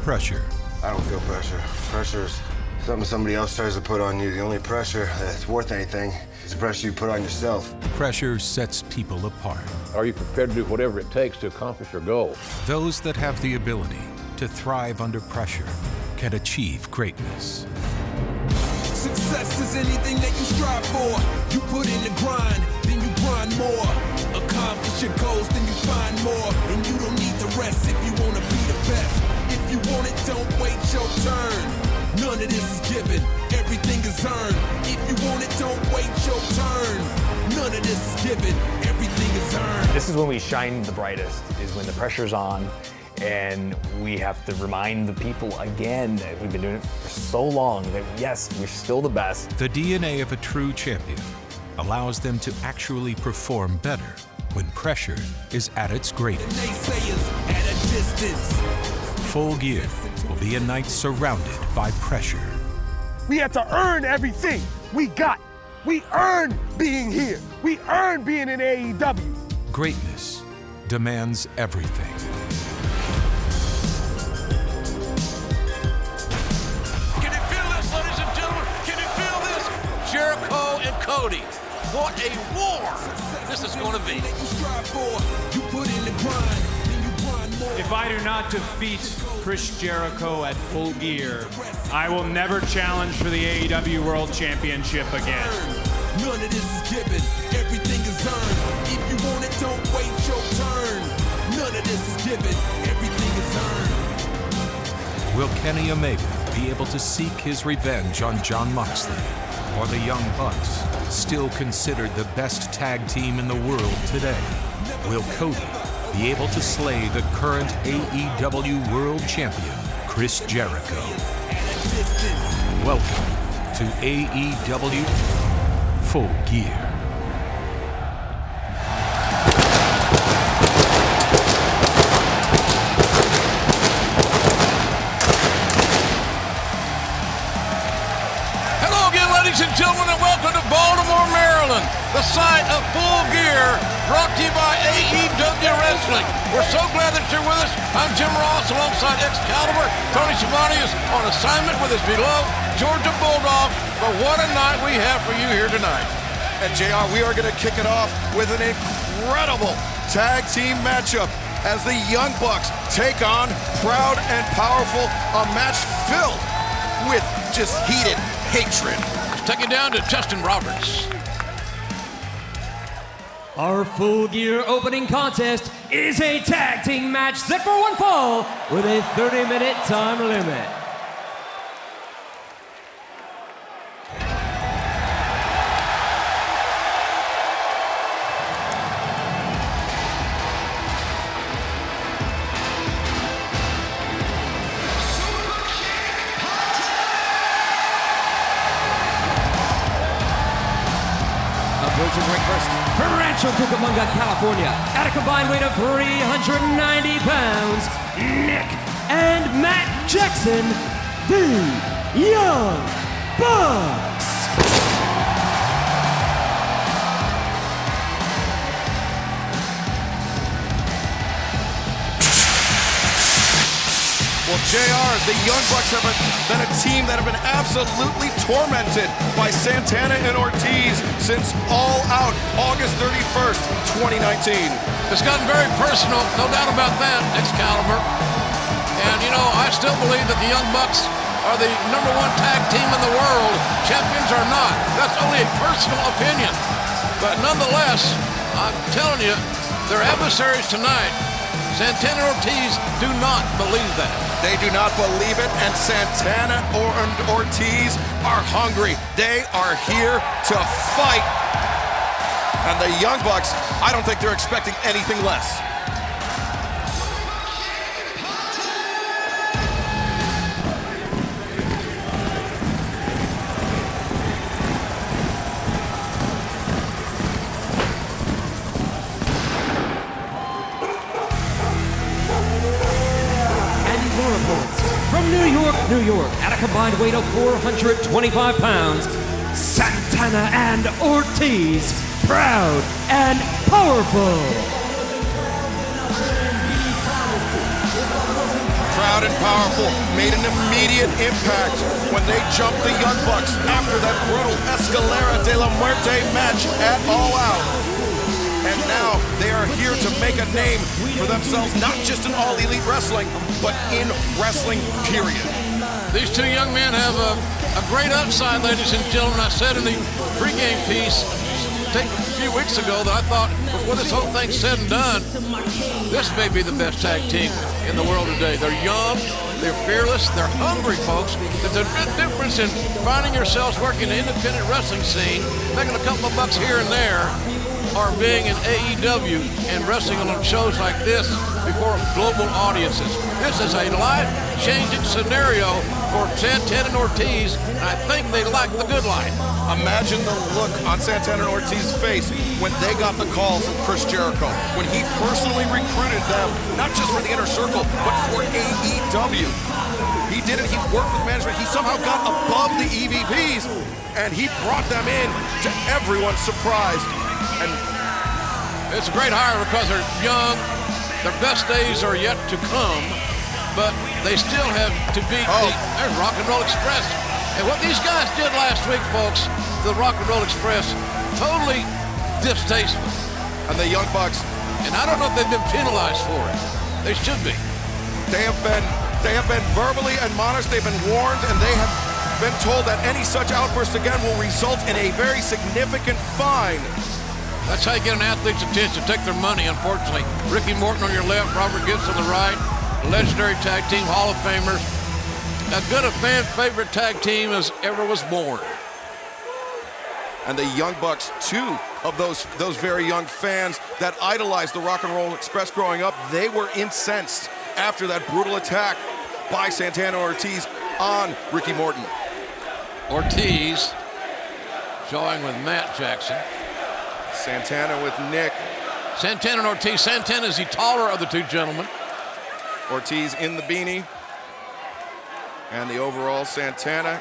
pressure. I don't feel pressure. Pressure's something somebody else tries to put on you. The only pressure that's worth anything is the pressure you put on yourself. Pressure sets people apart. Are you prepared to do whatever it takes to accomplish your goal? Those that have the ability to thrive under pressure can achieve greatness. Success is anything that you strive for. You put in the grind, then you grind more. Accomplish your goals, then you find more. And you don't need to rest if you want to be the best. If you want it, don't wait your turn. None of this is given, everything is earned. If you want it, don't wait your turn. None of this is given, everything is earned. This is when we shine the brightest, is when the pressure's on. And we have to remind the people again that we've been doing it for so long that yes, we're still the best. The DNA of a true champion allows them to actually perform better when pressure is at its greatest. Naysayers at a distance. Full Gear will be a night surrounded by pressure. We had to earn everything we got. We earned being here. We earned being in AEW. Greatness demands everything. Jericho and Cody. What a war this is going to be. If I do not defeat Chris Jericho at Full Gear, I will never challenge for the AEW World Championship again. None of this is given, everything is earned. If you want it, don't wait your turn. None of this is given, everything is earned. Will Kenny Omega be able to seek his revenge on Jon Moxley? Or the Young Bucks, still considered the best tag team in the world today? Will Cody be able to slay the current AEW World Champion, Chris Jericho? Welcome to AEW Full Gear. Ladies and gentlemen, and welcome to Baltimore, Maryland, the site of Full Gear, brought to you by AEW Wrestling. We're so glad that you're with us. I'm Jim Ross alongside Excalibur. Tony Schiavone is on assignment with his beloved Georgia Bulldogs. But what a night we have for you here tonight. And JR, we are going to kick it off with an incredible tag team matchup as the Young Bucks take on Proud and Powerful, a match filled with just heated hatred. Taking down to Justin Roberts. Our Full Gear opening contest is a tag team match set for one fall with a 30-minute time limit. From Rancho Cucamonga, California, at a combined weight of 390 pounds, Nick and Matt Jackson, the Young Bucks. Well, JR, the Young Bucks have been a team that have been absolutely tormented by Santana and Ortiz since All Out, August 31st, 2019. It's gotten very personal, no doubt about that, Excalibur. And, you know, I still believe that the Young Bucks are the #1 tag team in the world. Champions are not. That's only a personal opinion. But nonetheless, I'm telling you, their adversaries tonight, Santana and Ortiz, do not believe that. They do not believe it, and Santana and Ortiz are hungry. They are here to fight. And the Young Bucks, I don't think they're expecting anything less. From New York, at a combined weight of 425 pounds, Santana and Ortiz, proud and powerful. Proud Proud and Powerful made an immediate impact when they jumped the Young Bucks after that brutal Escalera de la Muerte match at All Out. And now they are here to make a name for themselves, not just in All Elite Wrestling, but in wrestling, period. These two young men have a great upside, ladies and gentlemen. I said in the pregame piece a few weeks ago that I thought before this whole thing's said and done, this may be the best tag team in the world today. They're young, they're fearless, they're hungry, folks. There's a big difference in finding yourselves working the independent wrestling scene, making a couple of bucks here and there, or being in AEW and wrestling on shows like this before global audiences. This is a life-changing scenario for Santana and Ortiz, and I think they like the good life. Imagine the look on Santana and Ortiz's face when they got the call from Chris Jericho, when he personally recruited them, not just for the Inner Circle, but for AEW. He did it, he worked with management, he somehow got above the EVPs, and he brought them in to everyone's surprise. And it's a great hire because they're young, their best days are yet to come, but they still have to beat there's Rock and Roll Express. And what these guys did last week, folks, the Rock and Roll Express, totally distasteful. And the Young Bucks, and I don't know if they've been penalized for it. They should be. They have been verbally admonished, they've been warned, and they have been told that any such outburst again will result in a very significant fine. That's how you get an athlete's attention, take their money, unfortunately. Ricky Morton on your left, Robert Gibbs on the right, legendary tag team, Hall of Famers. As good a fan favorite tag team as ever was born. And the Young Bucks, two of those very young fans that idolized the Rock and Roll Express growing up, they were incensed after that brutal attack by Santana Ortiz on Ricky Morton. Ortiz showing with Matt Jackson. Santana with Nick. Santana and Ortiz. Santana is the taller of the two gentlemen. Ortiz in the beanie. And the overall, Santana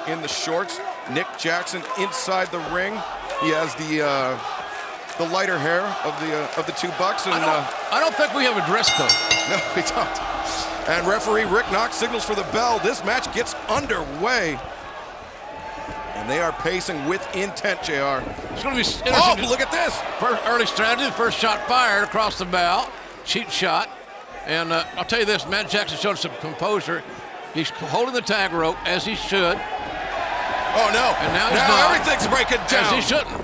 in the shorts. Nick Jackson inside the ring. He has the lighter hair of the two Bucks. And I don't think we have a dress code. No, we don't. And referee Rick Knox signals for the bell. This match gets underway. And they are pacing with intent, JR. It's going to be interesting. Oh, look at this. First early strategy, first shot fired across the bow. Cheap shot. And I'll tell you this, Matt Jackson showed some composure. He's holding the tag rope, as he should. Oh, no. And now he's not. Everything's breaking down. As he shouldn't.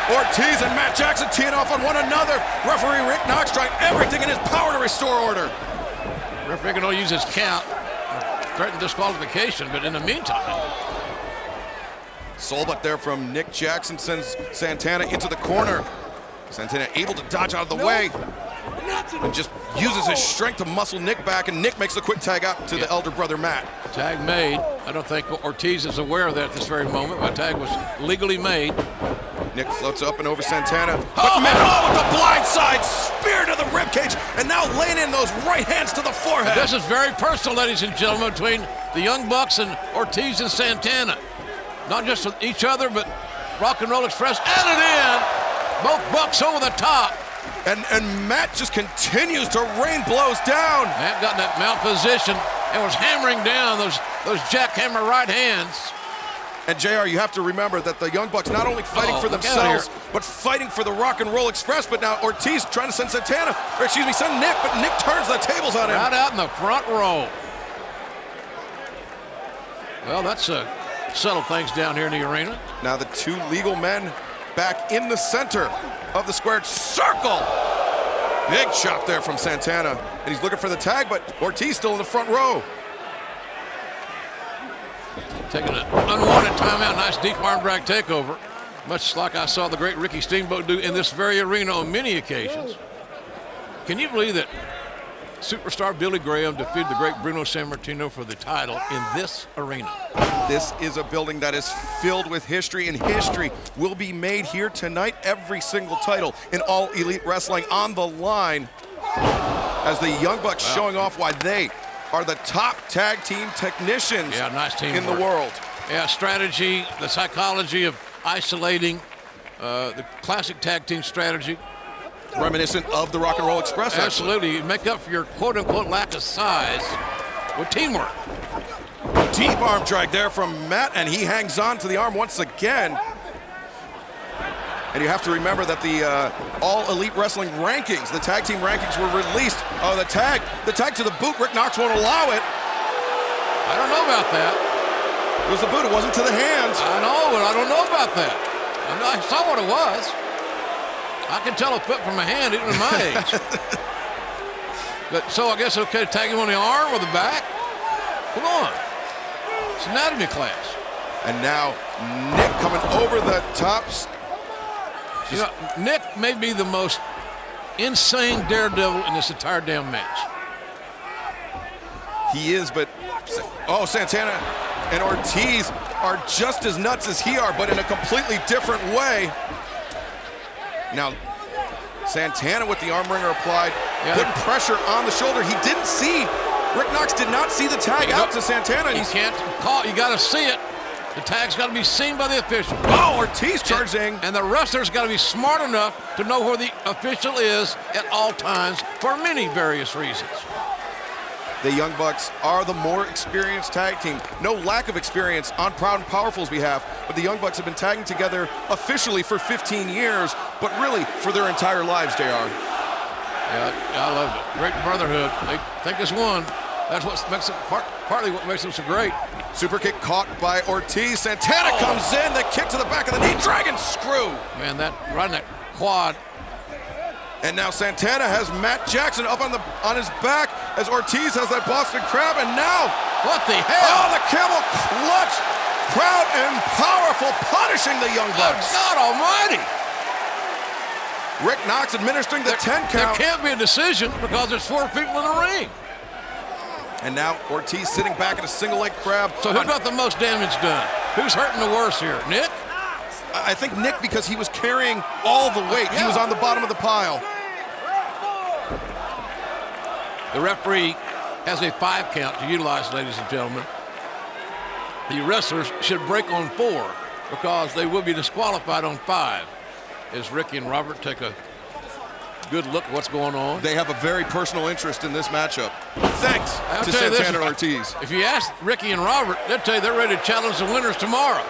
Ortiz and Matt Jackson teeing off on one another. Referee Rick Knox trying everything in his power to restore order. Referee can only use his count. Threatened disqualification, but in the meantime. Soul butt there from Nick Jackson sends Santana into the corner. Santana able to dodge out of the way. And just uses his strength to muscle Nick back, and Nick makes a quick tag out to the elder brother, Matt. Tag made. I don't think Ortiz is aware of that at this very moment. My tag was legally made. Nick floats up and over Santana. But with the blind side, spear to the ribcage, and now laying in those right hands to the forehead. This is very personal, ladies and gentlemen, between the Young Bucks and Ortiz and Santana. Not just with each other, but Rock and Roll Express added in. Both Bucks over the top. And Matt just continues to rain blows down. Matt got in that mount position and was hammering down those jackhammer right hands. And JR, you have to remember that the Young Bucks not only fighting for themselves, but fighting for the Rock and Roll Express. But now Ortiz trying to send Santana, or excuse me, send Nick, but Nick turns the tables on him. Right out in the front row. Well, that's settled things down here in the arena. Now the two legal men back in the center of the squared circle. Big chop there from Santana. And he's looking for the tag, but Ortiz still in the front row. Taking an unwanted timeout. Nice deep arm drag takeover. Much like I saw the great Ricky Steamboat do in this very arena on many occasions. Can you believe that superstar Billy Graham defeated the great Bruno Sammartino for the title in this arena? This is a building that is filled with history, and history will be made here tonight. Every single title in All Elite Wrestling on the line as the Young Bucks showing off why they are the top tag team technicians in the world. Yeah, strategy, the psychology of isolating, the classic tag team strategy. Reminiscent of the Rock and Roll Express. Absolutely. You make up for your quote-unquote lack of size with teamwork. Deep arm drag there from Matt, and he hangs on to the arm once again. And you have to remember that the All Elite Wrestling rankings, the tag team rankings, were released. Oh, the tag to the boot. Rick Knox won't allow it. I don't know about that. It was the boot. It wasn't to the hands. I know, but I don't know about that. I saw what it was. I can tell a foot from a hand, even at my age. But so I guess okay to tag him on the arm or the back. Come on. It's anatomy class. And now Nick coming over the tops. You know, Nick may be the most insane daredevil in this entire damn match. He is, but oh, Santana and Ortiz are just as nuts as he are, but in a completely different way. Now, Santana with the arm wringer applied, putting pressure on the shoulder. He didn't see, Rick Knox did not see the tag out to Santana. You can't call, you gotta see it. The tag's got to be seen by the official. Oh, Ortiz charging. And the wrestler's got to be smart enough to know where the official is at all times for many various reasons. The Young Bucks are the more experienced tag team. No lack of experience on Proud and Powerful's behalf, but the Young Bucks have been tagging together officially for 15 years, but really for their entire lives, JR. Yeah, I love it. Great brotherhood. They think it's one. That's what makes it partly what makes them so great. Super kick caught by Ortiz. Santana comes in. The kick to the back of the knee. Dragon screw. Man, that right in that quad. And now Santana has Matt Jackson up on his back as Ortiz has that Boston Crab. And now, what the hell? Oh, the camel clutch. Proud and Powerful punishing the Young Bucks. Oh, God almighty. Rick Knox administering the 10 count. There can't be a decision because there's 4 people in the ring. And now Ortiz sitting back in a single leg crab. So who got the most damage done? Who's hurting the worst here? Nick? I think Nick, because he was carrying all the weight. He was on the bottom of the pile. The referee has a 5 count to utilize, ladies and gentlemen. The wrestlers should break on 4 because they will be disqualified on 5. As Ricky and Robert take a good look at what's going on. They have a very personal interest in this matchup. Thanks to Santana and Ortiz. If you ask Ricky and Robert, they'll tell you they're ready to challenge the winners tomorrow.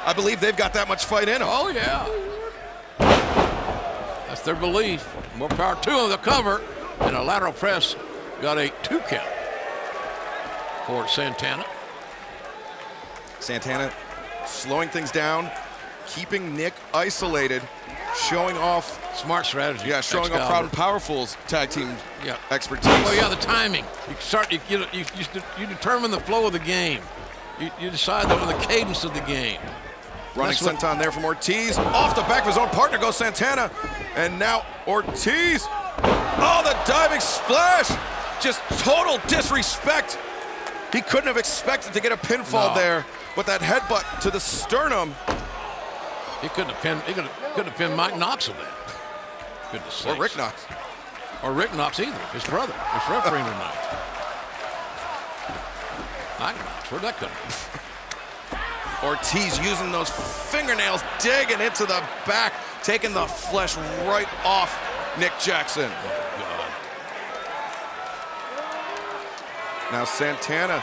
I believe they've got that much fight in them. Oh, yeah. That's their belief. More power to them. The cover and a lateral press got a 2 count for Santana. Santana slowing things down, keeping Nick isolated, showing off smart strategy. Yeah, showing off Proud and Powerful's tag team expertise. Well, yeah, the timing. You determine the flow of the game. You decide on the cadence of the game. Running senton there from Ortiz. Off the back of his own partner goes Santana. And now Ortiz. Oh, the diving splash. Just total disrespect. He couldn't have expected to get a pinfall there, but that headbutt to the sternum. He couldn't have pinned Mike Knox with that. Goodness sakes. Or Rick Knox. Or Rick Knox either, his brother. He's refereeing tonight. Mike Knox, where'd that come from? Ortiz using those fingernails, digging into the back, taking the flesh right off Nick Jackson. Oh, God. Now Santana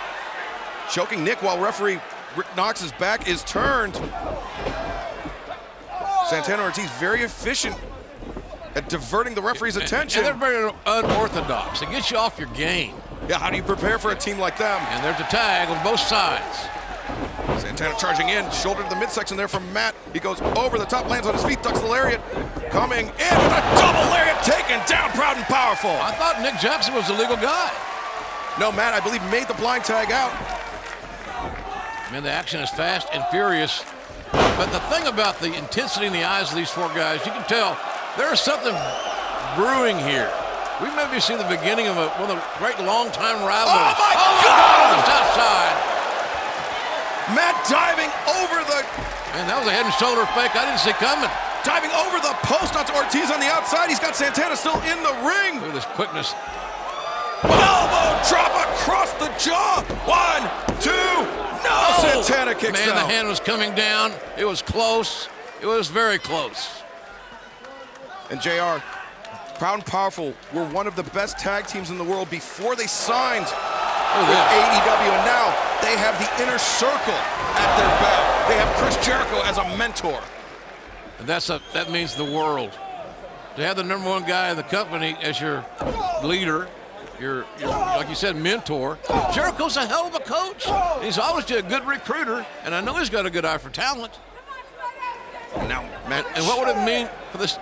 choking Nick while referee Rick Knox's back is turned. Santana Ortiz very efficient at diverting the referee's attention. And they're very unorthodox. It gets you off your game. Yeah, how do you prepare for a team like them? And there's a tag on both sides. Santana charging in, shoulder to the midsection there from Matt. He goes over the top, lands on his feet, ducks the lariat. Coming in with a double lariat, taken down, Proud and Powerful. I thought Nick Jackson was the legal guy. No, Matt, I believe made the blind tag out. Man, the action is fast and furious. But the thing about the intensity in the eyes of these 4 guys, you can tell there is something brewing here. We maybe see the beginning of one of the great long-time rivalries. Oh, my God! Just outside. Matt diving over the... Man, that was a head and shoulder fake I didn't see coming. Diving over the post onto Ortiz on the outside. He's got Santana still in the ring. Look at this quickness. Elbow drop across the jaw. 1, 2, no! Santana kicks out. Man, the hand was coming down. It was close. It was very close. And JR, Proud and Powerful were one of the best tag teams in the world before they signed with AEW, and now they have the Inner Circle at their back. They have Chris Jericho as a mentor. And that means the world. To have the number one guy in the company as your leader, your like you said, mentor. Jericho's a hell of a coach. He's always a good recruiter, and I know he's got a good eye for talent. Now, man, and what would it mean for this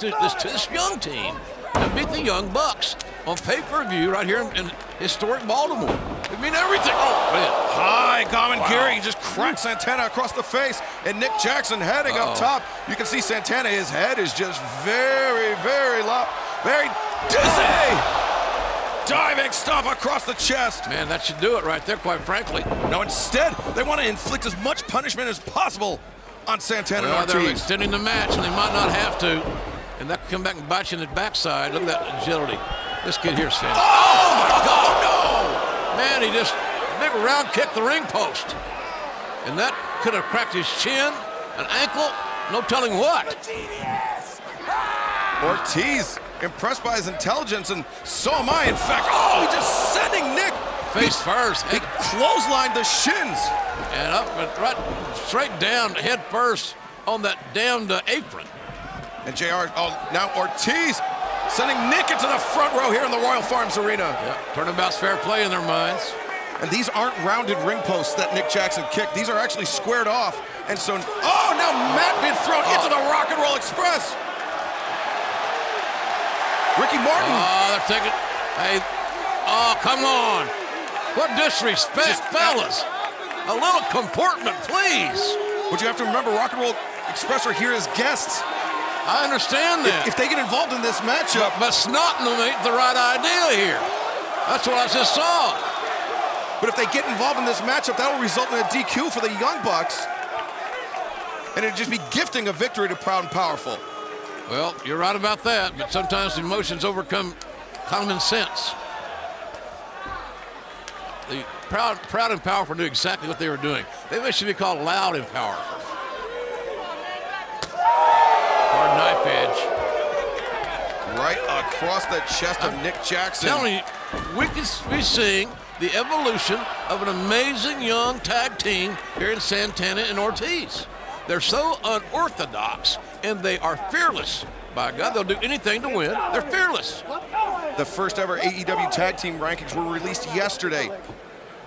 young team to beat the Young Bucks on pay-per-view right here in historic Baltimore? It mean everything. Oh, man. High Gary just cracked Santana across the face, and Nick Jackson heading up top. You can see Santana, his head is just very, very low, very dizzy. Diving stomp across the chest. Man, that should do it right there, quite frankly. No, instead, they want to inflict as much punishment as possible on Santana and Ortiz. They're extending the match, and they might not have to. And that could come back and bite you in the backside. Look at that agility. This kid here, Sam. Oh, my God, no! Man, he just big round kicked the ring post. And that could have cracked his chin, an ankle, no telling what. Ortiz impressed by his intelligence, and so am I, in fact. Oh, he's just sending Nick. Face first. He clotheslined the shins. And up and right straight down, head first on that damned apron. And JR, now Ortiz sending Nick into the front row here in the Royal Farms Arena. Yep, turnabout's fair play in their minds. And these aren't rounded ring posts that Nick Jackson kicked. These are actually squared off. And so, now Matt being thrown into the Rock and Roll Express. Ricky Martin. They're taking, come on. What disrespect, fellas. A little comportment, please. Would you have to remember, Rock and Roll Express are here as guests. I understand that. If they get involved in this matchup. But snotting them ain't the right idea here. That's what I just saw. But if they get involved in this matchup, that will result in a DQ for the Young Bucks. And it'd just be gifting a victory to Proud and Powerful. Well, you're right about that, but sometimes emotions overcome common sense. The Proud and Powerful knew exactly what they were doing. They should be called Loud and Powerful. Hard knife edge. Right across the chest of Nick Jackson. I'm telling you, we could be seeing the evolution of an amazing young tag team here in Santana and Ortiz. They're so unorthodox, and they are fearless. By God, they'll do anything to win. They're fearless. The first ever AEW tag team rankings were released yesterday,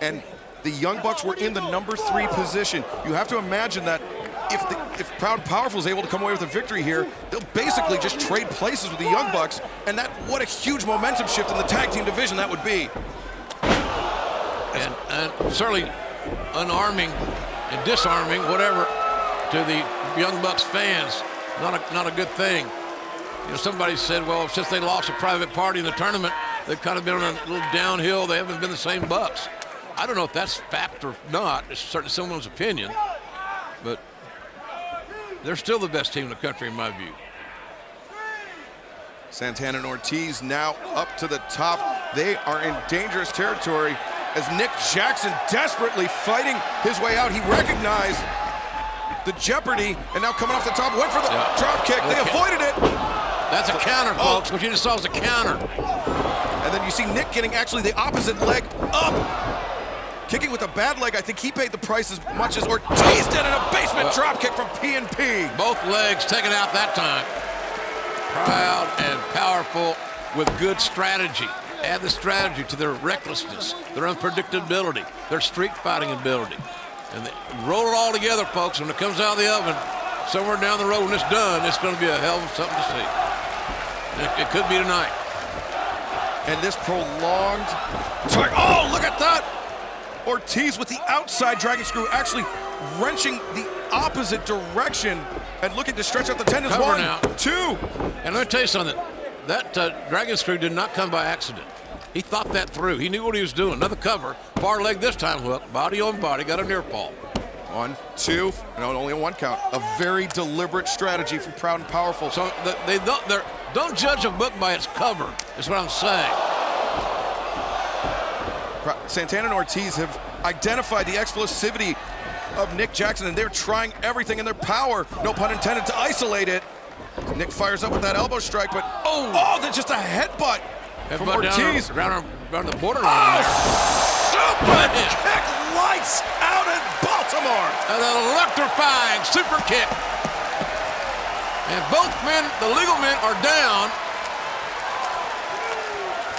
and the Young Bucks were in the number 3 position. You have to imagine that if Proud and Powerful is able to come away with a victory here, they'll basically just trade places with the Young Bucks, and what a huge momentum shift in the tag team division that would be. And certainly unarming and disarming, whatever, to the Young Bucks fans. Not a good thing. You know, somebody said, well, since they lost a private party in the tournament, they've kind of been on a little downhill. They haven't been the same Bucks. I don't know if that's fact or not. It's certainly someone's opinion. But they're still the best team in the country, in my view. Santana and Ortiz now up to the top. They are in dangerous territory as Nick Jackson desperately fighting his way out. He recognized the jeopardy, and now coming off the top, went for the drop kick. They avoided it. That's a counter, folks. What you just saw was a counter. And then you see Nick getting actually the opposite leg up. Kicking with a bad leg. I think he paid the price as much as Ortiz did in a basement drop kick from P&P. Both legs taken out that time. Proud and Powerful with good strategy. Add the strategy to their recklessness, their unpredictability, their street fighting ability. And they roll it all together, folks. When it comes out of the oven, somewhere down the road when it's done, it's going to be a hell of something to see. It could be tonight. And this prolonged tug. Oh, look at that! Ortiz with the outside dragon screw actually wrenching the opposite direction and looking to stretch out the tendons. Cover 1, now. 2. And let me tell you something. That dragon screw did not come by accident. He thought that through. He knew what he was doing. Another cover. Far leg this time, hook. Body on body. Got a near fall. 1, 2. No, only a 1 count. A very deliberate strategy from Proud and Powerful. So they don't judge a book by its cover, is what I'm saying. Santana and Ortiz have identified the explosivity of Nick Jackson, and they're trying everything in their power, no pun intended, to isolate it. Nick fires up with that elbow strike, but oh, that's just a headbutt from Ortiz. Around the borderline. Super kick, lights out in Baltimore. An electrifying super kick. And both men, the legal men, are down.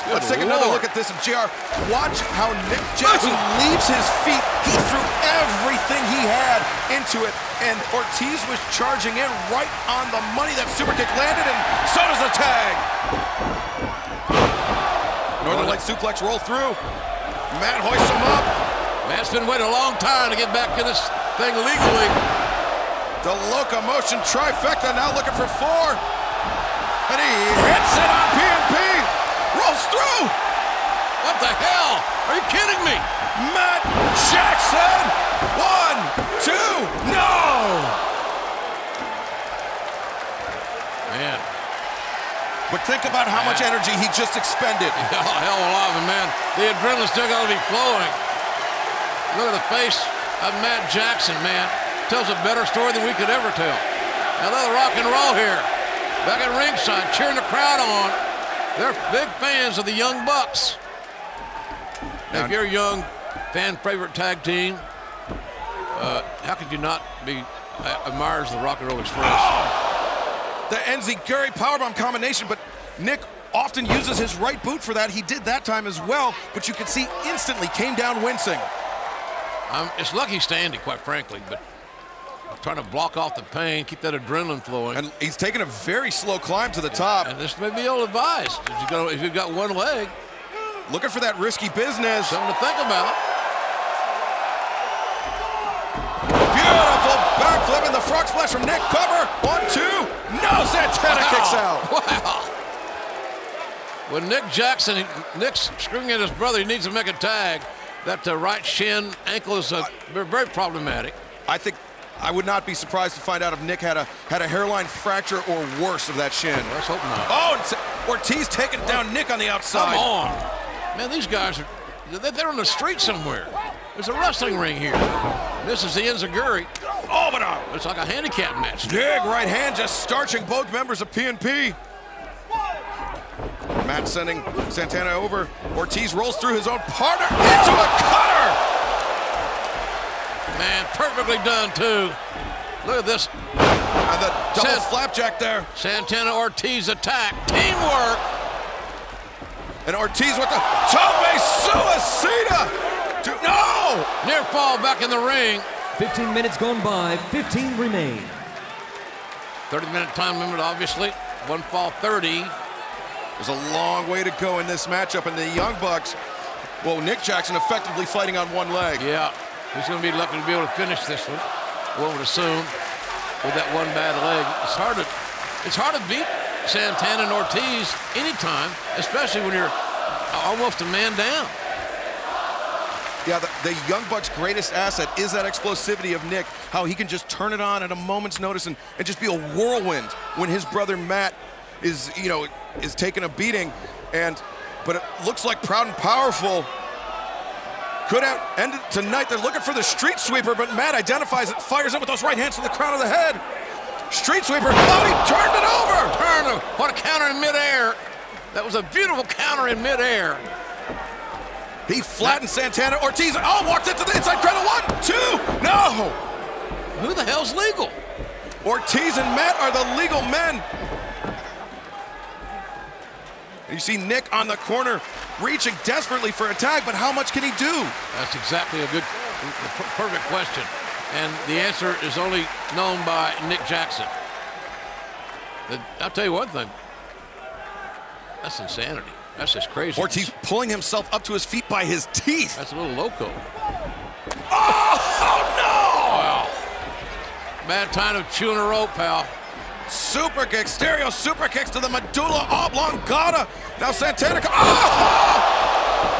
Let's take another look at this. And JR, watch how Nick Jackson leaves his feet. He threw everything he had into it. And Ortiz was charging in right on the money. That super kick landed, and so does the tag. Northern Light suplex roll through. Matt hoists him up. Matt's been waiting a long time to get back in this thing legally. The locomotion trifecta now looking for 4. And he hits it on PNP. Rolls through. What the hell? Are you kidding me? Matt Jackson. 1, 2, no. Man. But think about how much energy he just expended. Oh, hell of a lot of it, man. The adrenaline's still got to be flowing. Look at the face of Matt Jackson, man. Tells a better story than we could ever tell. Now, they're rock and roll here. Back at ringside, cheering the crowd on. They're big fans of the Young Bucks. Now, if you're a young fan favorite tag team, how could you not be admirers of the Rock and Roll Express? The Enziguri powerbomb combination, but Nick often uses his right boot for that. He did that time as well, but you could see instantly came down wincing. It's lucky standing, quite frankly, but I'm trying to block off the pain, keep that adrenaline flowing. And he's taking a very slow climb to the top. And this may be ill-advised if you've got one leg. Looking for that risky business. Something to think about. Beautiful backflip and the frog splash from Nick. Cover. 1, 2. No, Santana kicks out. Wow. When Nick's screaming at his brother, he needs to make a tag. That right shin ankle is very problematic. I think I would not be surprised to find out if Nick had a hairline fracture or worse of that shin. Let's hope not. Oh, and Ortiz taking down Nick on the outside. Come on. Man, these guys they're on the street somewhere. There's a wrestling ring here. This is the Enziguri. Oh, but it's like a handicap match. Big right hand just starching both members of PNP. Matt sending Santana over. Ortiz rolls through his own partner into a cutter. Man, perfectly done, too. Look at this. And the double flapjack there. Santana Ortiz attack. Teamwork. And Ortiz with the Tope Suicida. No! Near fall back in the ring. 15 minutes gone by, 15 remain. 30-minute time limit, obviously. One fall 30. There's a long way to go in this matchup, and the Young Bucks, well, Nick Jackson effectively fighting on one leg. Yeah, he's going to be lucky to be able to finish this one, one would assume, with that one bad leg. It's hard to beat Santana and Ortiz anytime, especially when you're almost a man down. Yeah, the Young Bucks' greatest asset is that explosivity of Nick, how he can just turn it on at a moment's notice and just be a whirlwind when his brother Matt is taking a beating. But it looks like Proud and Powerful could have ended tonight. They're looking for the street sweeper, but Matt identifies it, fires up with those right hands to the crown of the head. Street sweeper, oh, he turned it over! What a counter in midair. That was a beautiful counter in midair. He flattened Santana. Ortiz, walked into the inside cradle. 1, 2, no! Who the hell's legal? Ortiz and Matt are the legal men. And you see Nick on the corner reaching desperately for a tag, but how much can he do? That's exactly a perfect question. And the answer is only known by Nick Jackson. I'll tell you one thing. That's insanity. That's just crazy. Ortiz pulling himself up to his feet by his teeth. That's a little loco. Oh no! Wow. Bad time of chewing a rope, pal. Super kick, stereo super kicks to the medulla oblongata. Now Santana,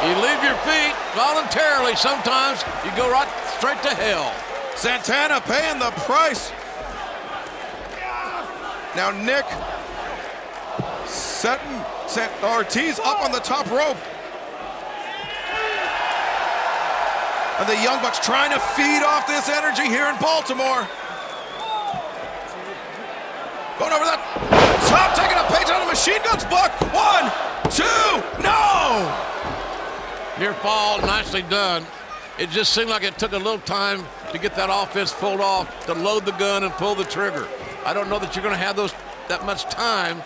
You leave your feet voluntarily. Sometimes you go right straight to hell. Santana paying the price. Now Nick setting Ortiz up on the top rope. And the Young Bucks trying to feed off this energy here in Baltimore. Going over that top, taking a page out of Machine Gun's book. 1, 2, no! Near fall, nicely done. It just seemed like it took a little time to get that offense pulled off, to load the gun and pull the trigger. I don't know that you're going to have that much time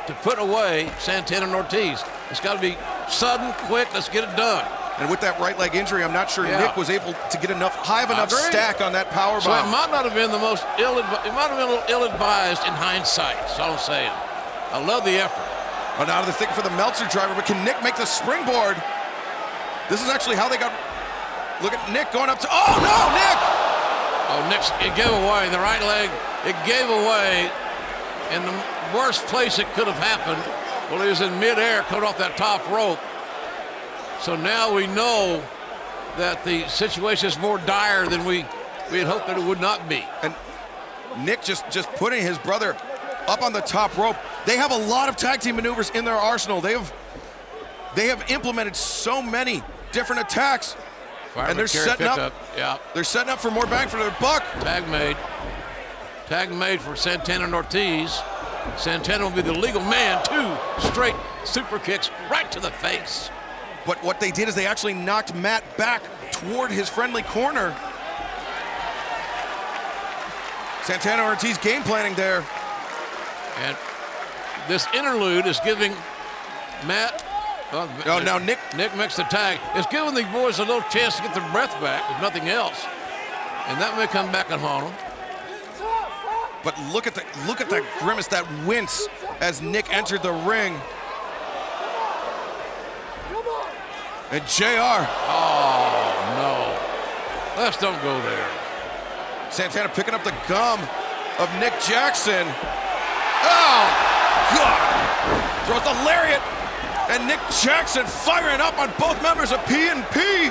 to put away Santana and Ortiz. It's got to be sudden, quick, let's get it done. And with that right leg injury, I'm not sure Nick was able to get high enough stack on that power so bomb. it might not have been the most it might have been a little ill-advised in hindsight, that's all I'm saying. I love the effort. But now they're thinking for the Meltzer driver, but can Nick make the springboard? This is actually how they got, look at Nick going up to, oh no, Nick! Oh, it gave away, the right leg, it gave away in the worst place it could have happened. Well, he was in midair coming off that top rope. So now we know that the situation is more dire than we had hoped that it would not be. And Nick just putting his brother up on the top rope. They have a lot of tag team maneuvers in their arsenal. They have implemented so many different attacks. And they're setting up. Yeah. They're setting up for more bang for their buck. Tag made for Santana and Ortiz. Santana will be the legal man. 2 straight super kicks right to the face. But what they did is they actually knocked Matt back toward his friendly corner. Santana and Ortiz game planning there. And this interlude is giving Matt. Oh, now Nick makes the tag. It's giving the boys a little chance to get their breath back, if nothing else. And that may come back and haunt them. But look at that grimace, that wince as Nick entered the ring. And JR. Oh, no. Let's don't go there. Santana picking up the gum of Nick Jackson. Oh, God. Throws the lariat. And Nick Jackson firing up on both members of P&P.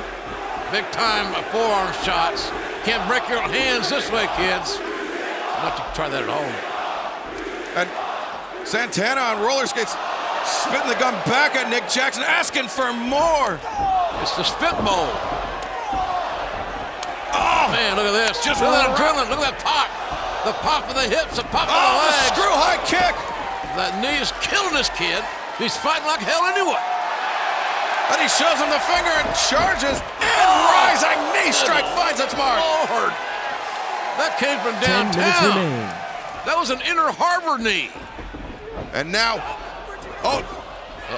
Big time forearm shots. Can't break your hands this way, kids. Not to try that at home. And Santana on roller skates, spitting the gun back at Nick Jackson, asking for more. It's the spit bowl. Oh, man, look at this. Look at that adrenaline. Look at that pop. The pop of the hips, the pop of the legs. The screw high kick. That knee is killing this kid. He's fighting like hell anyway. And he shows him the finger and charges. And rising knee strike finds its mark. Lord. That came from downtown. That was an inner harbor knee. And now,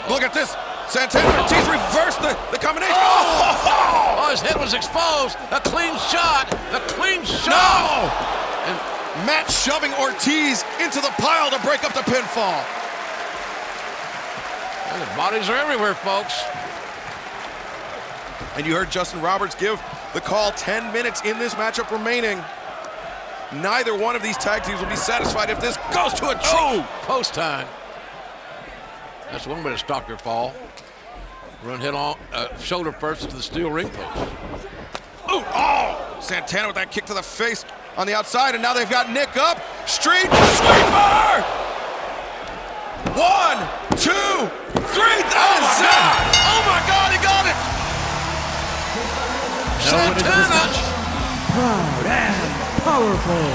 look at this. Santana Ortiz reversed the combination. Oh, his head was exposed. A clean shot. A clean shot. No! And Matt shoving Ortiz into the pile to break up the pinfall. And the bodies are everywhere, folks. And you heard Justin Roberts give the call. 10 minutes in this matchup remaining. Neither one of these tag teams will be satisfied if this goes to a draw. Post time. That's one way to stop your fall. Run head on, shoulder first into the steel ring post. Santana with that kick to the face on the outside, and now they've got Nick up. Street sweeper! 1, 2, 3. That is it! Oh my God, he got it! Santana! Proud and powerful.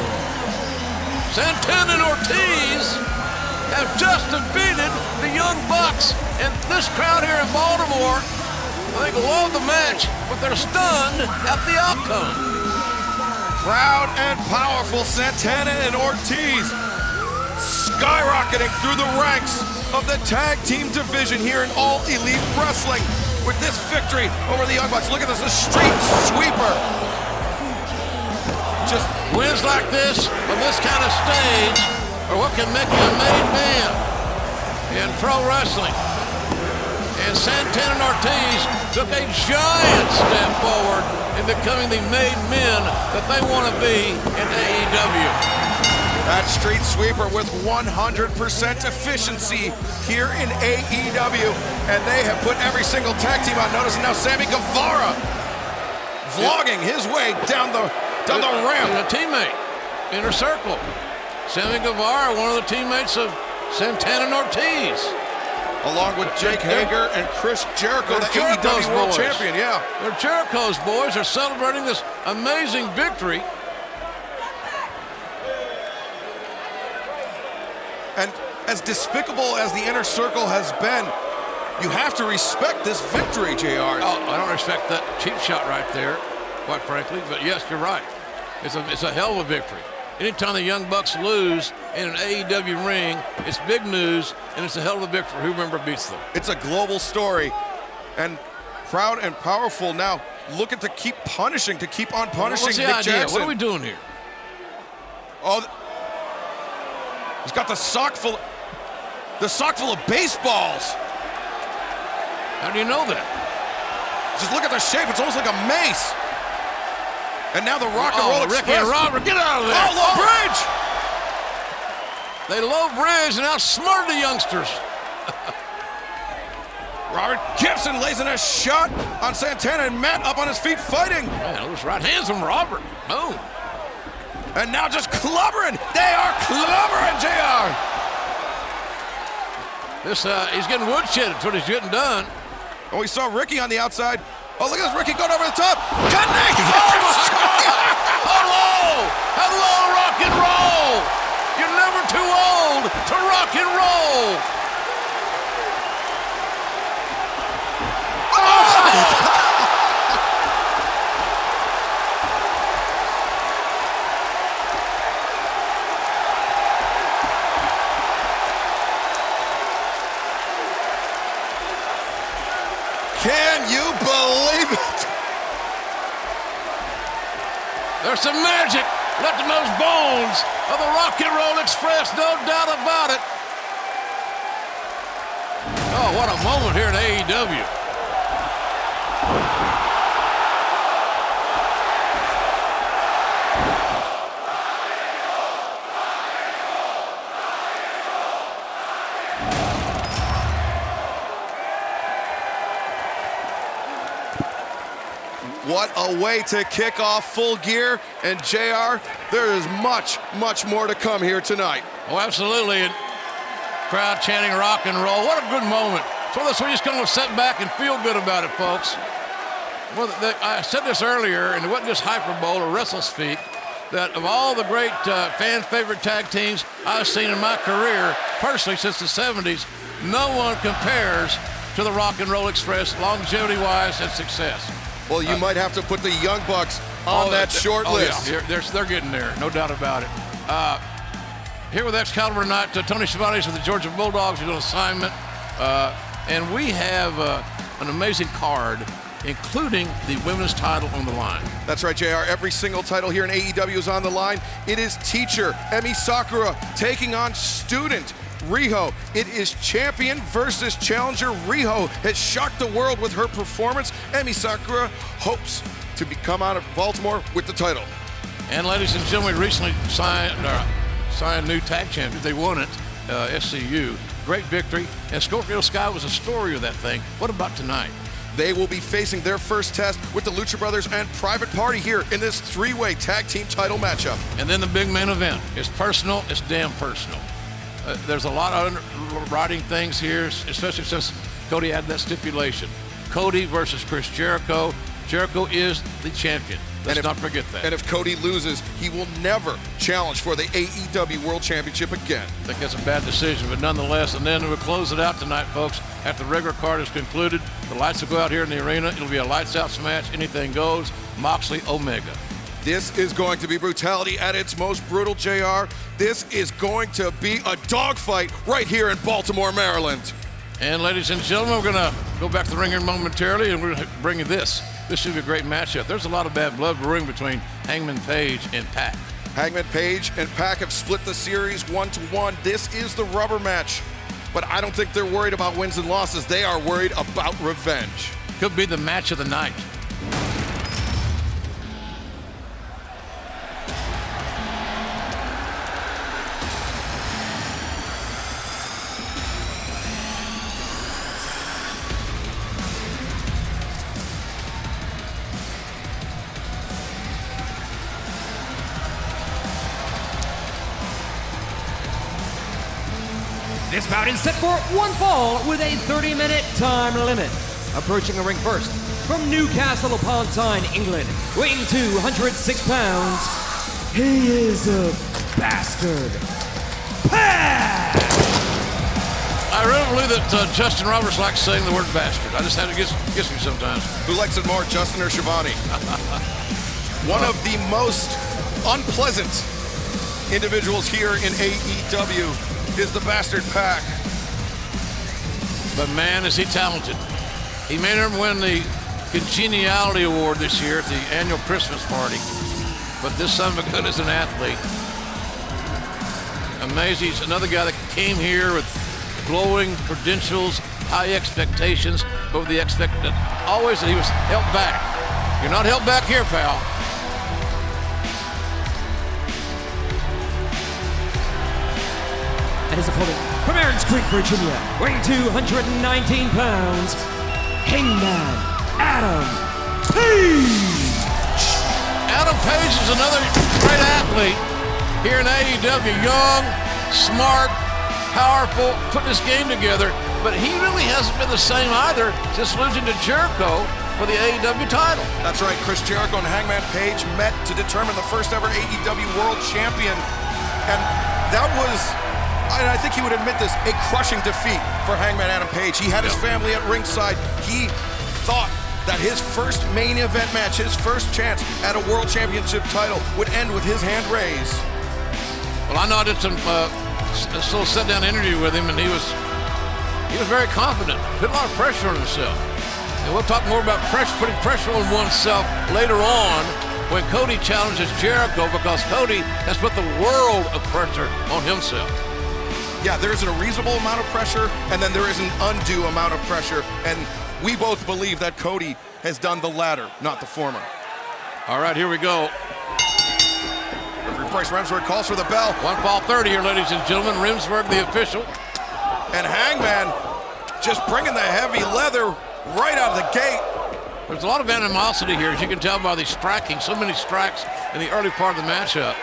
Santana and Ortiz have just defeated the Young Bucks, and this crowd here in Baltimore, I think, love the match, but they're stunned at the outcome. Proud and powerful Santana and Ortiz skyrocketing through the ranks of the tag team division here in All Elite Wrestling with this victory over the Young Bucks. Look at this, a street sweeper. Just wins like this on this kind of stage are what can make you a made man in pro wrestling. And Santana and Ortiz took a giant step forward in becoming the made men that they want to be in AEW. That street sweeper with 100% efficiency here in AEW. And they have put every single tag team on notice. And now Sammy Guevara vlogging his way down the ramp. And a teammate, Inner Circle. Sammy Guevara, one of the teammates of Santana and Ortiz. Along with Jake Hager and Chris Jericho, the AEW World Champion, yeah. They're Jericho's boys. Are celebrating this amazing victory. And as despicable as the inner circle has been, you have to respect this victory, JR. Oh, I don't respect that cheap shot right there, quite frankly, but yes, you're right. It's a hell of a victory. Anytime the Young Bucks lose in an AEW ring, it's big news, and it's a hell of a victory. Whoever beats them. It's a global story, and Proud and Powerful now looking to keep punishing, to keep on punishing What's the Nick idea? Jackson. What are we doing here? Oh, he's got the sock full of baseballs. How do you know that? Just look at the shape. It's almost like a mace. And now the Rock and Roll Ricky Express. and Robert, get out of there. Oh, low bridge. They low bridge and outsmarted the youngsters. Robert Gibson lays in a shot on Santana, and Matt up on his feet fighting. Man, those right hands from Robert. Boom. And now just clobbering. They are clobbering, JR. He's getting woodshed. That's what he's getting done. And we saw Ricky on the outside. Oh, look at this. Ricky going over the top. Connect. Hello. Hello, rock and roll. You're never too old to rock and roll. Can you believe it? There's some magic left in those bones of the Rock and Roll Express, no doubt about it. Oh, what a moment here in AEW. What a way to kick off Full Gear. And JR, there is much, much more to come here tonight. Oh, absolutely. And crowd chanting rock and roll. What a good moment. So that's where you just kind of sit back and feel good about it, folks. Well, I said this earlier, and it wasn't just hyperbole or wrestle-speak, that of all the great fan-favorite tag teams I've seen in my career, personally since the 70s, no one compares to the Rock and Roll Express longevity-wise and success. Well, you might have to put the Young Bucks on that short list. Yeah, they're getting there, no doubt about it. Here with Excalibur tonight, Tony Schiavone's with the Georgia Bulldogs. We're doing assignment. And we have an amazing card, including the women's title on the line. That's right, JR. Every single title here in AEW is on the line. It is teacher Emi Sakura taking on student Riho. It is champion versus challenger. Riho has shocked the world with her performance. Emi Sakura hopes to come out of Baltimore with the title. And ladies and gentlemen, we recently signed new tag champions. They won it, SCU. Great victory. And Scorpio Sky was a story of that thing. What about tonight? They will be facing their first test with the Lucha Brothers and Private Party here in this three-way tag team title matchup. And then the big main event. It's personal. It's damn personal. There's a lot of underwriting things here, especially since Cody had that stipulation. Cody versus Chris Jericho. Jericho is the champion. Let's not forget that. And if Cody loses, he will never challenge for the AEW World Championship again. I think that's a bad decision, but nonetheless, and then we'll close it out tonight, folks. After the regular card is concluded, the lights will go out here in the arena. It'll be a lights-out match. Anything goes. Moxley, Omega. This is going to be brutality at its most brutal, JR. This is going to be a dogfight right here in Baltimore, Maryland. And ladies and gentlemen, we're going to go back to the ring here momentarily, and we're going to bring you this. This should be a great matchup. There's a lot of bad blood brewing between Hangman Page and Pac. Hangman Page and Pac have split the series 1-1. This is the rubber match. But I don't think they're worried about wins and losses. They are worried about revenge. Could be the match of the night. This bout is set for one fall with a 30-minute time limit. Approaching the ring first, from Newcastle upon Tyne, England, weighing 206 pounds, he is a bastard. Pac! I really believe that Justin Roberts likes saying the word bastard. I just had to gets me sometimes. Who likes it more, Justin or Shivani? One of the most unpleasant individuals here in AEW is the Bastard Pac. But man, is he talented. He made him win the Congeniality Award this year at the annual Christmas party. But this son of a gun is an athlete. Amazing. He's another guy that came here with glowing credentials, high expectations, but with the always that he was held back. You're not held back here, pal. And his opponent from Aaron's Creek, Virginia, weighing 219 pounds, Hangman Adam Page. Adam Page is another great athlete here in AEW. Young, smart, powerful, putting this game together. But he really hasn't been the same either since losing to Jericho for the AEW title. That's right, Chris Jericho and Hangman Page met to determine the first ever AEW World Champion. And that was, and I think he would admit this, a crushing defeat for Hangman Adam Page. He had his family at ringside. He thought that his first main event match, his first chance at a World Championship title would end with his hand raised. Well, I know I did some little sit-down interview with him, and he was very confident, put a lot of pressure on himself. And we'll talk more about putting pressure on oneself later on when Cody challenges Jericho, because Cody has put the world of pressure on himself. Yeah, there is a reasonable amount of pressure, and then there is an undue amount of pressure, and we both believe that Cody has done the latter, not the former. All right, here we go. Referee Bryce Remsburg calls for the bell. 1:30 here, ladies and gentlemen. Remsburg, the official. And Hangman just bringing the heavy leather right out of the gate. There's a lot of animosity here, as you can tell by the striking. So many strikes in the early part of the matchup.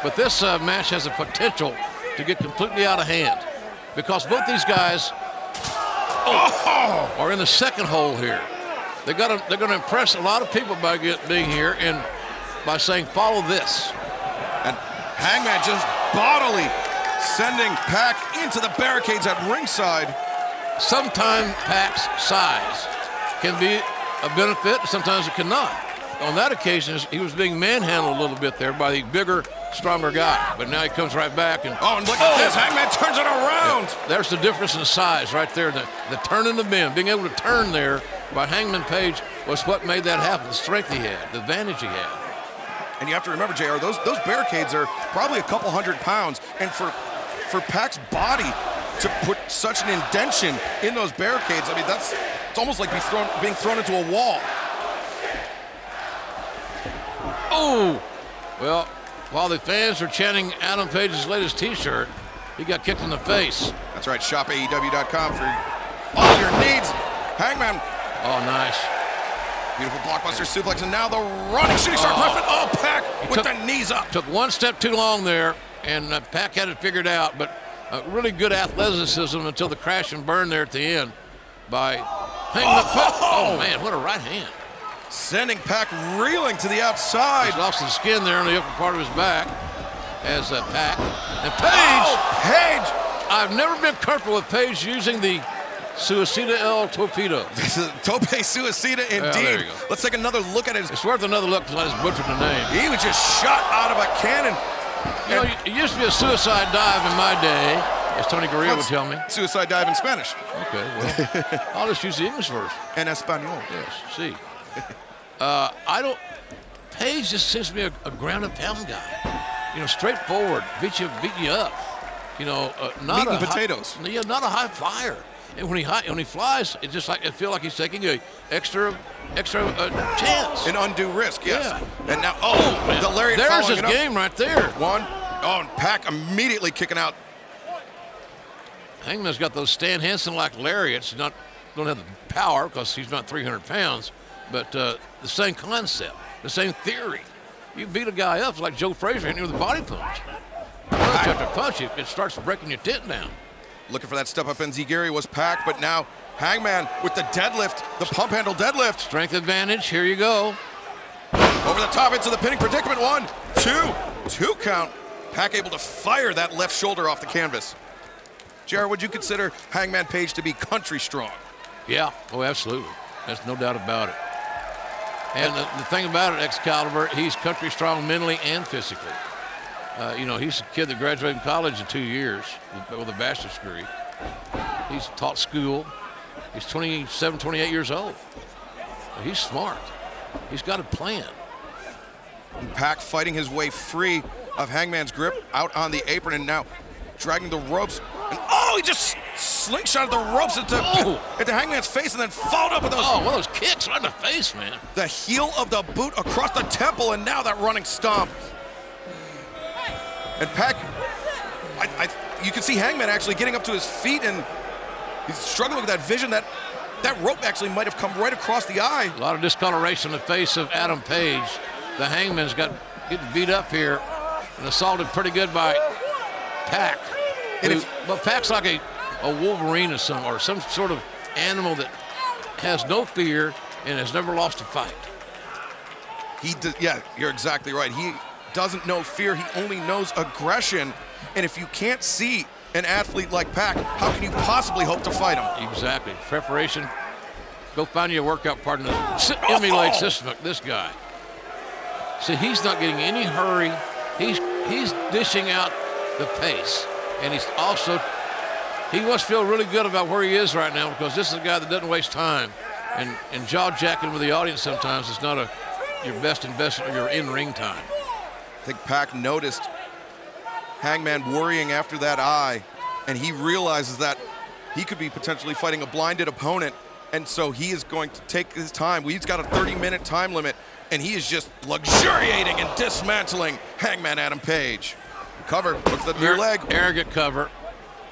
But this match has the potential to get completely out of hand, because both these guys are in the second hole here. They're going to impress a lot of people by being here and by saying, follow this. And Hangman just bodily sending Pac into the barricades at ringside. Sometimes Pac's size can be a benefit, sometimes it cannot. On that occasion, he was being manhandled a little bit there by the bigger, stronger guy. But now he comes right back and and look at this, Hangman turns it around. Yeah, there's the difference in size right there. The turn and the bend, being able to turn there by Hangman Page was what made that happen. The strength he had, the advantage he had. And you have to remember, JR, those barricades are probably a couple 100 pounds, and for Pac's body to put such an indention in those barricades, I mean, it's almost like being thrown into a wall. Oh, well, while the fans are chanting Adam Page's latest T-shirt, he got kicked in the face. That's right, shopaew.com for all your needs. Hangman. Oh, nice. Beautiful blockbuster suplex, and now the running shooting star Griffin. Oh, Pac with the knees up. Took one step too long there, and Pac had it figured out, but really good athleticism until the crash and burn there at the end by Hangman. Oh, man, what a right hand. Sending Pac reeling to the outside. He's lost his skin there on the upper part of his back as Pac. And Page. Oh, Page. I've never been comfortable with Page using the Suicida El Torpedo. Tope Suicida, indeed. Yeah, let's take another look at it. It's worth another look because I just butchered the name. He was just shot out of a cannon. You know, it used to be a suicide dive in my day, as Tony Gurria would tell me. Suicide dive in Spanish. Okay, well, I'll just use the English version. En español. Yes, see. Page just seems to be a ground and pound guy. You know, straightforward, beat you up. You know, not meat and potatoes. Not a high flyer. And when he flies, it's just like, I feel like he's taking a extra chance. An undue risk, yes. Yeah. And now, the lariat. There's his game right there. One. Oh, and Pac immediately kicking out. Hangman's got those Stan Hansen-like lariats. Don't have the power because he's not 300 pounds, but the same concept, the same theory. You beat a guy up like Joe Frazier hitting you with a body punch. Punch after punch, it starts breaking your tit down. Looking for that step up Enziguri was Pac, but now Hangman with the deadlift, the pump handle deadlift. Strength advantage, here you go. Over the top into the pinning predicament. 1, 2 count. Pac able to fire that left shoulder off the canvas. Jared, would you consider Hangman Page to be country strong? Yeah, oh, absolutely. There's no doubt about it. And the thing about it, Excalibur, he's country strong mentally and physically. You know, he's a kid that graduated from college in 2 years with a bachelor's degree. He's taught school. He's 27, 28 years old. He's smart. He's got a plan. And Pac fighting his way free of Hangman's grip out on the apron and now dragging the ropes. And he just slingshotted the ropes into Hangman's face and then followed up with those. One of those kicks right in the face, man. The heel of the boot across the temple and now that running stomp. And Pac, you can see Hangman actually getting up to his feet and he's struggling with that vision that rope actually might have come right across the eye. A lot of discoloration in the face of Adam Page. The Hangman's getting beat up here and assaulted pretty good by Pac. But Pac's like a Wolverine or some sort of animal that has no fear and has never lost a fight. Yeah, you're exactly right. He doesn't know fear. He only knows aggression. And if you can't see an athlete like Pac, how can you possibly hope to fight him? Exactly. Preparation. Go find you a workout partner that emulates this guy. See, he's not getting any hurry. He's dishing out the pace. And he must feel really good about where he is right now because this is a guy that doesn't waste time. And jaw-jacking with the audience sometimes is not your best investment of your in-ring time. I think Pac noticed Hangman worrying after that eye, and he realizes that he could be potentially fighting a blinded opponent, and so he is going to take his time. He's got a 30-minute time limit, and he is just luxuriating and dismantling Hangman Adam Page. Cover, looks at the near leg. Arrogant cover.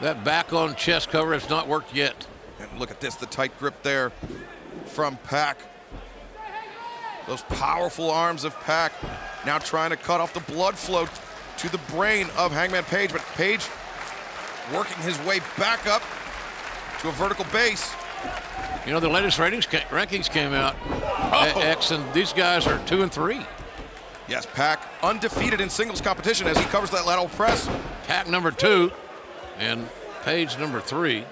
That back on chest cover has not worked yet. And look at this, the tight grip there from Pac. Those powerful arms of Pac now trying to cut off the blood flow to the brain of Hangman Page, but Page working his way back up to a vertical base. You know, the latest rankings came out, X, and these guys are 2 and 3. Yes, Pac undefeated in singles competition as he covers that lateral press. Pac number 2 and Page number 3.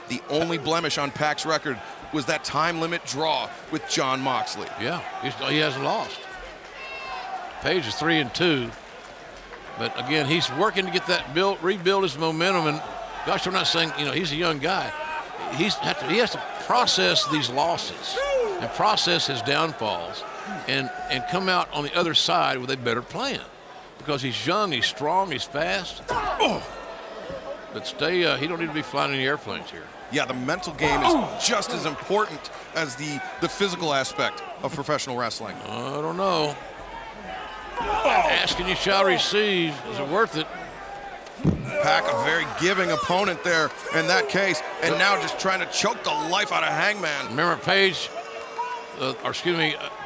The only blemish on Pac's record was that time limit draw with Jon Moxley. Yeah, he hasn't lost. Page is 3 and 2. But again, he's working to get that rebuild his momentum. And gosh, we're not saying, he's a young guy. He has to process these losses and process his downfalls and come out on the other side with a better plan. Because he's young, he's strong, he's fast. But he don't need to be flying any airplanes here. Yeah, the mental game is just as important as the physical aspect of professional wrestling. I don't know. Asking you shall receive. Is it worth it? Pac, a very giving opponent there in that case, and now just trying to choke the life out of Hangman. Remember,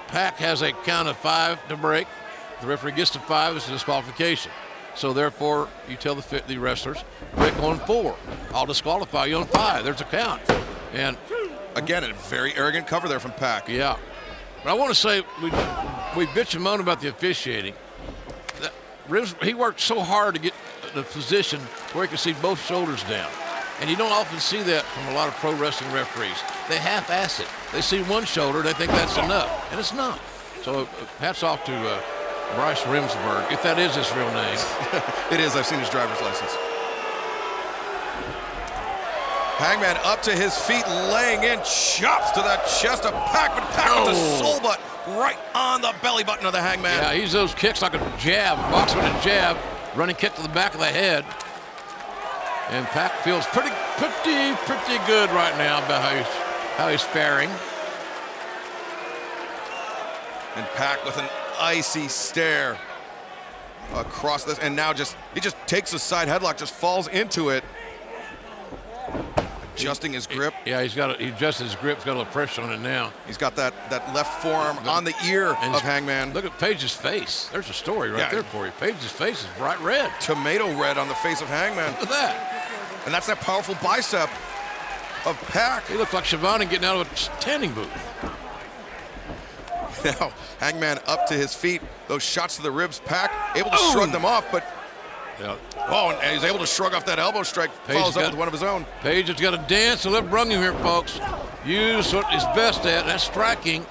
Pac has a count of 5 to break. The referee gets to 5, it's a disqualification. So therefore, you tell the wrestlers, break on 4. I'll disqualify you on 5. There's a count. And again, a very arrogant cover there from Pac. Yeah. But I want to say, we bitch and moan about the officiating. He worked so hard to get the position where he could see both shoulders down. And you don't often see that from a lot of pro wrestling referees. They half-ass it. They see one shoulder, they think that's enough, and it's not. So hats off to Bryce Remsburg, if that is his real name. It is. I've seen his driver's license. Hangman up to his feet, laying in chops to that chest of Pac, but Pac with the soul butt right on the belly button of the Hangman. Yeah, he's those kicks like a jab, boxing with a jab, running kick to the back of the head. And Pac feels pretty good right now about how he's faring. And Pac with an icy stare across this, and now he just takes a side headlock, just falls into it. Adjusting his grip. Yeah, he adjusted his grip. He's got a little pressure on it now. He's got that left forearm on the ear of Hangman. Look at Page's face. There's a story right there for you. Page's face is bright red. Tomato red on the face of Hangman. Look at that. And that's that powerful bicep of Pac. He looked like Shivani getting out of a tanning booth. Now, Hangman up to his feet. Those shots to the ribs, Pac able to shrug them off, but Yeah. Oh, and he's able to shrug off that elbow strike. Follows up with one of his own. Page has got to dance a little brung him here, folks. Use what he's best at, and that's striking.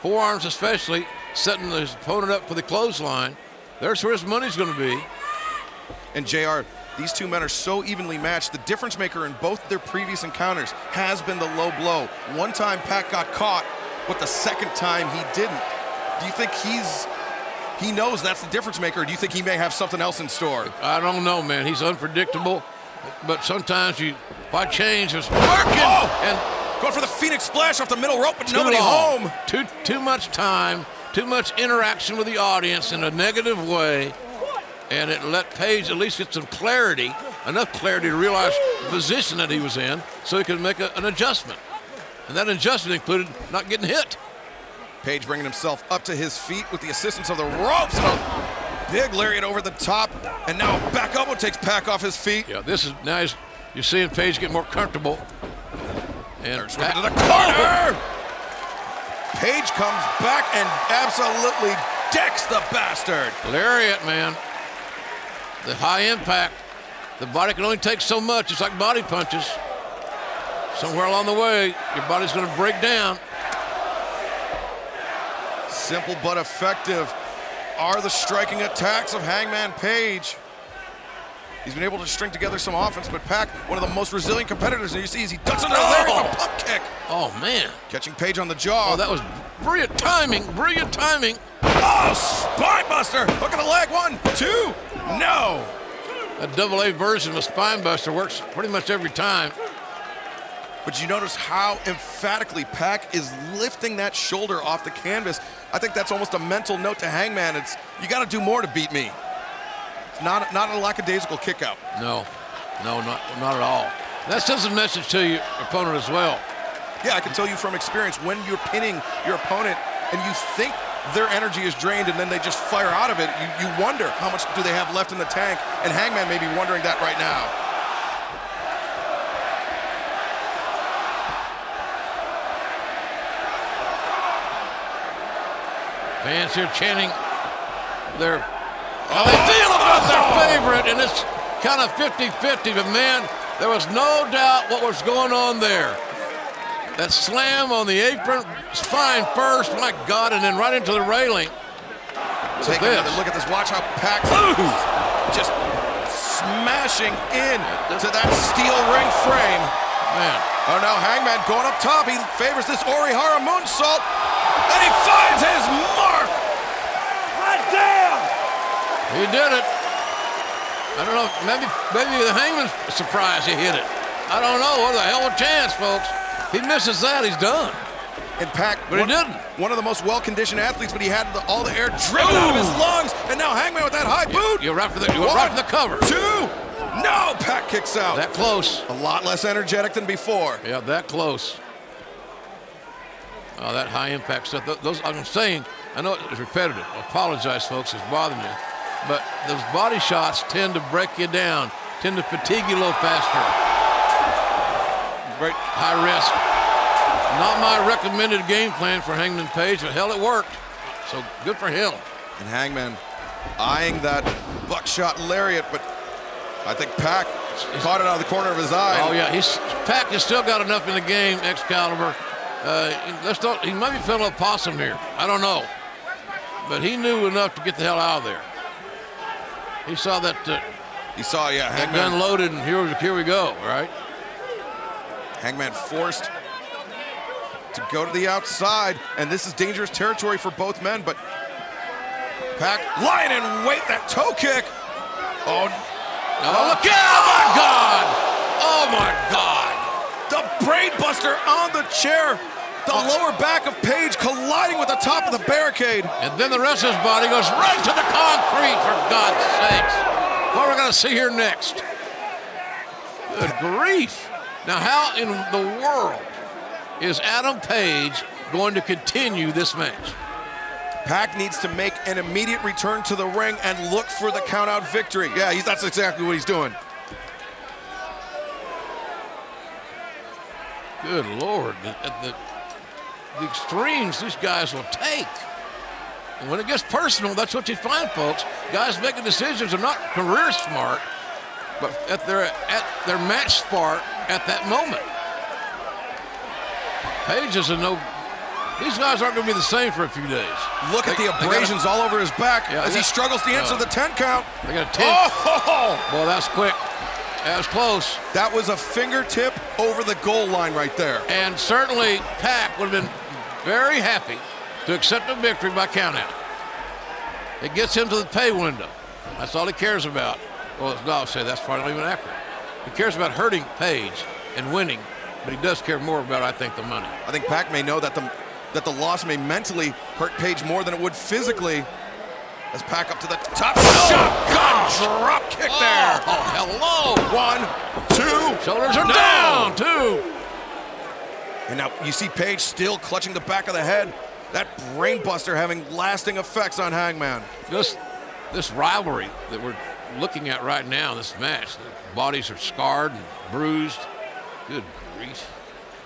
Forearms especially, setting his opponent up for the clothesline. There's where his money's going to be. And JR, these two men are so evenly matched. The difference maker in both their previous encounters has been the low blow. One time Pac got caught, but the second time he didn't. Do you think he knows that's the difference maker, or do you think he may have something else in store? I don't know, man. He's unpredictable, but sometimes why change is working. Oh! And going for the Phoenix Splash off the middle rope, but nobody home. Too much time, too much interaction with the audience in a negative way, and it let Page at least get some clarity, enough clarity to realize the position that he was in so he could make an adjustment. And that adjustment included not getting hit. Page bringing himself up to his feet with the assistance of the ropes, and a big lariat over the top, and now back elbow takes Pac off his feet. Yeah, this is now you're seeing Page get more comfortable. And to the corner. Page comes back and absolutely decks the bastard. Lariat, man. The high impact. The body can only take so much. It's like body punches. Somewhere along the way, your body's going to break down. Simple but effective are the striking attacks of Hangman Page. He's been able to string together some offense, but Pac, one of the most resilient competitors, and you see as he ducks under the lariat, the pump kick. Oh, man. Catching Page on the jaw. Oh, that was brilliant timing, brilliant timing. Oh, spine buster. Hook of the leg, 1, 2, no. A double-A version of spine buster works pretty much every time. But you notice how emphatically Pac is lifting that shoulder off the canvas. I think that's almost a mental note to Hangman. It's, you got to do more to beat me. It's not a lackadaisical kick out. No, not at all. That sends a message to your opponent as well. Yeah, I can tell you from experience, when you're pinning your opponent and you think their energy is drained and then they just fire out of it, you wonder how much do they have left in the tank, and Hangman may be wondering that right now. Fans here chanting how they feel about their favorite, and it's kind of 50-50, but man, there was no doubt what was going on there. That slam on the apron, spine first, my God, and then right into the railing. Take another look at this. Watch how Pac's just smashing in to that steel ring frame. Man. Oh, now Hangman going up top. He favors this Orihara moonsault, and he finds his mark. God damn! He did it. I don't know, maybe the Hangman's surprised he hit it. I don't know. What the hell of a chance, folks. He misses that, he's done. And Pac, but he didn't. One of the most well-conditioned athletes, but he had all the air driven out of his lungs, and now Hangman with that high boot. You're right for the cover. 2, no, Pac kicks out. That close. A lot less energetic than before. Yeah, that close. Oh, that high impact stuff. Those I'm saying, I know it's repetitive. I apologize, folks, it's bothering you. But those body shots tend to break you down, tend to fatigue you a little faster. Great high risk. Not my recommended game plan for Hangman Page, but hell, it worked. So good for him. And Hangman eyeing that buckshot lariat, but I think Pac caught it out of the corner of his eye. Oh, yeah, Pac has still got enough in the game, Excalibur. He might be feeling a little possum here. I don't know. But he knew enough to get the hell out of there. He saw that. That gun loaded, and here we go, right? Hangman forced to go to the outside, and this is dangerous territory for both men, but Pac lying in wait, that toe kick. Oh, look out! Oh, my God! Oh, my God! The brain buster on the chair. The lower back of Page colliding with the top of the barricade. And then the rest of his body goes right to the concrete, for God's sakes. What are we going to see here next? Good grief. Now, how in the world is Adam Page going to continue this match? Pac needs to make an immediate return to the ring and look for the count-out victory. Yeah, that's exactly what he's doing. Good Lord. The extremes these guys will take. And when it gets personal, that's what you find, folks. Guys making decisions are not career smart, but at their match smart at that moment. Page is a no. These guys aren't going to be the same for a few days. Look at the abrasions all over his back as he struggles to answer the 10 count. They got a 10. Oh! Boy, that's quick. That was close. That was a fingertip over the goal line right there. And certainly Pac would have been very happy to accept a victory by countout. It gets him to the pay window. That's all he cares about. Well, no, I'll say that's probably not even accurate. He cares about hurting Page and winning, but he does care more about, I think, the money. I think Pac may know that the loss may mentally hurt Page more than it would physically. As Pac up to the top. Shotgun drop kick there. Oh, hello. 1, 2. Shoulders are down. 2. And now you see Page still clutching the back of the head. That brainbuster having lasting effects on Hangman. This rivalry that we're looking at right now, this match, the bodies are scarred and bruised. Good grief.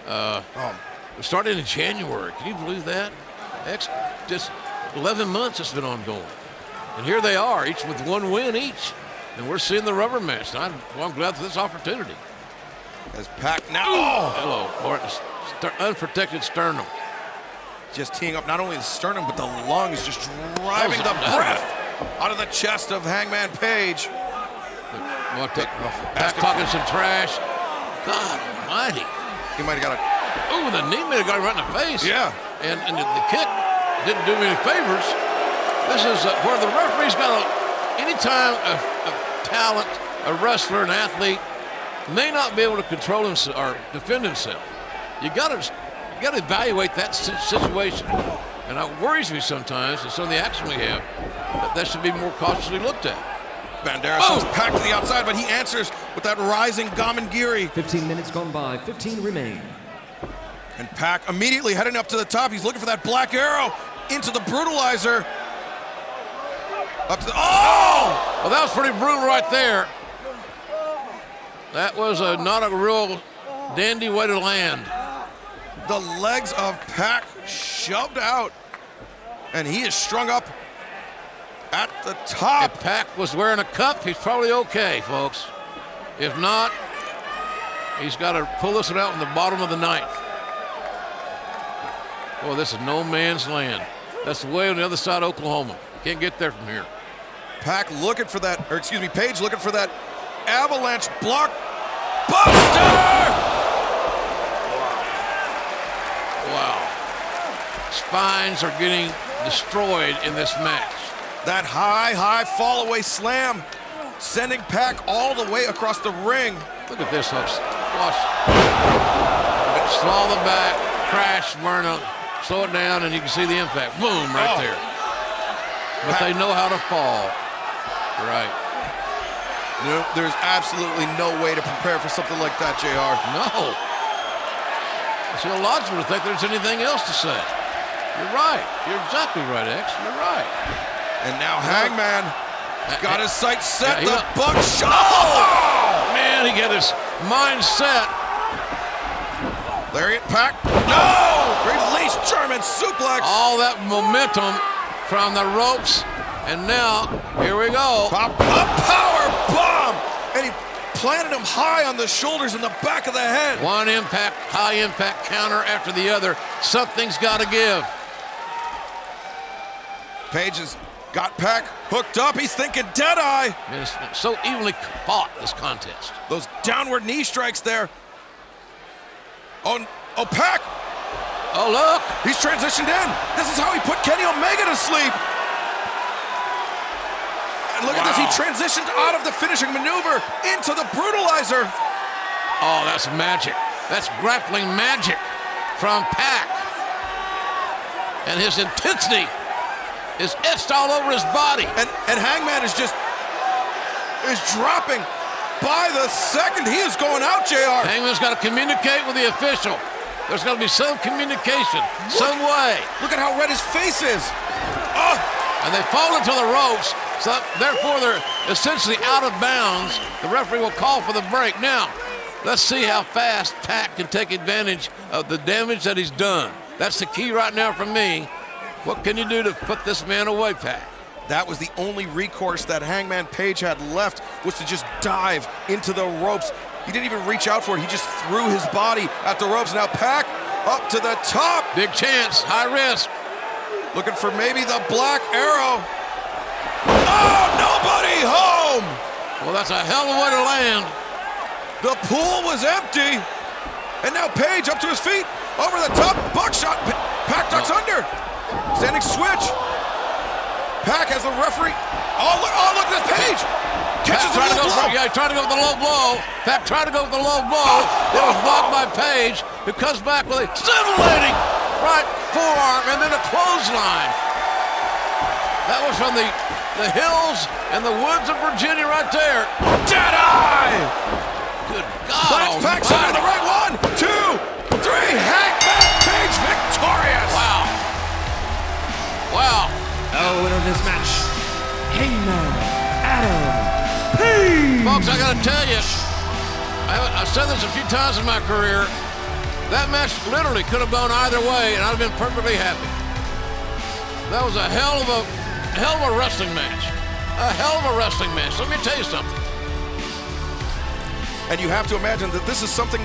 It started in January. Can you believe that? Just 11 months it's been ongoing. And here they are, each with 1 win each. And we're seeing the rubber match. And I'm glad for this opportunity. As Pac now. Hello. Or unprotected sternum. Just teeing up not only the sternum, but the lungs, just driving the breath out of the chest of Hangman Page. Pac talking some trash. God almighty. He might have got a... Ooh, the knee may have got him right in the face. Yeah. And the kick didn't do me any favors. This is where the referee's got anytime a talent, a wrestler, an athlete may not be able to control himself or defend himself. You got to evaluate that situation. And it worries me sometimes that some of the action we have, that should be more cautiously looked at. Bandera sends Pac to the outside, but he answers with that rising Gamangiri. 15 minutes gone by, 15 remain. And Pac immediately heading up to the top. He's looking for that black arrow into the brutalizer. Up to the, oh! Well, that was pretty brutal right there. That was not a real dandy way to land. The legs of Pac shoved out, and he is strung up at the top. If Pac was wearing a cup, he's probably okay, folks. If not, he's got to pull this one out in the bottom of the ninth. Boy, this is no man's land. That's the way on the other side of Oklahoma. Can't get there from here. Pac looking for that, or excuse me, Page looking for that avalanche block buster! Wow. Spines are getting destroyed in this match. That high fall away slam, sending Pac all the way across the ring. Look at this, folks. Watch. Swallow the back, crash, burn up, slow it down, and you can see the impact. Boom, right there. But they know how to fall. Right. No, there's absolutely no way to prepare for something like that, JR. No. It's illogical to think there's anything else to say. You're right. You're exactly right, X. You're right. And now Hangman got his sights set. Yeah, the buckshot. Oh, man, he got his mind set. Lariat Pac. No! Release German suplex. All that momentum from the ropes. And now, here we go. A power bomb. And he planted him high on the shoulders and the back of the head. One impact, high impact counter after the other. Something's got to give. Page has got Pac hooked up. He's thinking Deadeye. Man, it's so evenly fought, this contest. Those downward knee strikes there. Oh, Pac. Oh, look. He's transitioned in. This is how he put Kenny Omega to sleep. And look at this. He transitioned out of the finishing maneuver into the brutalizer. Oh, that's magic. That's grappling magic from Pac. And his intensity is etched all over his body. And Hangman is dropping by the second. He is going out, JR. Hangman's got to communicate with the official. There's got to be some communication, some way. Look at how red his face is. Oh. And they fall into the ropes, so therefore they're essentially out of bounds. The referee will call for the break. Now, let's see how fast Pac can take advantage of the damage that he's done. That's the key right now for me. What can you do to put this man away, Pac? That was the only recourse that Hangman Page had left, was to just dive into the ropes. He didn't even reach out for it. He just threw his body at the ropes. Now Pac up to the top. Big chance, high risk. Looking for maybe the Black Arrow. Oh, nobody home. Well, that's a hell of a way to land. The pool was empty. And now Page up to his feet. Over the top, buckshot. Pac ducks under. Standing switch. Pac has the referee. Oh, look at this Page. Catches the low blow. Yeah, he tried to go with the low blow. Pac tried to go with the low blow. It was blocked by Page, who comes back with a scintillating right forearm and then a clothesline. That was from the hills and the woods of Virginia right there. Deadeye! Good God. Pac on the right. 1, 2, 3. Hangman Page victorious. Wow. Wow. The winner of this match, Hangman Adam Page. Folks, I gotta tell you, I've said this a few times in my career, that match literally could have gone either way and I'd have been perfectly happy. That was a hell of a wrestling match. A hell of a wrestling match. Let me tell you something. And you have to imagine that this is something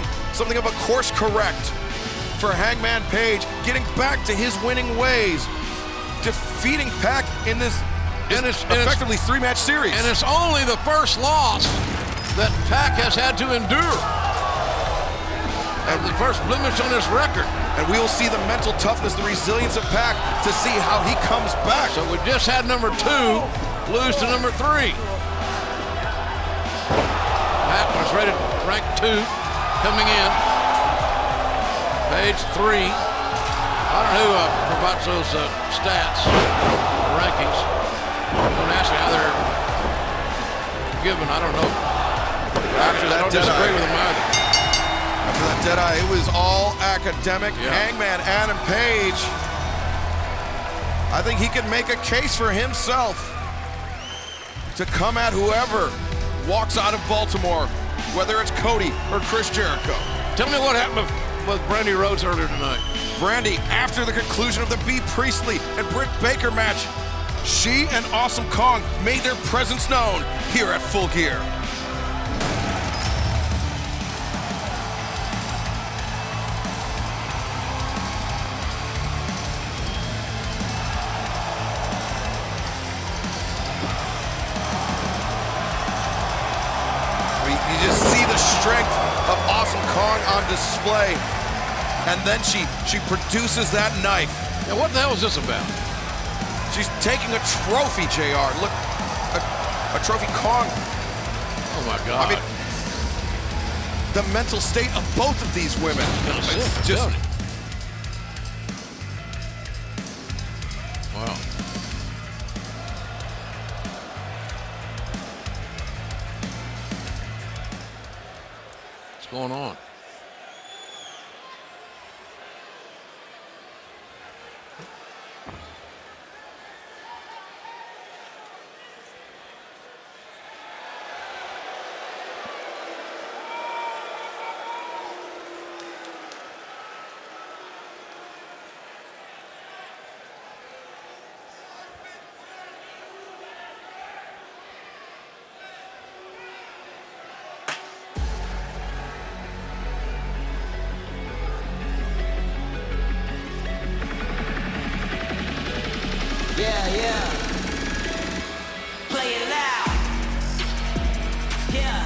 of a course correct for Hangman Page, getting back to his winning ways, defeating Pac in this effectively 3-match series. And it's only the first loss that Pac has had to endure. And the first blemish on his record. And we will see the mental toughness, the resilience of Pac to see how he comes back. So we just had number 2 lose to number 3. Pac was rated rank 2 coming in. Page 3. I don't know who provides those stats, rankings. Don't ask me how they're given. I don't know. Actually, I don't disagree with them either. After that Deadeye, it was all academic. Yeah. Hangman Adam Page, I think he can make a case for himself to come at whoever walks out of Baltimore, whether it's Cody or Chris Jericho. Tell me what happened with Brandy Rhodes earlier tonight. Brandy, after the conclusion of the B. Priestley and Britt Baker match, she and Awesome Kong made their presence known here at Full Gear. You just see the strength of Awesome Kong on display. And then she produces that knife. Now, what the hell is this about? She's taking a trophy, JR. Look, a trophy Kong. Oh, my God. I mean, the mental state of both of these women. It's just... Wow. What's going on? Yeah. Play it loud. Yeah.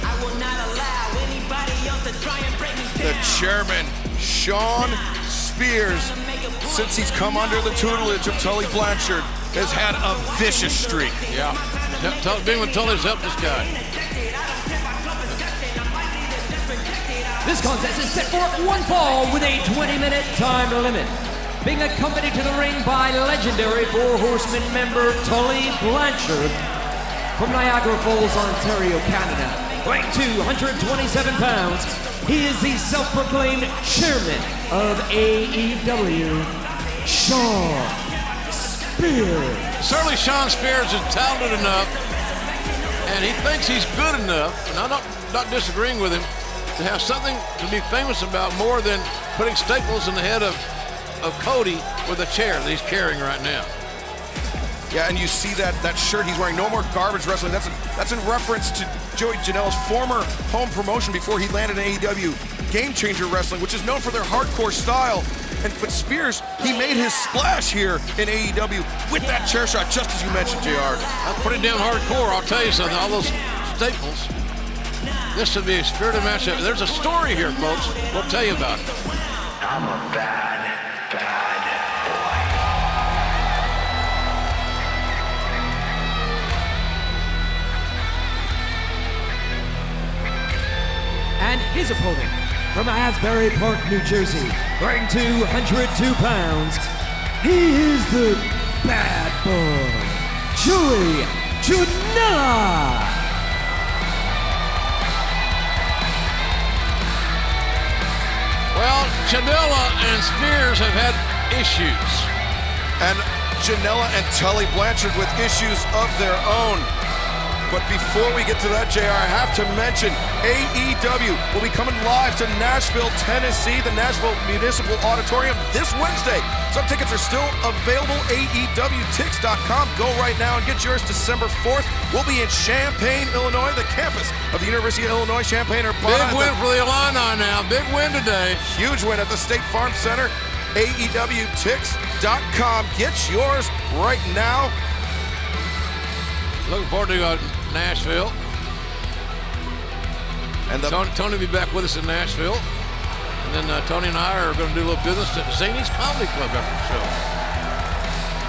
I will not allow anybody else to try and break me down. The chairman, Sean Spears, since he's come under the tutelage of Tully Blanchard, has had a vicious streak. Yeah. Being with Tully's helped this guy. This contest is set for one fall with a 20-minute time limit. Being accompanied to the ring by legendary Four Horsemen member Tully Blanchard from Niagara Falls, Ontario, Canada. Weighing 227 pounds, he is the self-proclaimed chairman of AEW, Sean Spears. Certainly Sean Spears is talented enough, and he thinks he's good enough, and I'm not disagreeing with him, to have something to be famous about more than putting staples in the head of of Cody with a chair that he's carrying right now. Yeah, and you see that shirt he's wearing, No More Garbage Wrestling. That's in reference to Joey Janela's former home promotion before he landed in AEW, Game Changer Wrestling, which is known for their hardcore style. But Spears, he made his splash here in AEW with that chair shot, just as you mentioned, JR. That's pretty damn hardcore, I'll tell you something. All those staples. This should be a spirited matchup. There's a story here, folks. We'll tell you about it. I'm a bad boy. And his opponent from Asbury Park, New Jersey, weighing 202 pounds, he is the bad boy, Joey Janela. Well, Janela and Spears have had issues. And Janela and Tully Blanchard with issues of their own. But before we get to that, JR, I have to mention AEW will be coming live to Nashville, Tennessee, the Nashville Municipal Auditorium this Wednesday. Some tickets are still available, AEWTix.com. Go right now and get yours December 4th. We'll be in Champaign, Illinois, the campus of the University of Illinois, Champaign-Urbana. Big win for the Illini now. Big win today. Huge win at the State Farm Center. AEWTix.com. Get yours right now. Looking forward to Nashville. And Tony will be back with us in Nashville. And then Tony and I are going to do a little business at Zany's Comedy Club after the show.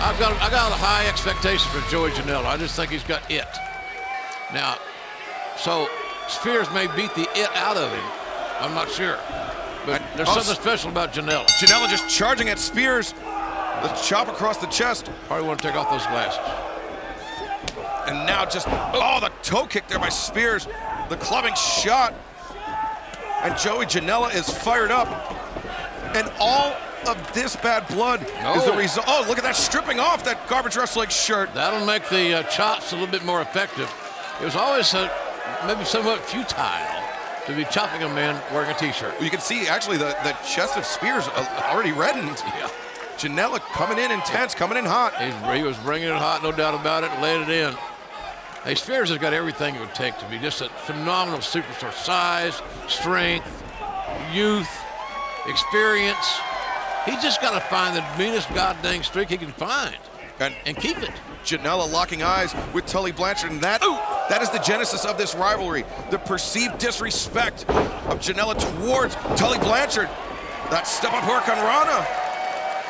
I got a high expectation for Joey Janela. I just think he's got it. Now, so Spears may beat the it out of him. I'm not sure. But there's something special about Janela. Janela just charging at Spears. The chop across the chest. Probably want to take off those glasses. And now just, the toe kick there by Spears. The clubbing shot. And Joey Janela is fired up. And all of this bad blood is the result. Oh, look at that stripping off that Garbage Wrestling shirt. That'll make the chops a little bit more effective. It was always maybe somewhat futile to be chopping a man wearing a t-shirt. You can see actually the chest of Spears already reddened. Yeah. Janela coming in intense, coming in hot. He was bringing it hot, no doubt about it, laid it in. Hey, Spears has got everything it would take to be just a phenomenal superstar. Size, strength, youth, experience. He's just got to find the meanest goddamn streak he can find and keep it. Janela locking eyes with Tully Blanchard, and that is the genesis of this rivalry. The perceived disrespect of Janela towards Tully Blanchard. That step-up work on Rana.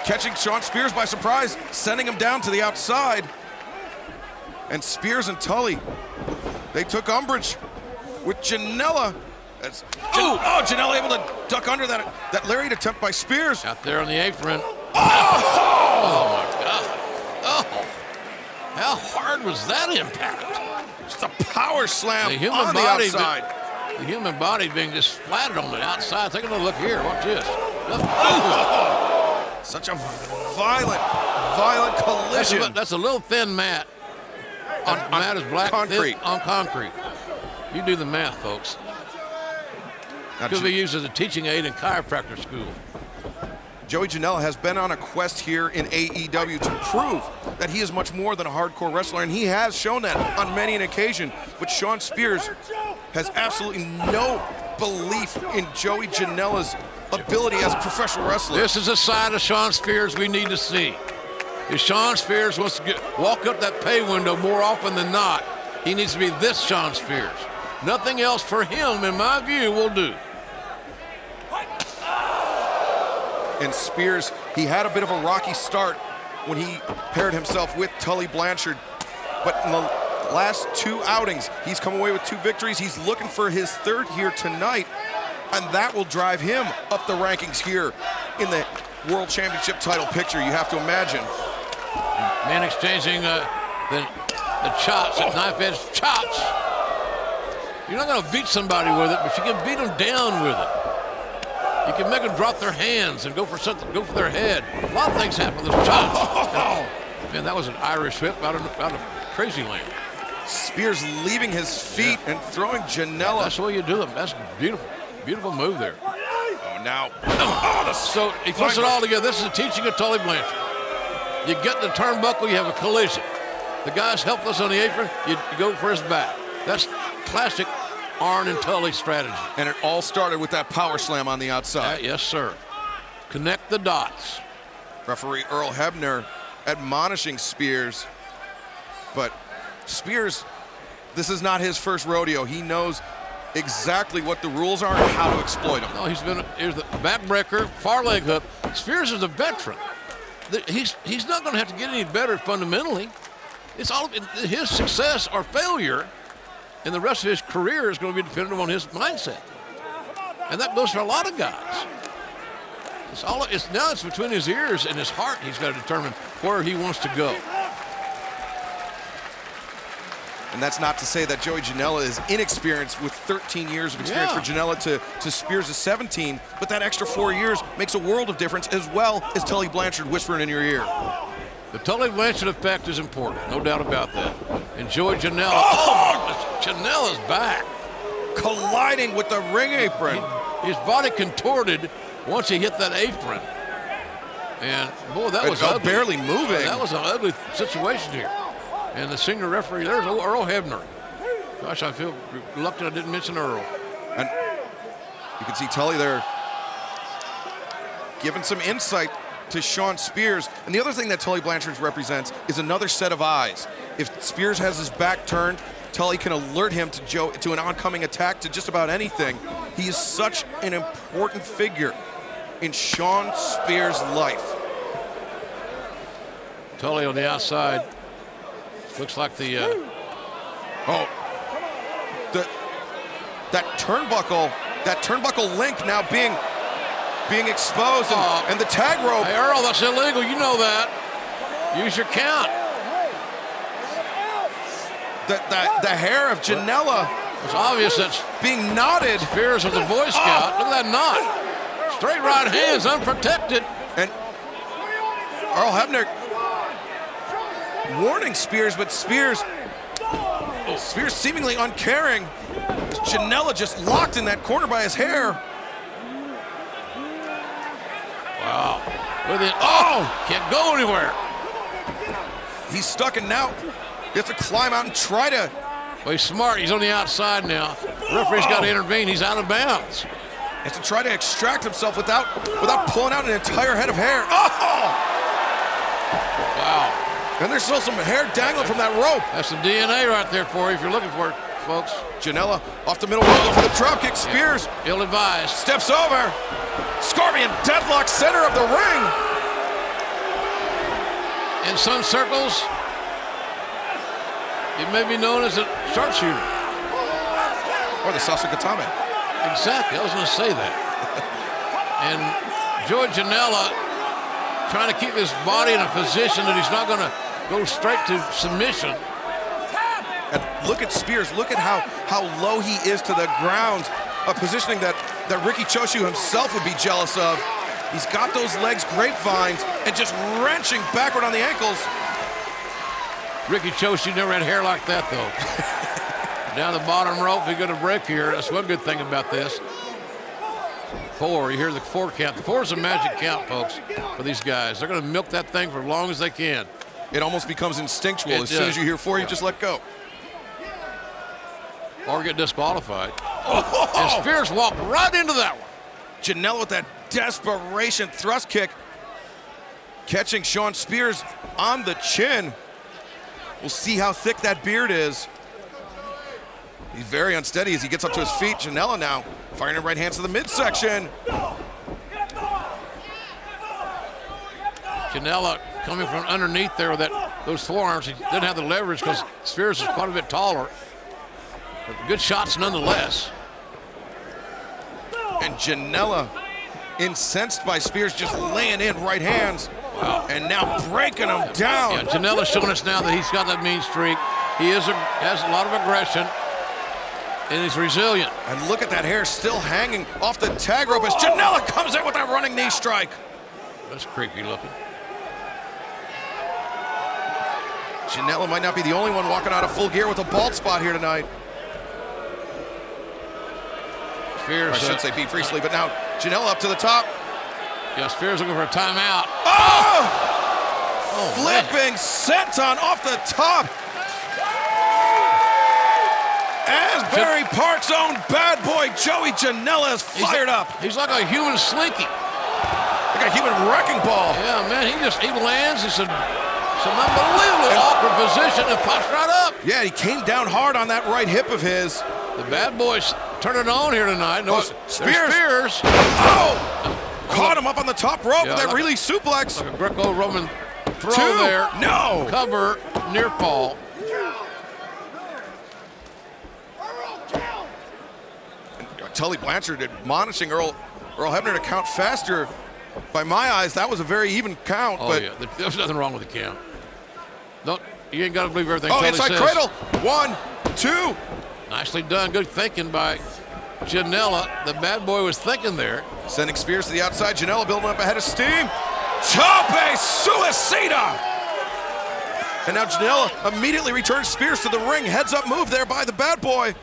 Catching Sean Spears by surprise, sending him down to the outside. And Spears and Tully, they took umbrage with Janela. Janela able to duck under that lariat attempt by Spears. Out there on the apron. Oh my God. Oh, how hard was that impact? Just a power slam the human on body, the outside. The human body being just flattened on the outside. Take a look here. Watch this. Such a violent collision. That's a little thin mat. Mat is black concrete. Thin, on concrete. You do the math, folks. Could be used as a teaching aid in chiropractor school. Joey Janela has been on a quest here in AEW to prove that he is much more than a hardcore wrestler, and he has shown that on many an occasion. But Sean Spears has absolutely no belief in Joey Janela's ability as a professional wrestler. This is a side of Sean Spears we need to see. If Sean Spears wants to walk up that pay window more often than not, he needs to be this Sean Spears. Nothing else for him, in my view, will do. And Spears, he had a bit of a rocky start when he paired himself with Tully Blanchard. But in the last two outings, he's come away with 2 victories. He's looking for his third here tonight, and that will drive him up the rankings here in the World Championship title picture, you have to imagine. Man exchanging the chops, knife-edge chops. You're not going to beat somebody with it, but you can beat them down with it. You can make them drop their hands and go for something, go for their head. A lot of things happen with those chops. Man, that was an Irish whip out of crazy land. Spears leaving his feet and throwing Janela. That's the way you do them. That's beautiful. Beautiful move there. now. So he puts it all together. This is a teaching of Tully Blanchard. You get in the turnbuckle, you have a collision. The guy's helpless on the apron, you go for his back. That's classic Arn and Tully strategy. And it all started with that power slam on the outside. Yes, sir. Connect the dots. Referee Earl Hebner admonishing Spears. But Spears, this is not his first rodeo. He knows exactly what the rules are and how to exploit them. No, here's the backbreaker, far leg hook. Spears is a veteran. He's not going to have to get any better fundamentally. It's all his success or failure in the rest of his career is going to be dependent on his mindset. And that goes for a lot of guys. Now it's between his ears and his heart. He's got to determine where he wants to go. And that's not to say that Joey Janela is inexperienced with 13 years of experience for Janela to Spears' 17, but that extra 4 years makes a world of difference, as well as Tully Blanchard whispering in your ear. The Tully Blanchard effect is important, no doubt about that. And Joey Janela, Janela's back. Colliding with the ring apron. His body contorted once he hit that apron. And boy, that was ugly. Barely moving. That was an ugly situation here. And the senior referee, there's Earl Hebner. Gosh, I feel reluctant I didn't mention Earl. And you can see Tully there giving some insight to Shawn Spears. And the other thing that Tully Blanchard represents is another set of eyes. If Spears has his back turned, Tully can alert him to an oncoming attack, to just about anything. He is such an important figure in Shawn Spears' life. Tully on the outside. Looks like the that turnbuckle link now being exposed, and the tag rope. Hey Earl, that's illegal. You know that. Use your count. The hair of Janela. It's obvious that's being knotted. Spears of the Boy Scout. Look at that knot. Straight right hands, unprotected. And Earl Hebner warning Spears, but Spears seemingly uncaring. Janela just locked in that corner by his hair. Wow. Can't go anywhere. He's stuck, and now he has to climb out and try to. Well, he's smart. He's on the outside now. The referee's got to intervene. He's out of bounds. He has to try to extract himself without pulling out an entire head of hair. Wow. And there's still some hair dangling from that rope. That's some DNA right there for you if you're looking for it, folks. Janela off the middle rope for the drop kick. Spears ill-advised. Steps over. Scorpion deadlock, center of the ring. In some circles, it may be known as a sharpshooter. Or the Sasakatame. Exactly, I was going to say that. And Joey Janela trying to keep his body in a position that he's not going to go straight to submission. And look at Spears. Look at how low he is to the ground. A positioning that Ricky Choshu himself would be jealous of. He's got those legs grapevines and just wrenching backward on the ankles. Ricky Choshu never had hair like that, though. Down the bottom rope, he got a break here. That's one good thing about this. 4, you hear the 4 count. The 4 is a magic count, folks, for these guys. They're going to milk that thing for as long as they can. It almost becomes instinctual. As soon as you hear 4, you just let go. Or get disqualified. And Spears walked right into that one. Janela with that desperation thrust kick. Catching Shawn Spears on the chin. We'll see how thick that beard is. He's very unsteady as he gets up to his feet. Janela now firing in right hands to the midsection. Janela coming from underneath there with those forearms. He didn't have the leverage because Spears is quite a bit taller. But good shots nonetheless. And Janela, incensed by Spears, just laying in right hands. Wow. And now breaking him down. Yeah, Janela's showing us now that he's got that mean streak. He has a lot of aggression. And he's resilient. And look at that hair still hanging off the tag rope as Janela comes in with that running knee strike. That's creepy looking. Janela might not be the only one walking out of Full Gear with a bald spot here tonight. Spears, I should say Pete Priestley, but now Janela up to the top. Yeah, Spears looking for a timeout. Oh! Flipping senton off the top. As Barry Park's own bad boy, Joey Janela, is fired up. He's like a human slinky. Like a human wrecking ball. Yeah, man, he lands in some unbelievably awkward position and pops right up. Yeah, he came down hard on that right hip of his. The bad boys turning on here tonight. No, Spears. Oh! Caught him up on the top rope with that really suplex. Like a Greco-Roman throw 2. there. No. Cover, near fall. Tully Blanchard admonishing Earl Hebner to count faster. By my eyes, that was a very even count. Oh, but yeah. There's nothing wrong with the count. You ain't got to believe everything Oh, Tully inside says. cradle. 1, 2. Nicely done. Good thinking by Janela. The bad boy was thinking there. Sending Spears to the outside. Janela building up ahead of steam. Tope suicida! And now Janela immediately returns Spears to the ring. Heads up move there by the bad boy.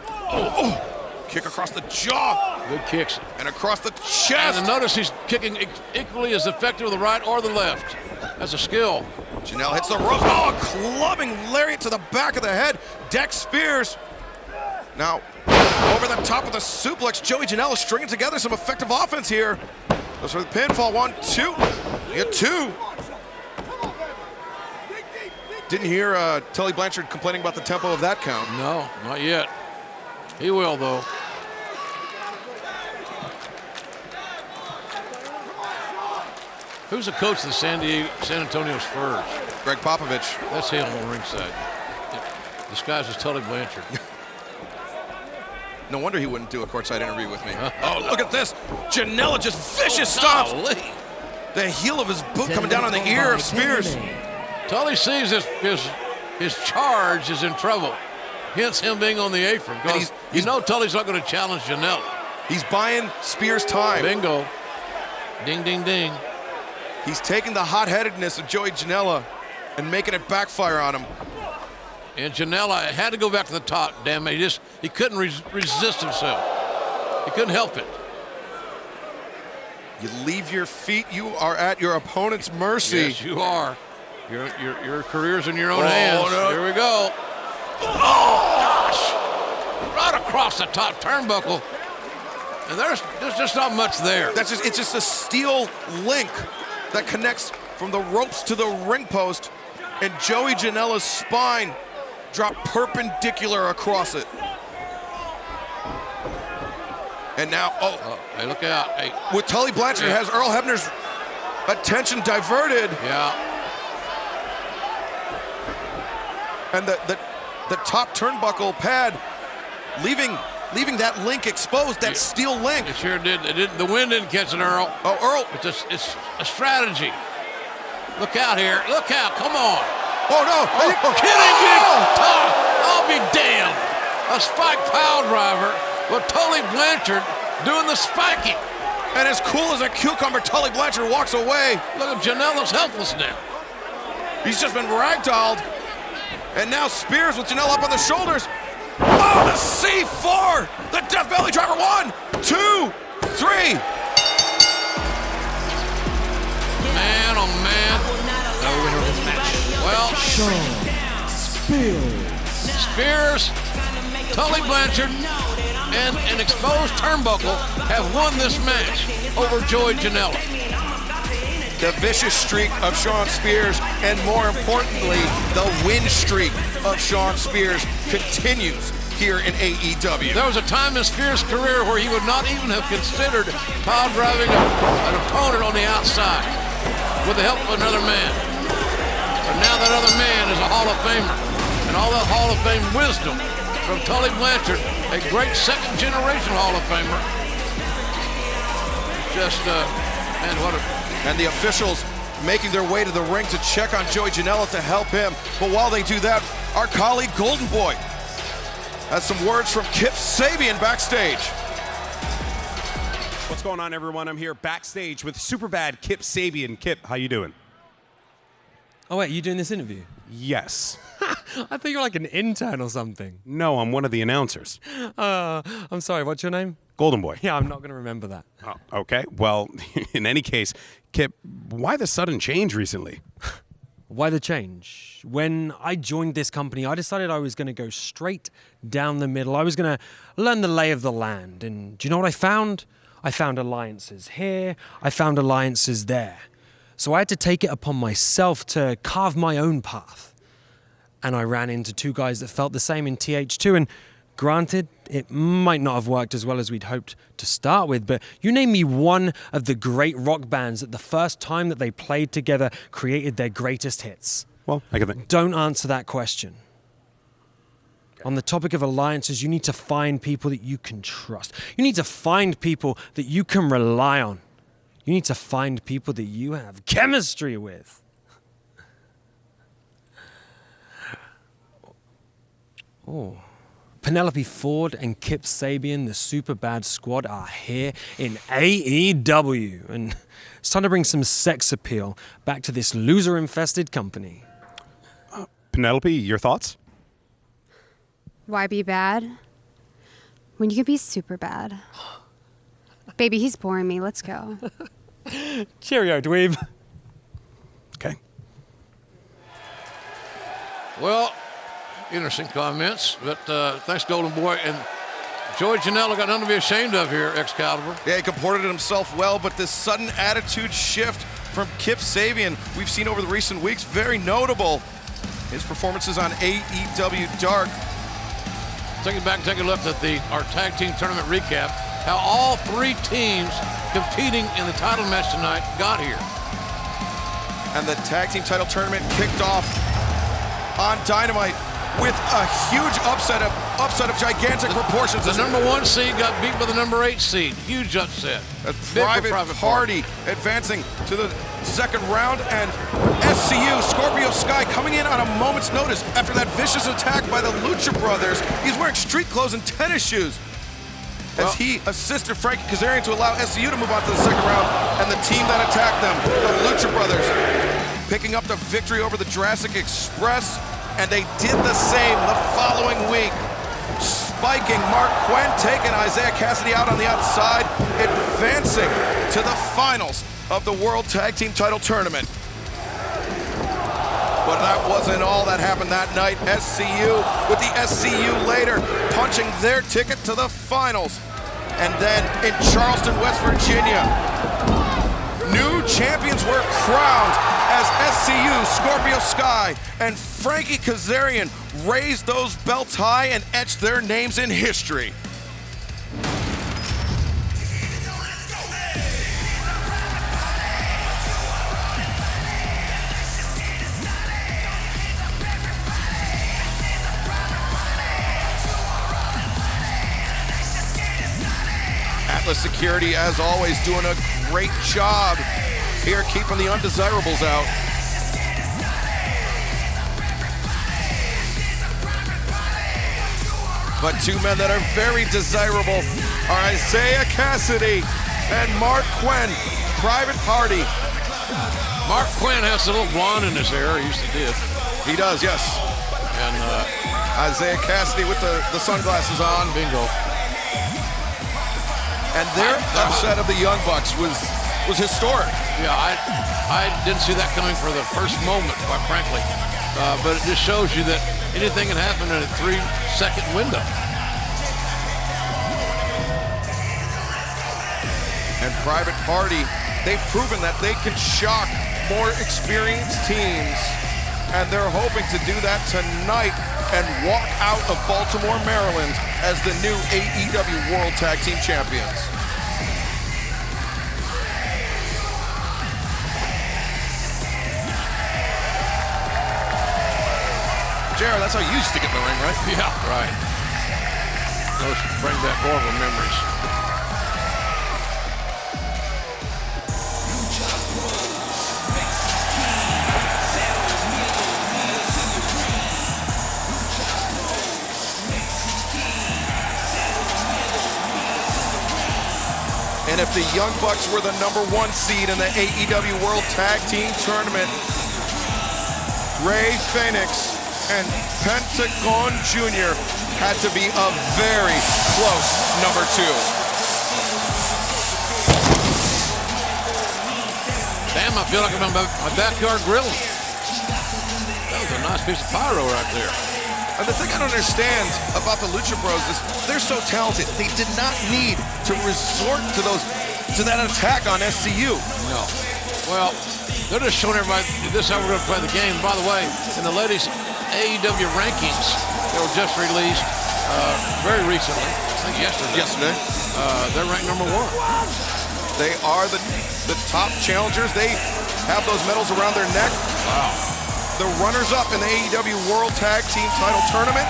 Oh. Kick across the jaw. Good kicks. And across the chest. And notice he's kicking equally as effective with the right or the left. That's a skill. Janela hits the rope. Oh, a clubbing lariat to the back of the head. Deck Spears. Now, over the top of the suplex, Joey Janela stringing together some effective offense here. Goes for the pinfall. 1, 2. You get 2. Didn't hear Tully Blanchard complaining about the tempo of that count. No, not yet. He will, though. Who's the coach of the San Antonio Spurs? Greg Popovich. That's him on ringside. Disguised as Tully Blanchard. No wonder he wouldn't do a courtside interview with me. Oh, look at this. Janela just vicious stops. The heel of his boot coming down on the ear of Spears. Tully sees his charge is in trouble. Hence him being on the apron. Because you know Tully's not going to challenge Janela. He's buying Spears time. Bingo. Ding, ding, ding. He's taking the hot-headedness of Joey Janela and making it backfire on him. And Janela had to go back to the top. Damn it, he couldn't resist himself. He couldn't help it. You leave your feet, you are at your opponent's mercy. Yes, you are. Your career's in your own hands. No. Here we go. Oh, gosh. Right across the top turnbuckle. And there's just not much there. It's just a steel link that connects from the ropes to the ring post, and Joey Janela's spine dropped perpendicular across it. And now, hey, look out. Hey. With Tully Blanchard has Earl Hebner's attention diverted. Yeah. And the top turnbuckle pad leaving that link exposed, that steel link. It sure did. The wind didn't catch it, Earl. Oh, Earl. It's a strategy. Look out here. Look out. Come on. Oh, no. Are you kidding me? I'll be damned. A spike pile driver with Tully Blanchard doing the spiking. And as cool as a cucumber, Tully Blanchard walks away. Look at Janela's helpless now. He's just been ragdolled. And now Spears with Janela up on the shoulders. Oh, the C4! The Death Valley Driver. 1, 2, 3. Man, oh man. No winner of this match. Well, Sean Spears, Tully Blanchard, and an exposed turnbuckle have won this match over Joey Janela. The vicious streak of Sean Spears, and more importantly, the win streak of Sean Spears continues here in AEW. There was a time in Spears' career where he would not even have considered pile driving an opponent on the outside with the help of another man. But now that other man is a Hall of Famer, and all that Hall of Fame wisdom from Tully Blanchard, a great second-generation Hall of Famer. Just, man, what a... And the officials making their way to the ring to check on Joey Janela to help him. But while they do that, our colleague Golden Boy has some words from Kip Sabian backstage. What's going on, everyone? I'm here backstage with Superbad Kip Sabian. Kip, how you doing? Oh, wait, you doing this interview? Yes. I thought you were like an intern or something. No, I'm one of the announcers. I'm sorry, what's your name? Golden Boy. Yeah, I'm not going to remember that. Oh, okay. Well, in any case, Kip, why the sudden change recently? Why the change? When I joined this company, I decided I was going to go straight down the middle. I was going to learn the lay of the land. And do you know what I found? I found alliances here. I found alliances there. So I had to take it upon myself to carve my own path. And I ran into two guys that felt the same in TH2. And granted, it might not have worked as well as we'd hoped to start with, but you name me one of the great rock bands that the first time that they played together created their greatest hits. Well, I can think. Don't answer that question. On the topic of alliances, you need to find people that you can trust. You need to find people that you can rely on. You need to find people that you have chemistry with. Oh. Penelope Ford and Kip Sabian, the Superbad squad, are here in AEW. And it's time to bring some sex appeal back to this loser-infested company. Penelope, your thoughts? Why be bad when you can be super bad? Baby, he's boring me. Let's go. Cheerio, dweeb. Okay. Well, interesting comments, but thanks, Golden Boy. And Joey Janela got nothing to be ashamed of here, Excalibur. Yeah, he comported himself well, but this sudden attitude shift from Kip Sabian we've seen over the recent weeks, very notable. His performances on AEW Dark. Taking back and taking a look at our tag team tournament recap, how all three teams competing in the title match tonight got here. And the tag team title tournament kicked off on Dynamite with a huge upset of gigantic proportions. The number 1 seed got beat by the number 8 seed. Huge upset. A private party advancing to the second round, and SCU, Scorpio Sky, coming in on a moment's notice after that vicious attack by the Lucha Brothers. He's wearing street clothes and tennis shoes as he assisted Frankie Kazarian to allow SCU to move on to the second round, and the team that attacked them, the Lucha Brothers, picking up the victory over the Jurassic Express. And they did the same the following week, spiking Mark Quinn, taking Isaiah Cassidy out on the outside, advancing to the finals of the World Tag Team Title Tournament. But that wasn't all that happened that night. SCU, with the SCU later, punching their ticket to the finals. And then in Charleston, West Virginia, new champions were crowned as SCU, Scorpio Sky, and Frankie Kazarian raised those belts high and etched their names in history. Atlas Security, as always, doing a great job here, keeping the undesirables out. But two men that are very desirable are Isaiah Cassidy and Mark Quinn, Private Party. Mark Quinn has a little blonde in his hair. He usually did. He does, yes. And Isaiah Cassidy with the sunglasses on. Bingo. And their upset of the Young Bucks was historic. Yeah, I didn't see that coming for the first moment, quite frankly. But it just shows you that anything can happen in a 3-second window. And Private Party, they've proven that they can shock more experienced teams. And they're hoping to do that tonight and walk out of Baltimore, Maryland as the new AEW World Tag Team Champions. Jared, that's how you used to get in the ring, right? Yeah, right. Those bring back horrible memories. And if the Young Bucks were the number 1 seed in the AEW World Tag Team Tournament, Rey Fenix and Pentagon Jr. had to be a very close number 2. Damn, I feel like I'm in my backyard grilling. That was a nice piece of pyro right there. And the thing I don't understand about the Lucha Bros is they're so talented. They did not need to resort to that attack on SCU. No. Well, they're just showing everybody this is how we're going to play the game. By the way, in the ladies' AEW rankings that were just released very recently, I think yesterday. They're ranked #1. They are the top challengers. They have those medals around their neck. Wow. The runners-up in the AEW World Tag Team Title Tournament.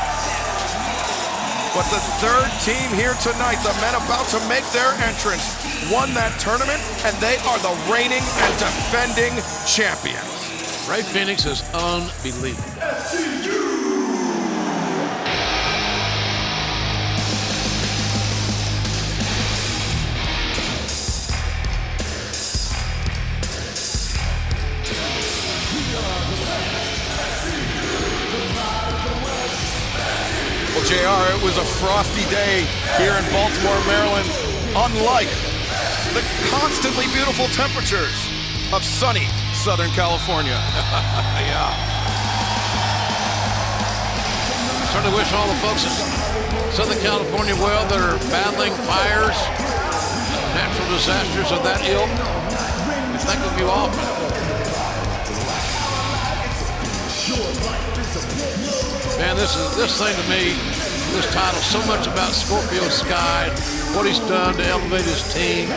But the third team here tonight, the men about to make their entrance, won that tournament, and they are the reigning and defending champions. Ray Phoenix is unbelievable. Well, JR, it was a frosty day here in Baltimore, Maryland, unlike the constantly beautiful temperatures of sunny Southern California. Yeah. I certainly wish all the folks in Southern California well that are battling fires, natural disasters of that ilk. We think of you often. Man, this thing to me, this title, so much about Scorpio Sky, what he's done to elevate his team,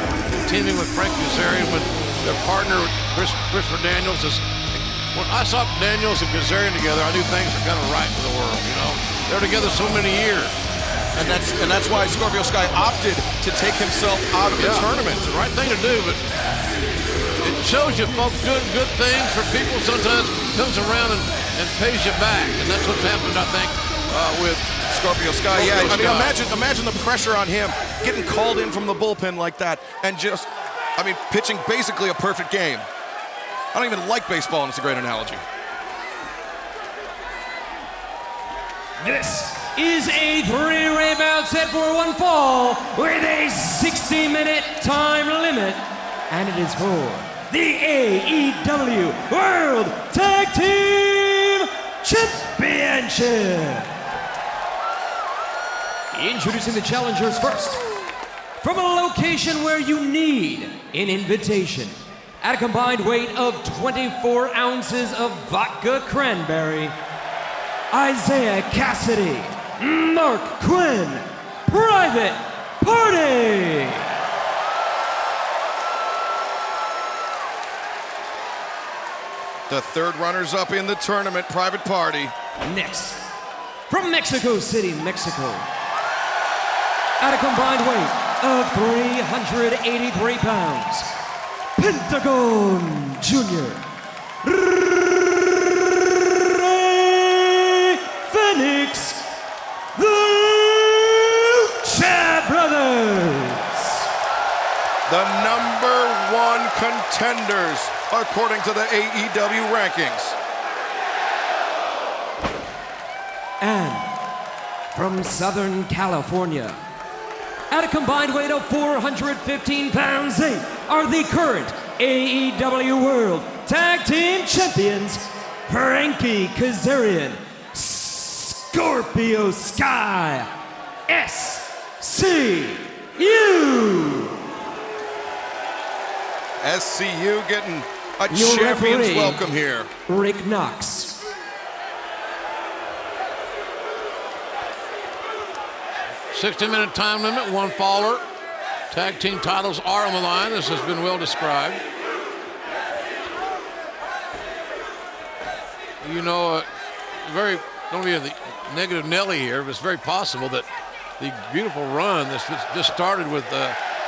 teaming with Frank Kazarian, with their partner Christopher Daniels. When I saw Daniels and Kazarian together, I knew things were kind of right for the world. You know, they're together so many years, and that's why Scorpio Sky opted to take himself out of the tournament. It's the right thing to do, but it shows you, folks, good things for people sometimes comes around and pays you back, and that's what's happened, I think, with Scorpio Sky. Yeah, I mean, imagine the pressure on him getting called in from the bullpen like that, and just, I mean, pitching basically a perfect game. I don't even like baseball, and it's a great analogy. This is a 3-way bout set for one fall with a 60-minute time limit, and it is for the AEW World Tag Team Championship. Introducing the challengers first. From a location where you need an invitation, at a combined weight of 24 ounces of vodka cranberry, Isaiah Cassidy, Mark Quinn, Private Party. The third runners-up in the tournament, Private Party. Next, from Mexico City, Mexico, at a combined weight of 383 pounds, Pentagon Jr., Ray Phoenix, the Lucha Brothers. The #1 contenders, according to the AEW rankings. And from Southern California, at a combined weight of 415 pounds, they are the current AEW World Tag Team Champions, Frankie Kazarian, Scorpio Sky, SCU. SCU getting a champion's welcome here. Rick Knox. $60-minute time limit, one faller. Tag team titles are on the line. This has been well described. You know, don't be the negative Nelly here, but it's very possible that the beautiful run that's just started with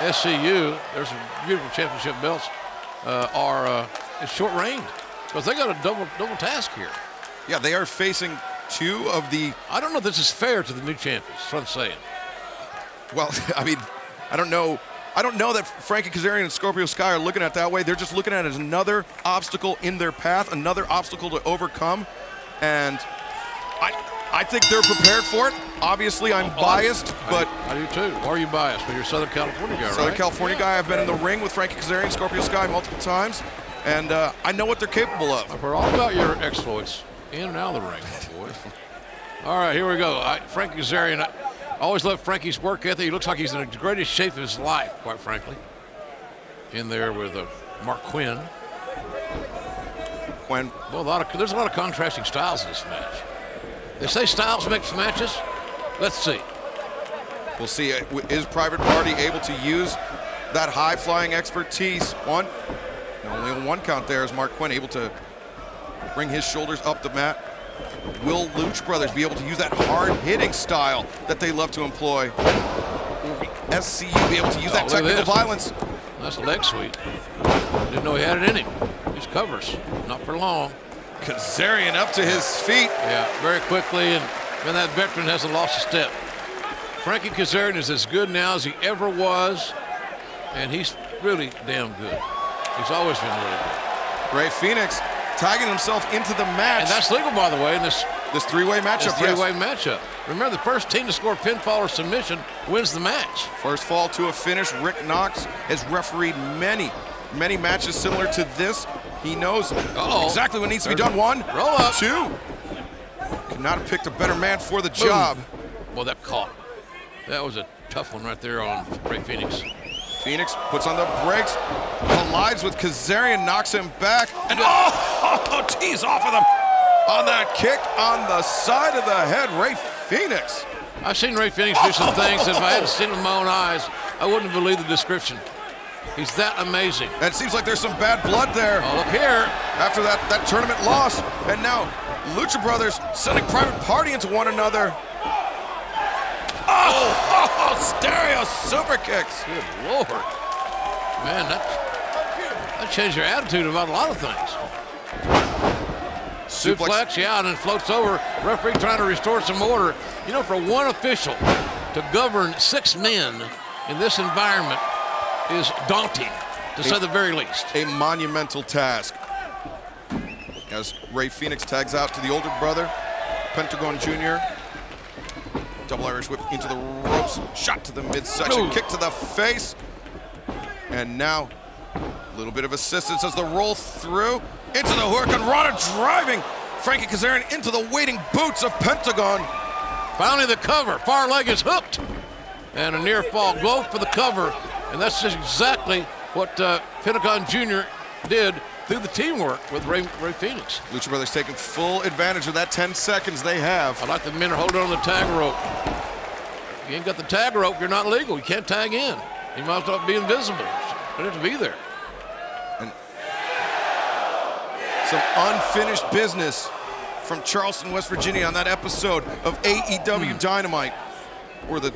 SCU, there's some beautiful championship belts, is short-ranged because they got a double task here. Yeah, they are facing two of the... I don't know if this is fair to the new champions, that's what I'm saying. Well, I mean, I don't know that Frankie Kazarian and Scorpio Sky are looking at it that way. They're just looking at it as another obstacle in their path, another obstacle to overcome. And I think they're prepared for it. Obviously, I'm biased, but... I do too. Or are you biased? But you're a Southern California guy, right? Southern California guy. I've been in the ring with Frankie Kazarian and Scorpio Sky multiple times. and I know what they're capable of. I've heard all about your exploits in and out of the ring, boys. All right, here we go. Frankie Kazarian. I always loved Frankie's work ethic. He looks like he's in the greatest shape of his life, quite frankly. In there with Mark Quinn. Well, there's a lot of contrasting styles in this match. They say styles makes matches. Let's see. We'll see. Is Private Party able to use that high-flying expertise? Only on one count there is Mark Quinn able to bring his shoulders up the mat. Will Lucha Brothers be able to use that hard-hitting style that they love to employ? Will SCU be able to use that technical violence? That's a leg sweep. Didn't know he had it in him. These covers, not for long. Kazarian up to his feet. Yeah, very quickly, and that veteran hasn't lost a step. Frankie Kazarian is as good now as he ever was, and he's really damn good. He's always been really good. Rey Fénix tagging himself into the match. And that's legal, by the way, in this three-way matchup. Matchup. Remember, the first team to score pinfall or submission wins the match. First fall to a finish. Rick Knox has refereed many matches similar to this. He knows exactly what needs to be done. One, roll up. Two. Could not have picked a better man for the job. Well, that caught. That was a tough one right there on Rey Fénix. Fénix puts on the brakes, collides with Kazarian, knocks him back, and tees off of him on that kick on the side of the head. Rey Fénix. I've seen Rey Fénix do some things that if I hadn't seen it with my own eyes, I wouldn't believe the description. He's that amazing. And it seems like there's some bad blood there. Oh, look here. After that tournament loss, and now Lucha Brothers sending Private Party into one another. Stereo super kicks. Good Lord. Man, that changed your attitude about a lot of things. Suplex, yeah, and then floats over. Referee trying to restore some order. You know, for one official to govern 6 men in this environment is daunting, to say the very least. A monumental task. As Rey Fénix tags out to the older brother, Pentagon Jr. Double Irish whip into the ropes, shot to the midsection, kick to the face. And now, a little bit of assistance as the roll through into the Hurricane Rana, driving Frankie Kazarian into the waiting boots of Pentagon. Finally the cover, far leg is hooked. And a near fall, go for the cover. And that's just exactly what Pentagon Jr. did through the teamwork with Rey Fénix. Lucha Brothers taking full advantage of that 10 seconds they have. I like the men are holding on the tag rope. You ain't got the tag rope, you're not legal. You can't tag in. You might as well be invisible. You have to be there. And some unfinished business from Charleston, West Virginia on that episode of AEW Dynamite, where the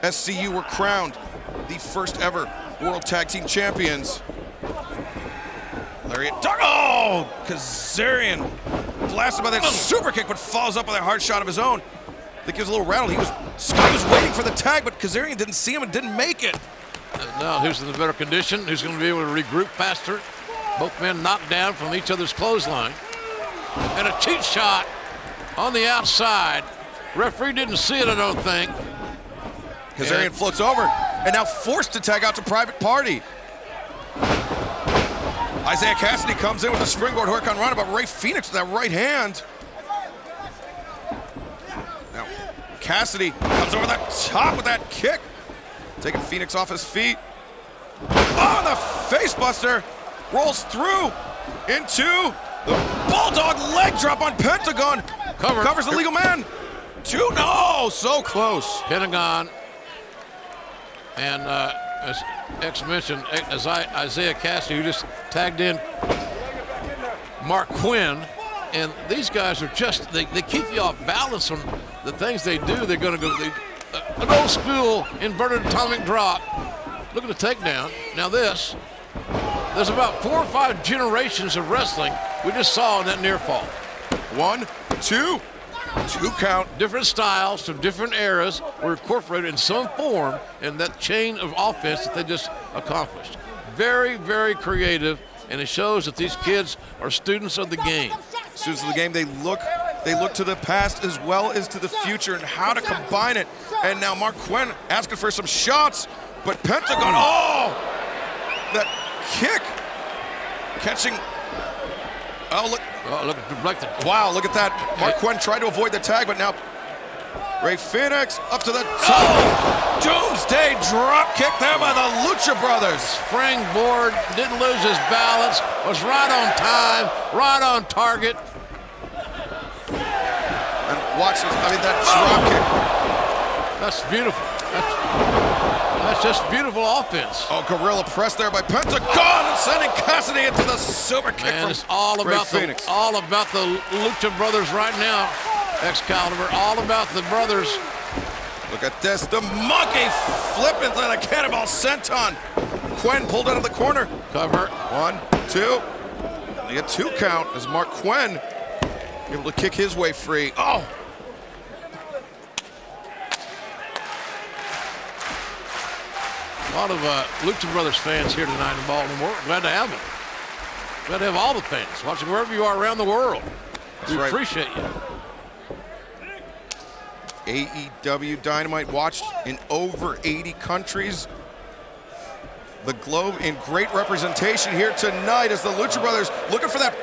SCU were crowned the first ever World Tag Team Champions. Lariat, Kazarian blasted by that super kick, but follows up with a hard shot of his own. That gives a little rattle. Scott was waiting for the tag, but Kazarian didn't see him and didn't make it. Now who's in the better condition? Who's going to be able to regroup faster? Both men knocked down from each other's clothesline. And a cheat shot on the outside. Referee didn't see it, I don't think. Kazarian floats over and now forced to tag out to Private Party. Isaiah Cassidy comes in with a springboard Hurricane Rana, but Rey Fénix with that right hand. Now, Cassidy comes over the top with that kick, taking Fénix off his feet. Oh, the face buster rolls through into the Bulldog leg drop on Pentagon. Covers the legal man. So close. Pentagon and as X mentioned, Isaiah Cassidy, who just tagged in Mark Quinn. And these guys are just, they keep you off balance on the things they do. They're going to go, an old school inverted atomic drop. Look at the takedown. Now there's about 4 or 5 generations of wrestling we just saw in that near fall. 1, 2 count. Different styles from different eras were incorporated in some form in that chain of offense that they just accomplished. Very, very creative, and it shows that these kids are students of the game. Students of the game, they look to the past as well as to the future and how to combine it. And now Mark Quinn asking for some shots, but Pentagon, that kick catching. Oh, look. Oh, look at deflected. Wow, look at that. Mark Quinn tried to avoid the tag, but now Rey Fenix up to the top. Doomsday drop kick there by the Lucha Brothers. Springboard, didn't lose his balance, was right on time, right on target. And watch this, that drop kick. That's beautiful. That's just beautiful offense. Oh, gorilla press there by Pentagon and sending Cassidy into the super kick from it's all about Phoenix. all about the Lucha Brothers right now. Excalibur, all about the brothers. Look at this, the monkey flip into the cannonball senton. Quinn pulled out of the corner. Cover. 1, 2. They get 2 count as Mark Quinn able to kick his way free. Oh! A lot of Lucha Brothers fans here tonight in Baltimore. Glad to have them. Glad to have all the fans watching wherever you are around the world. We appreciate you. AEW Dynamite watched in over 80 countries. The globe in great representation here tonight as the Lucha Brothers looking for that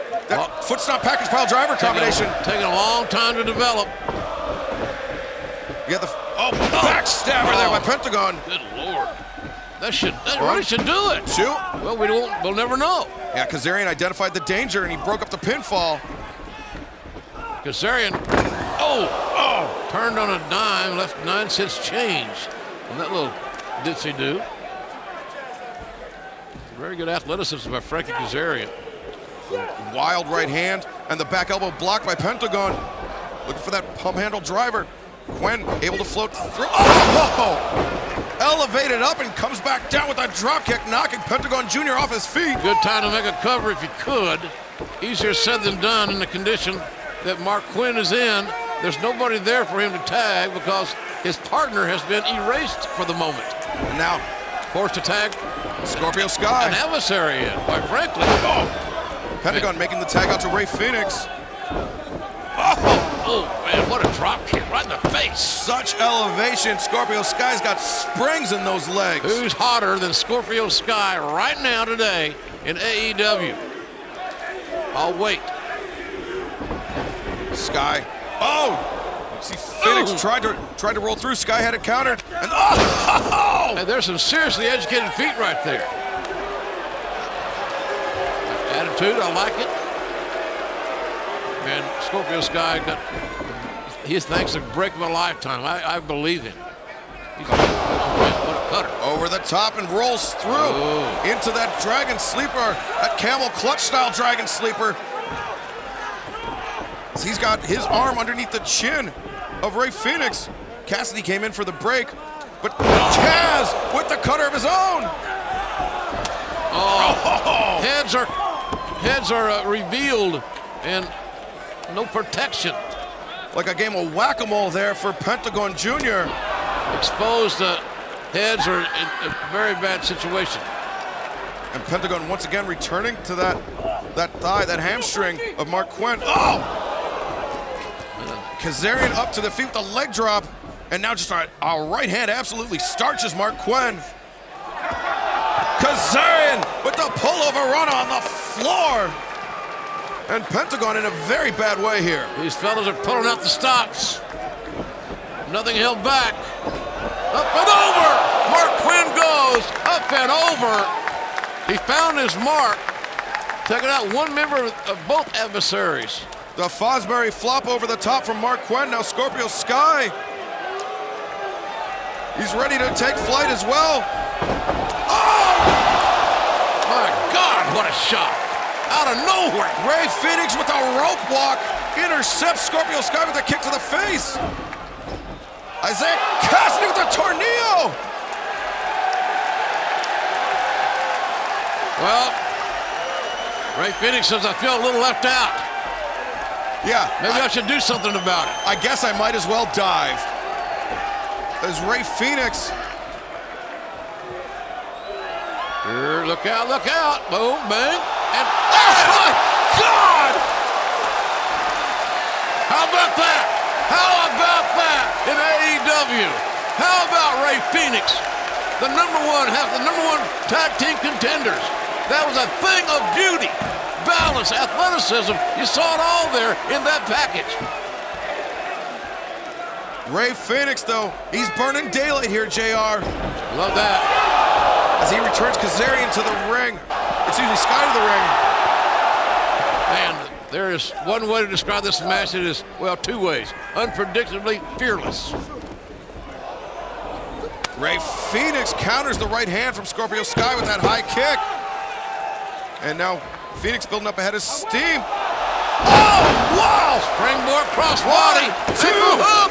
foot stomp package pile driver combination. Taking a long time to develop. You got the backstabber there by Pentagon. Good Lord. That really should do it. 2. Well, we'll never know. Yeah, Kazarian identified the danger and he broke up the pinfall. Kazarian, turned on a dime, left 9 cents change on that little ditsy-do. Very good athleticism by Frankie Kazarian. Wild right hand and the back elbow blocked by Pentagon. Looking for that pump handle driver. Quinn able to float through. Elevated up and comes back down with a drop kick, knocking Pentagon Jr. off his feet. Good time to make a cover if you could. Easier said than done in the condition that Mark Quinn is in. There's nobody there for him to tag because his partner has been erased for the moment. And now, forced to tag Scorpio Sky. An adversary in, quite frankly. Pentagon making the tag out to Rey Fenix. Oh, man, what a drop kick right in the face. Such elevation. Scorpio Sky's got springs in those legs. Who's hotter than Scorpio Sky right now today in AEW? I'll wait. Sky. See, Phoenix tried to roll through. Sky had it countered. And and there's some seriously educated feet right there. Attitude, I like it. Man, Scorpio Sky he thinks the break of a lifetime. I believe him. What a cutter. Over the top and rolls through into that Dragon Sleeper, that camel clutch style Dragon Sleeper. He's got his arm underneath the chin of Rey Fenix. Cassidy came in for the break, but Kaz with the cutter of his own. Heads are revealed and no protection. Like a game of whack-a-mole there for Pentagon Jr. Exposed heads are in a very bad situation. And Pentagon once again returning to that thigh, that hamstring of Mark Quinn. Kazarian up to the feet with a leg drop, and now just a right hand absolutely starches Mark Quinn. Kazarian with the pullover run on the floor. And Pentagon in a very bad way here. These fellas are pulling out the stops. Nothing held back. Up and over. Mark Quinn goes up and over. He found his mark, taking out one member of both adversaries. The Fosbury flop over the top from Mark Quinn. Now Scorpio Sky. He's ready to take flight as well. My God, what a shot. Out of nowhere. Rey Fenix with a rope walk intercepts Scorpio Sky with a kick to the face. Isaiah Cassidy with a tornado. Well, Rey Fenix says, I feel a little left out. Yeah. Maybe I should do something about it. I guess I might as well dive. As Rey Fenix. Here, look out, look out. Boom, bang. And oh my God! How about that? How about that in AEW? How about Rey Fenix? The number one tag team contenders. That was a thing of beauty. Balance, athleticism, you saw it all there in that package. Rey Fénix, though, he's burning daylight here, JR. Love that. As he returns Kazarian to the ring. Excuse me, Sky to the ring. Man, there is one way to describe this match. It is, well, two ways. Unpredictably fearless. Rey Fénix counters the right hand from Scorpio Sky with that high kick. And now Fénix building up ahead of steam. Oh, wow! Springboard crossbody. 1, 2,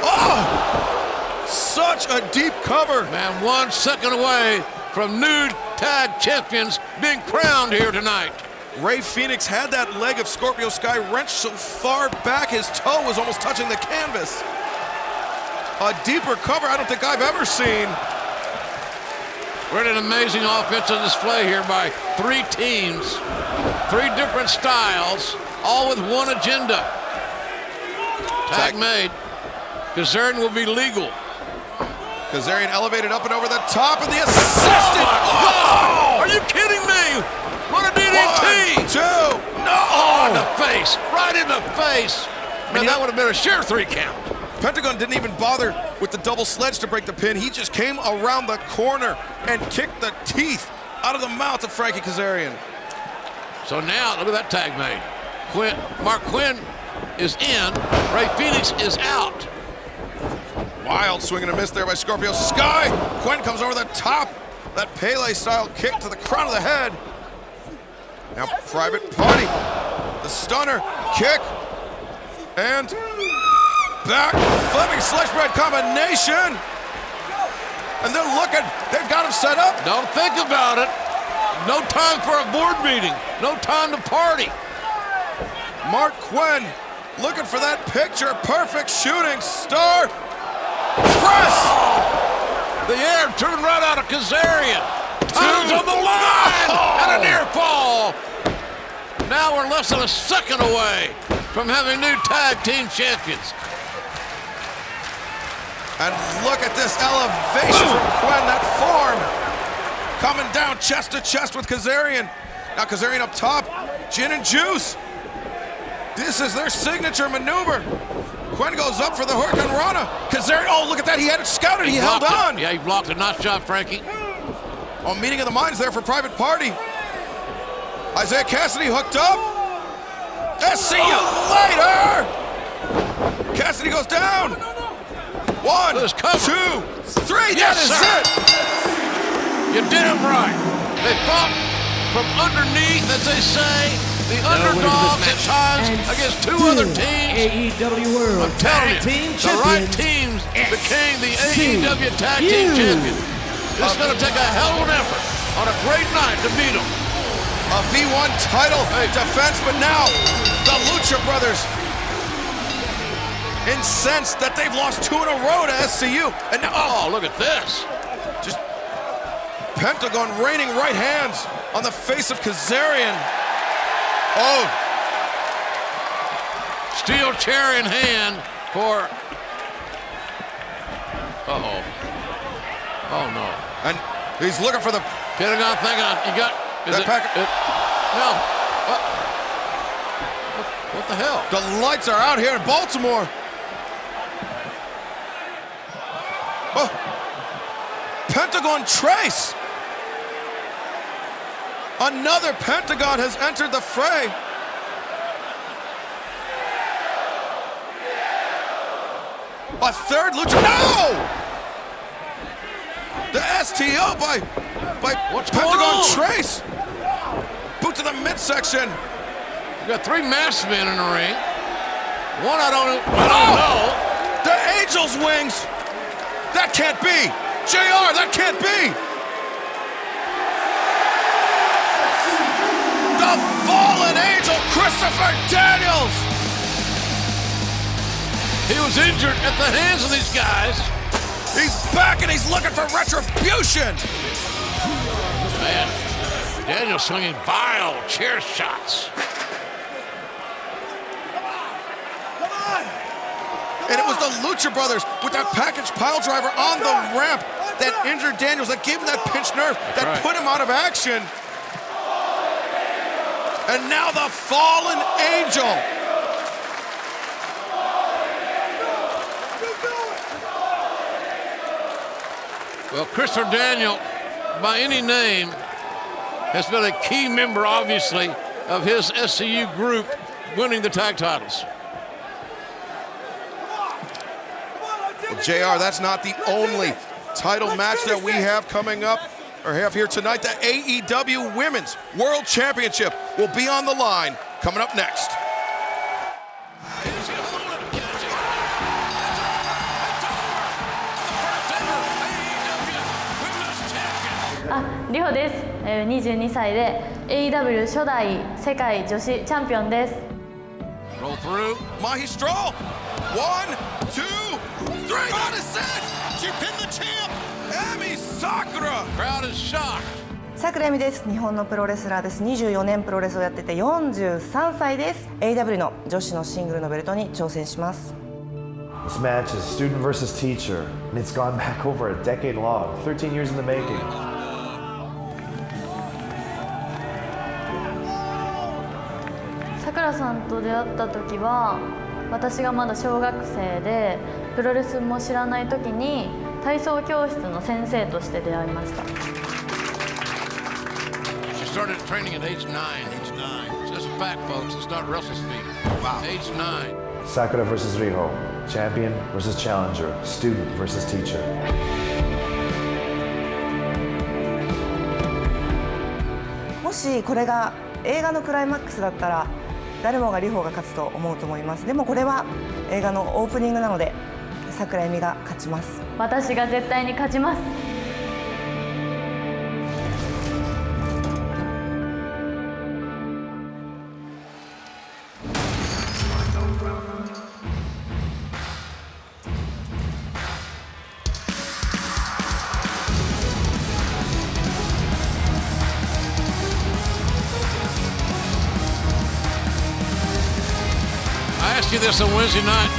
oh! Such a deep cover. Man, 1 second away from new tag champions being crowned here tonight. Rey Fénix had that leg of Scorpio Sky wrenched so far back his toe was almost touching the canvas. A deeper cover I don't think I've ever seen. We're at an amazing offensive display here by 3 teams, 3 different styles, all with one agenda. Tag made. Kazarian will be legal. Kazarian elevated up and over the top, and the assistant. Oh! Are you kidding me? What a DDT! 1, 2, no! Oh, in the face, right in the face. Man, that would have been a sheer 3 count. Pentagon didn't even bother with the double sledge to break the pin. He just came around the corner and kicked the teeth out of the mouth of Frankie Kazarian. So now, look at that tag made. Mark Quinn is in, Rey Fénix is out. Wild swing and a miss there by Scorpio Sky. Quinn comes over the top. That Pele-style kick to the crown of the head. Now Private Party. The stunner, kick, and back flipping sledge bread combination. And they're looking, they've got him set up. Don't think about it. No time for a board meeting. No time to party. Mark Quinn looking for that picture perfect shooting star. Press! The air turned right out of Kazarian. Time's on the line! And a near fall. Now we're less than a second away from having new tag team champions. And look at this elevation from Quinn, that form. Coming down chest to chest with Kazarian. Now Kazarian up top, gin and juice. This is their signature maneuver. Quinn goes up for the Hurricane Rana. Kazarian, oh, look at that, he had it scouted, he held on. Yeah, he blocked it, nice job, Frankie. Oh, meeting of the minds there for Private Party. Isaiah Cassidy hooked up. See you later. Cassidy goes down. 1, 2, 3, yes, that is sir. it. You're damn right. They fought from underneath, as they say. The underdogs at times against 2 other teams. AEW World I'm telling Tag you, Team the right Champions. teams became the AEW Tag Team Champions. This is going to take a hell of an effort on a great night to beat them. A V1 title defense, but now the Lucha Brothers incensed that they've lost 2 in a row to SCU. And now, oh, look at this. Just Pentagon raining right hands on the face of Kazarian. Oh. Steel chair in hand for... Uh-oh. Oh, no. And he's looking for the... Pentagon thinking, you got... That packet. No. What the hell? The lights are out here in Baltimore. Oh. Pentagon Trace. Another Pentagon has entered the fray. A third Lucha. No! The STO by What's Pentagon going on? Trace. Boot to the midsection. You got 3 masked men in the ring. One I don't know. The Angel's wings. That can't be. JR, that can't be. The fallen angel, Christopher Daniels. He was injured at the hands of these guys. He's back and he's looking for retribution. Man, Daniels swinging vile chair shots. And it was the Lucha Brothers with that package pile driver on the ramp that injured Daniels, that gave him that pinched nerve, that put him out of action. And now the fallen angel. Well, Christopher Daniel, by any name, has been a key member, obviously, of his SCU group winning the tag titles. Well, JR, that's not the only title match that we have coming up, or have here tonight. The AEW Women's World Championship will be on the line coming up next.リホです。22歳で AEW 初代世界女子チャンピオンです。Roll through. Mahistral. 1, 2, 3. That is it. She pinned the champ. Emi Sakura. Crowd is shocked. 桜井美です。日本のプロレスラーです。24年プロレスをやってて43歳です。AEW の女子のシングルのベルトに挑戦します。This match is student versus teacher, and it's gone back over a decade long, 13 years in the making. さくらさんと出会った時は私がまだ小学生でプロレスも知らない時に体操教室の先生として出会いました。She started training at age 9. Age 9. So that's a fact, folks. It's not wrestle speak. Wow. Age 9. Sakura versus Riho, champion versus challenger, student versus teacher. もしこれが映画のクライマックスだったら誰もがリホが勝つと思うと思います。でもこれは映画のオープニングなので桜井美が勝ちます。私が絶対に勝ちます。I asked you this on Wednesday night.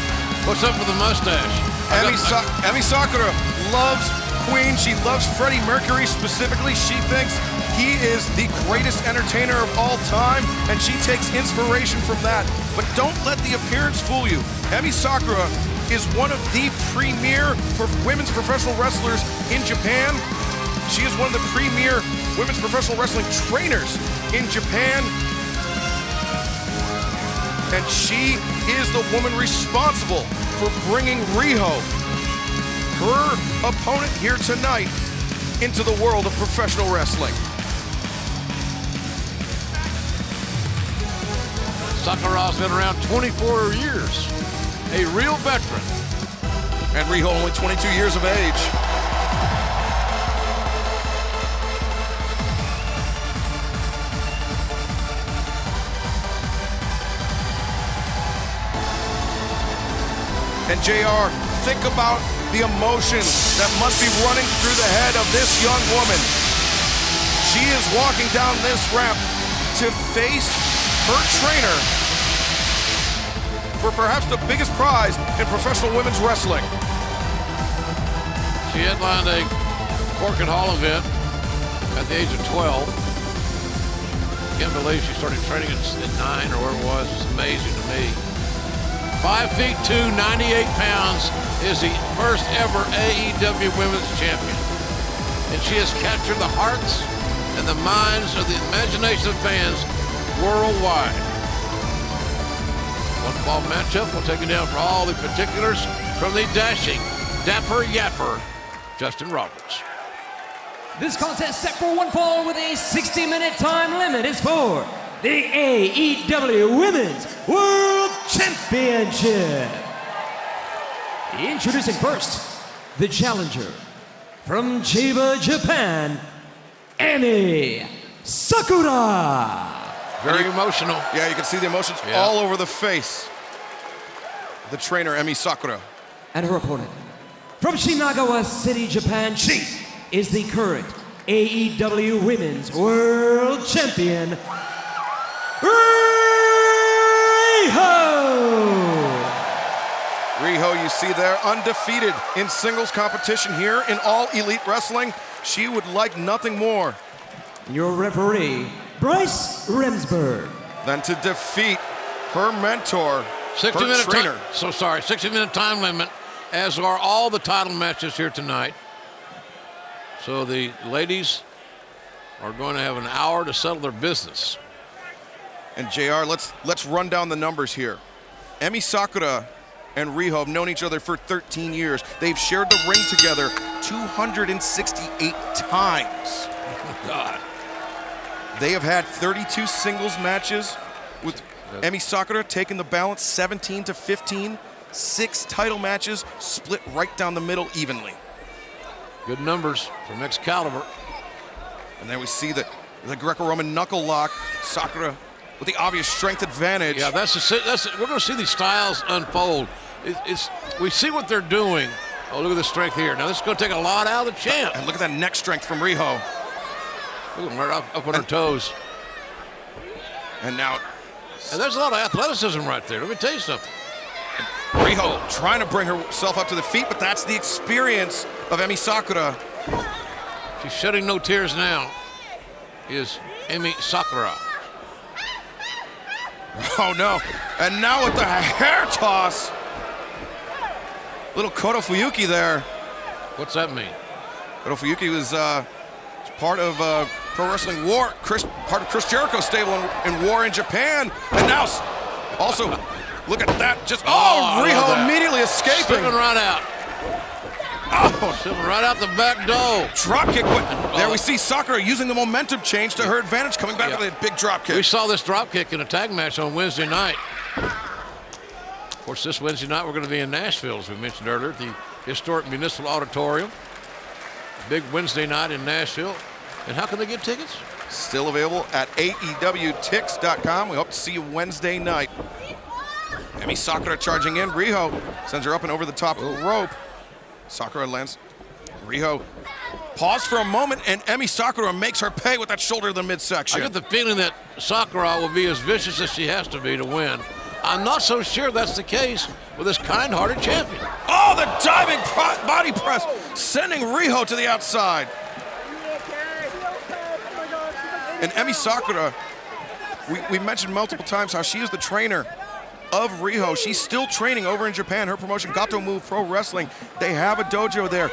What's up with the mustache? Emi Sakura loves Queen. She loves Freddie Mercury specifically. She thinks he is the greatest entertainer of all time, and she takes inspiration from that. But don't let the appearance fool you. Emi Sakura is one of the premier women's professional wrestlers in Japan. She is one of the premier women's professional wrestling trainers in Japan. And she is the woman responsible for bringing Riho, her opponent here tonight, into the world of professional wrestling. Sakura's been around 24 years, a real veteran. And Riho only 22 years of age. And JR, think about the emotion that must be running through the head of this young woman. She is walking down this ramp to face her trainer for perhaps the biggest prize in professional women's wrestling. She headlined a Cork and Hall event at the age of 12. Can't believe she started training at 9 or where it was. It's amazing to me. 5'2", 98 pounds, is the first ever AEW Women's Champion. And she has captured the hearts and the minds of the imagination of fans worldwide. One fall matchup, we'll take it down for all the particulars from the dashing, dapper yapper, Justin Roberts. This contest set for one fall with a 60-minute time limit is for the AEW Women's World Championship. Introducing first, the challenger from Chiba, Japan, Emi Sakura. Very emotional. Yeah, you can see the emotions all over the face. The trainer, Emi Sakura. And her opponent, from Shinagawa City, Japan, she is the current AEW Women's World Champion, Riho, you see there, undefeated in singles competition here in All Elite Wrestling. She would like nothing more. Your referee, Bryce Remsburg. than to defeat her mentor, 60-minute trainer. 60-minute time limit, as are all the title matches here tonight. So the ladies are going to have an hour to settle their business. And JR, let's run down the numbers here. Emi Sakura and Riho have known each other for 13 years. They've shared the ring together 268 times. Oh, God. They have had 32 singles matches, with Emi Sakura taking the balance 17 to 15. 6 title matches split right down the middle evenly. Good numbers from Excalibur. And then we see the Greco-Roman knuckle lock. Sakura with the obvious strength advantage. Yeah, we're going to see these styles unfold. We see what they're doing. Oh, look at the strength here. Now this is going to take a lot out of the champ. And look at that neck strength from Riho. Look at them right up on her toes. And now, and there's a lot of athleticism right there. Let me tell you something. Riho trying to bring herself up to the feet, but that's the experience of Emi Sakura. She's shedding no tears now, is Emi Sakura. Oh no, and now with the hair toss. Little Koto Fuyuki there. What's that mean? Koto Fuyuki was part of Pro Wrestling War, part of Chris Jericho's stable in War in Japan. And now, also, look at that. Just, Riho immediately escaping. Slipping right out. Slipping right out the back door. Drop kick, but there we see Sakura using the momentum change to her advantage, coming back with a big drop kick. We saw this drop kick in a tag match on Wednesday night. Of course, this Wednesday night we're going to be in Nashville, as we mentioned earlier, at the historic Municipal Auditorium. Big Wednesday night in Nashville. And how can they get tickets? Still available at AEWTix.com. We hope to see you Wednesday night. Emi Sakura charging in. Riho sends her up and over the top rope. Sakura lands. Riho pause for a moment, and Emi Sakura makes her pay with that shoulder to the midsection. I get the feeling that Sakura will be as vicious as she has to be to win. I'm not so sure that's the case with this kind-hearted champion. Oh, the diving body press, sending Riho to the outside. And Emi Sakura, we mentioned multiple times how she is the trainer of Riho. She's still training over in Japan. Her promotion, Gato Move Pro Wrestling. They have a dojo there.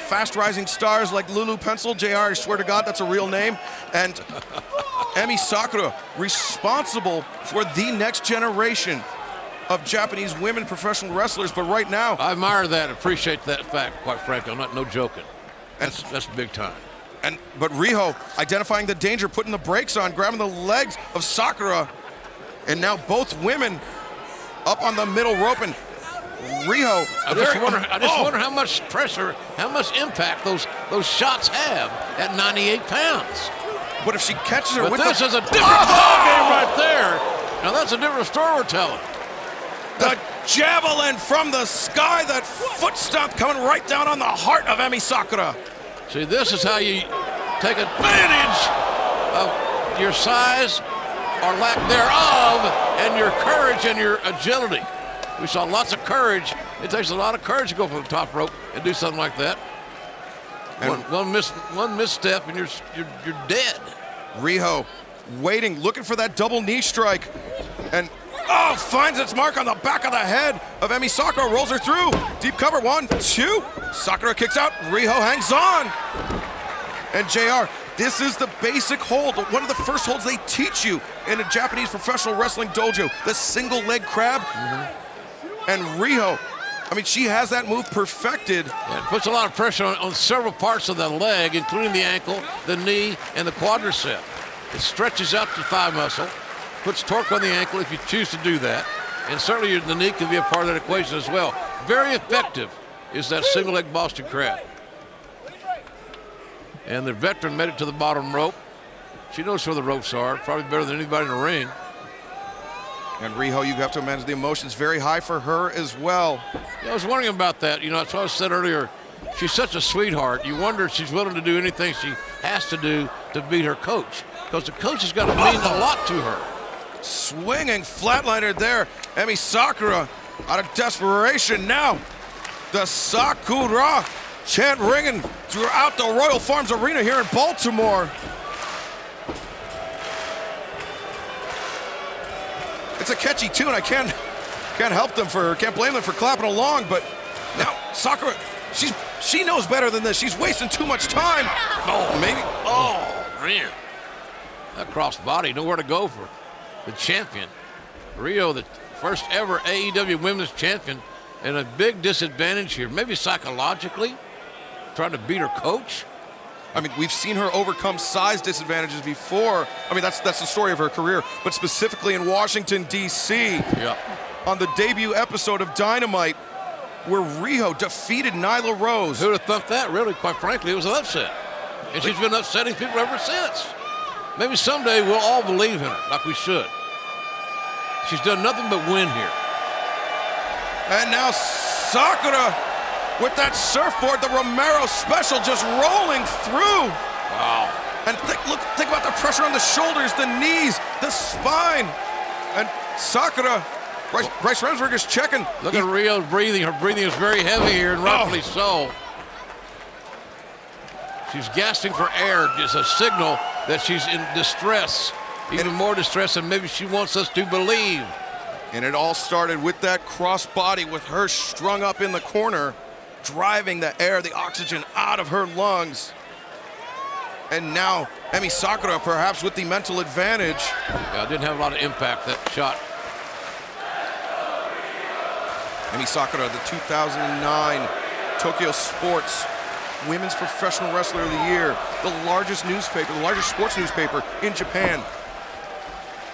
Fast rising stars like Lulu Pencil, JR, I swear to God, that's a real name. And Emi Sakura, responsible for the next generation of Japanese women professional wrestlers. But right now, I admire that, appreciate that fact, quite frankly. I'm not no joking. That's big time. But Riho identifying the danger, putting the brakes on, grabbing the legs of Sakura. And now both women up on the middle rope, and Riho. I just wonder how much pressure, how much impact those shots have at 98 pounds. But if she catches her with this is a different ball game right there. Now that's a different story we're telling. The javelin from the sky, that foot stomp coming right down on the heart of Emi Sakura. See, this is how you take advantage of your size or lack thereof, and your courage and your agility. We saw lots of courage. It takes a lot of courage to go from the top rope and do something like that. And one misstep and you're dead. Riho waiting, looking for that double knee strike, and finds its mark on the back of the head of Emi Sakura, rolls her through. Deep cover, 1, 2. Sakura kicks out, Riho hangs on. And JR, this is the basic hold, one of the first holds they teach you in a Japanese professional wrestling dojo, the single leg crab. And Riho, I mean, she has that move perfected. Yeah, it puts a lot of pressure on several parts of the leg, including the ankle, the knee, and the quadricep. It stretches out the thigh muscle, puts torque on the ankle if you choose to do that, and certainly the knee can be a part of that equation as well. Very effective is that single leg Boston Crab. And the veteran made it to the bottom rope. She knows where the ropes are, probably better than anybody in the ring. And Riho, you have to imagine the emotions very high for her as well. Yeah, I was wondering about that. You know, that's what I said earlier. She's such a sweetheart. You wonder if she's willing to do anything she has to do to beat her coach, because the coach has got to mean a lot to her. Swinging flatliner there. Emi Sakura out of desperation now. The Sakura chant ringing throughout the Royal Farms Arena here in Baltimore. It's a catchy tune. I can't blame them for clapping along, but now Sakura, she knows better than this. She's wasting too much time. Oh, maybe. Oh, man. That cross body, nowhere to go for the champion. Rio, the first ever AEW Women's Champion, and a big disadvantage here. Maybe psychologically, trying to beat her coach. I mean, we've seen her overcome size disadvantages before. I mean, that's the story of her career, but specifically in Washington, D.C. On the debut episode of Dynamite, where Riho defeated Nyla Rose. Who would have thought that, really? Quite frankly, it was an upset. And she's been upsetting people ever since. Maybe someday we'll all believe in her, like we should. She's done nothing but win here. And now Sakura with that surfboard, the Romero special just rolling through. Wow. And think about the pressure on the shoulders, the knees, the spine. And Sakura, Bryce Remsburg is checking. Look at Rio's breathing. Her breathing is very heavy here, and rightfully so. She's gasping for air. It's a signal that she's in distress, even more distress than maybe she wants us to believe. And it all started with that cross body, with her strung up in the corner, driving the air, the oxygen out of her lungs. And now Emi Sakura perhaps with the mental advantage. Yeah, it didn't have a lot of impact, that shot. Emi Sakura, the 2009 Tokyo Sports Women's Professional Wrestler of the Year, the largest sports newspaper in Japan.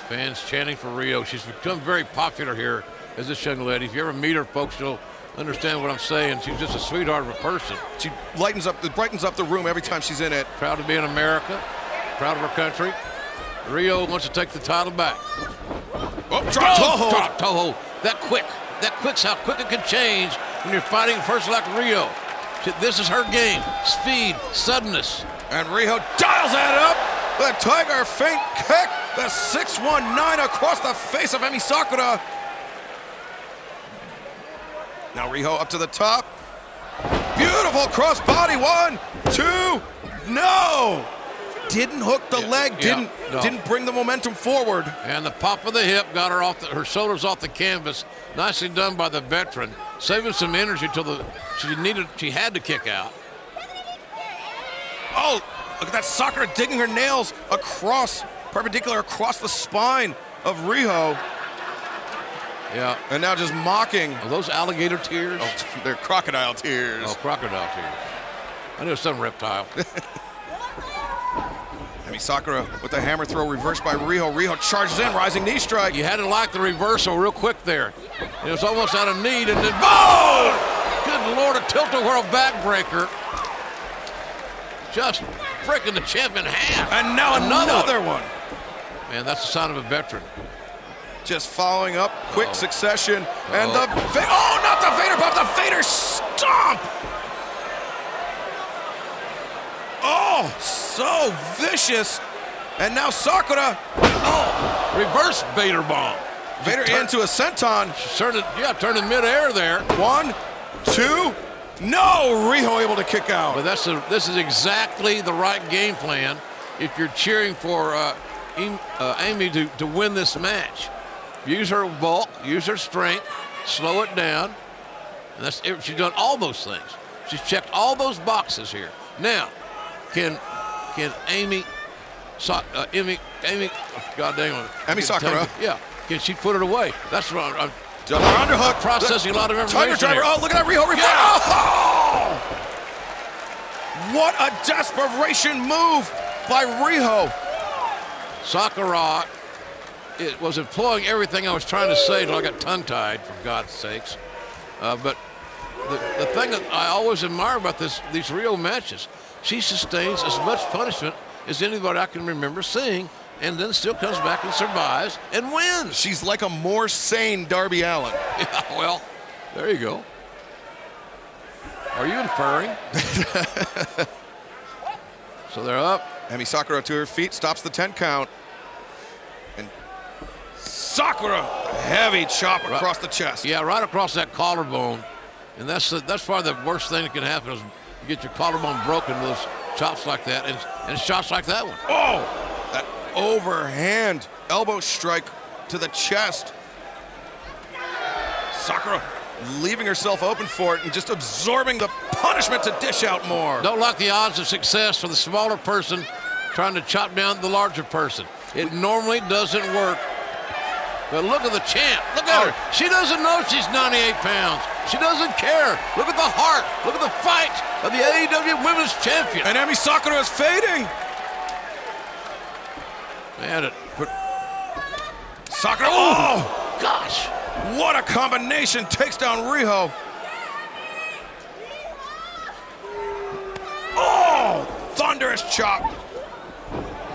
Fans chanting for Rio. She's become very popular here as this young lady. If you ever meet her, folks, you'll understand what I'm saying. She's just a sweetheart of a person. She brightens up the room every time she's in it. Proud to be in America, proud of her country. Rio wants to take the title back. Oh, drop toe hold. Drop toe hold. That quick's how quick it can change when you're fighting a person like Rio. This is her game. Speed, suddenness. And Rio dials that up. The Tiger feint kick. The 619 across the face of Emi Sakura. Now Riho up to the top. Beautiful cross body. 1, 2, no! Didn't hook the leg, didn't bring the momentum forward. And the pop of the hip got her off her shoulders off the canvas. Nicely done by the veteran, saving some energy till she had to kick out. Oh, look at that Sakura digging her nails perpendicular across the spine of Riho. Yeah. And now just mocking. Are those alligator tears? Oh, they're crocodile tears. Oh, crocodile tears. I knew some reptile. Emi Sakura with the hammer throw reversed by Riho. Riho charges in, rising knee strike. You had to like the reversal real quick there. It was almost out of need, and then boom! Good Lord, a tilt-a-whirl backbreaker. Just freaking the champion in half. And now another one. Man, that's the sign of a veteran. Just following up, quick succession. And not the Vader bump, the Vader stomp. Oh, so vicious. And now Sakura. Oh, reverse Vader bomb. Vader into a senton. Turned in midair there. 1, 2. No, Riho able to kick out. But this is exactly the right game plan if you're cheering for Amy to win this match. Use her bulk, use her strength, slow it down. And she's done all those things. She's checked all those boxes here. Now, can Emi Sakura? Yeah. Can she put it away? That's what I'm double underhook. Processing a lot of information. Tiger driver. Here. Oh, look at that Riho. Yeah. Oh! What a desperation move by Riho. Sakura was employing everything I was trying to say till I got tongue-tied, for God's sakes. But the thing that I always admire about these Rio matches, she sustains as much punishment as anybody I can remember seeing, and then still comes back and survives and wins. She's like a more sane Darby Allin. Yeah, well, there you go. Are you inferring? So they're up. Emi Sakura to her feet, stops the 10 count. And Sakura, heavy chop across the chest. Yeah, right across that collarbone. And that's probably the worst thing that can happen is you get your collarbone broken with those chops like that and shots like that one. Oh, that overhand elbow strike to the chest. Sakura leaving herself open for it and just absorbing the punishment to dish out more. Don't like the odds of success for the smaller person trying to chop down the larger person. It normally doesn't work. But look at the champ. Look at her. She doesn't know she's 98 pounds. She doesn't care. Look at the heart. Look at the fight of the AEW Women's Champion. And Emi Sakura is fading. Man, Sakura. Oh, gosh. What a combination. Takes down Riho. Oh, thunderous chop.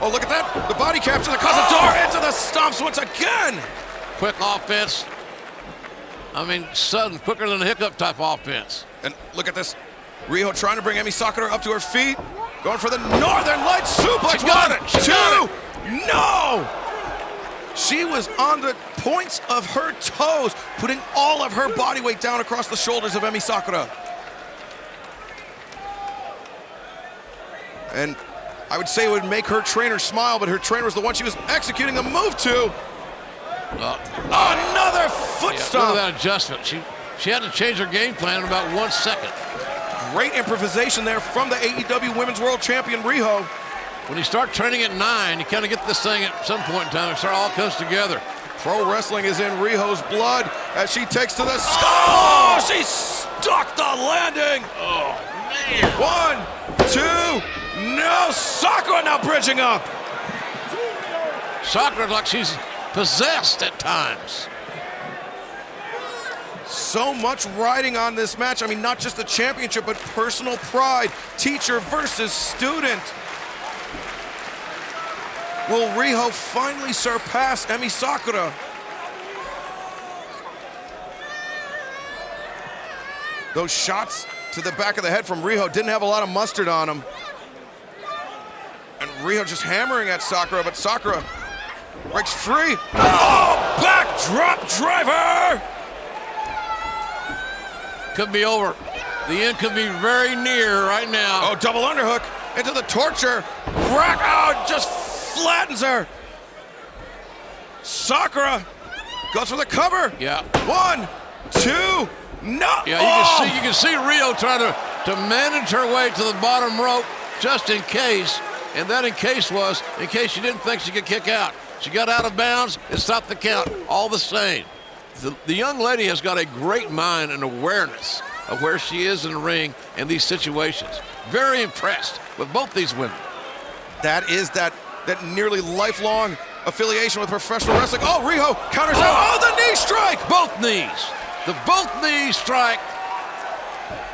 Oh, look at that. The body capture, the Cazador into the stomps once again. Quick offense. I mean, sudden, quicker than a hiccup type offense. And look at this. Riho trying to bring Emi Sakura up to her feet. Going for the Northern Light suplex. She got it. She got it. No! She was on the points of her toes, putting all of her body weight down across the shoulders of Emi Sakura. And I would say it would make her trainer smile, but her trainer was the one she was executing the move to. Another foot stomp. Look at that adjustment. She had to change her game plan in about 1 second. Great improvisation there from the AEW Women's World Champion Riho. When you start training at 9, you kind of get this thing at some point in time. It all comes together. Pro wrestling is in Riho's blood as she takes to the skull. Oh, she stuck the landing. Oh, man. 1, 2, no. Sakura now bridging up. Sakura's like she's possessed at times. So much riding on this match. I mean, not just the championship, but personal pride. Teacher versus student. Will Riho finally surpass Emi Sakura? Those shots to the back of the head from Riho didn't have a lot of mustard on them. And Riho just hammering at Sakura, but Sakura breaks free. Oh, backdrop driver! Could be over. The end could be very near right now. Oh, double underhook into the torture. Rack out, just flattens her. Sakura goes for the cover. Yeah. 1, 2, no. Yeah, you can see Riho trying to manage her way to the bottom rope just in case. And that in case she didn't think she could kick out. She got out of bounds and stopped the count all the same. The young lady has got a great mind and awareness of where she is in the ring in these situations. Very impressed with both these women. That is that nearly lifelong affiliation with professional wrestling. Oh, Riho counters out. Oh, the knee strike! Both knees. The both knee strike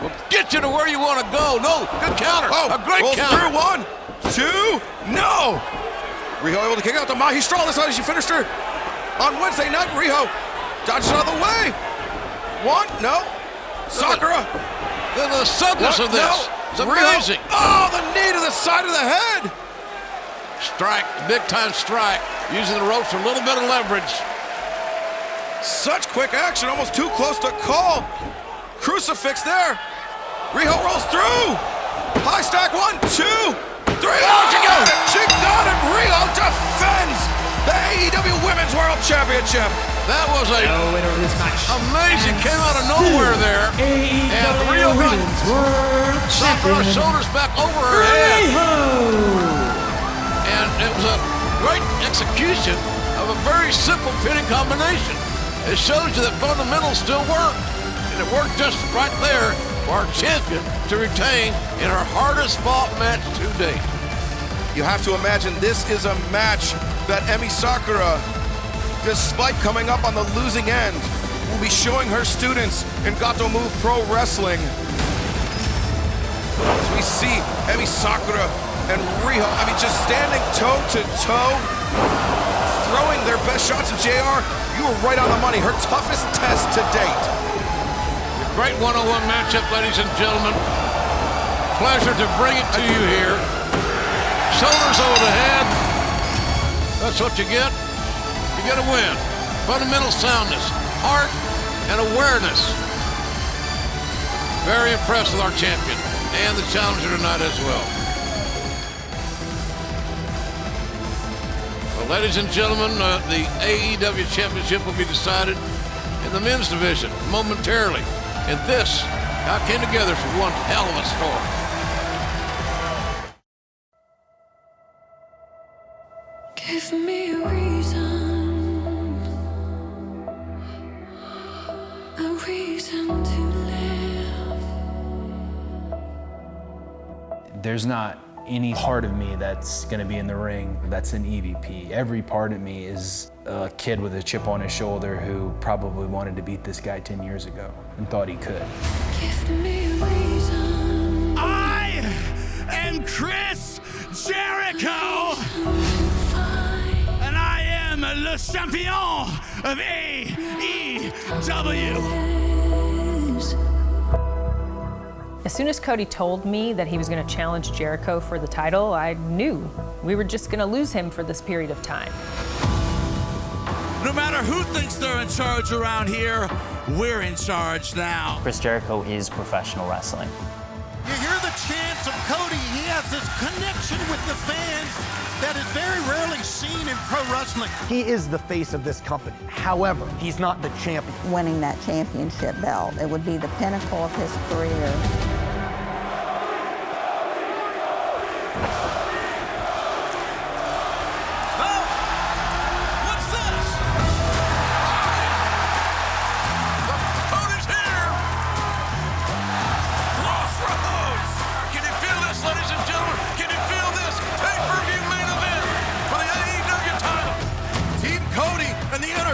will get you to where you want to go. No, good counter. Oh, a great counter. Through 1, 2, no! Riho able to kick out the Mahi Straw. That's how she finished her on Wednesday night. Riho dodged it out of the way. 1, no. Sakura. The suddenness of this. It's amazing. Oh, the knee to the side of the head. Strike, big time strike. Using the ropes for a little bit of leverage. Such quick action, almost too close to call. Crucifix there. Riho rolls through. High stack, 1, 2, 3. Oh, she got it. She got it. Riho defends the AEW Women's World Championship. That was a amazing, came out of nowhere there. And Riho got Sakura's shoulders back over her head. And it was a great execution of a very simple pinning combination. It shows you that fundamentals still work. And it worked just right there for our champion to retain in her hardest fought match to date. You have to imagine this is a match that Emi Sakura, despite coming up on the losing end, will be showing her students in Gato Move Pro Wrestling. As we see Emi Sakura and Riho, I mean, just standing toe to toe, throwing their best shots at JR. You were right on the money. Her toughest test to date. Great one-on-one matchup, ladies and gentlemen. Pleasure to bring it to you here. Shoulders over the head. That's what you get. You get a win. Fundamental soundness, heart, and awareness. Very impressed with our champion and the challenger tonight as well. Well, ladies and gentlemen, the AEW Championship will be decided in the men's division momentarily. And this now came together for one hell of a story. Give me a reason to live. There's not any part of me that's gonna be in the ring that's an EVP. Every part of me is a kid with a chip on his shoulder who probably wanted to beat this guy 10 years ago and thought he could. Give me a reason. I am Chris Jericho, and I am le champion of AEW. As soon as Cody told me that he was going to challenge Jericho for the title, I knew we were just going to lose him for this period of time. No matter who thinks they're in charge around here, we're in charge now. Chris Jericho is professional wrestling. You hear the chants of Cody. He has this connection with the fans that is very rarely seen in pro wrestling. He is the face of this company. However, he's not the champion. Winning that championship belt, it would be the pinnacle of his career.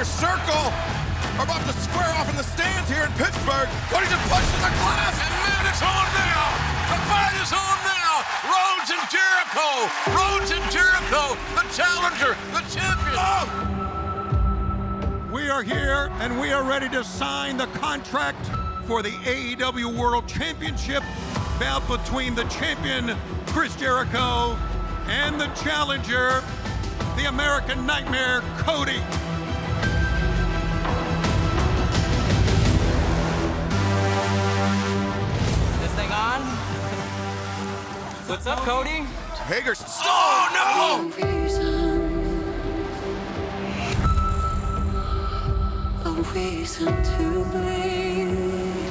Circle are about to square off in the stands here in Pittsburgh. Cody just punched in the glass, and man, it's on now. The fight is on now. Rhodes and Jericho. Rhodes and Jericho, the challenger, the champion. Oh! We are here, and we are ready to sign the contract for the AEW World Championship bout between the champion, Chris Jericho, and the challenger, the American Nightmare, Cody. On. What's up, Cody? Hager. Oh, no! A reason to bleed.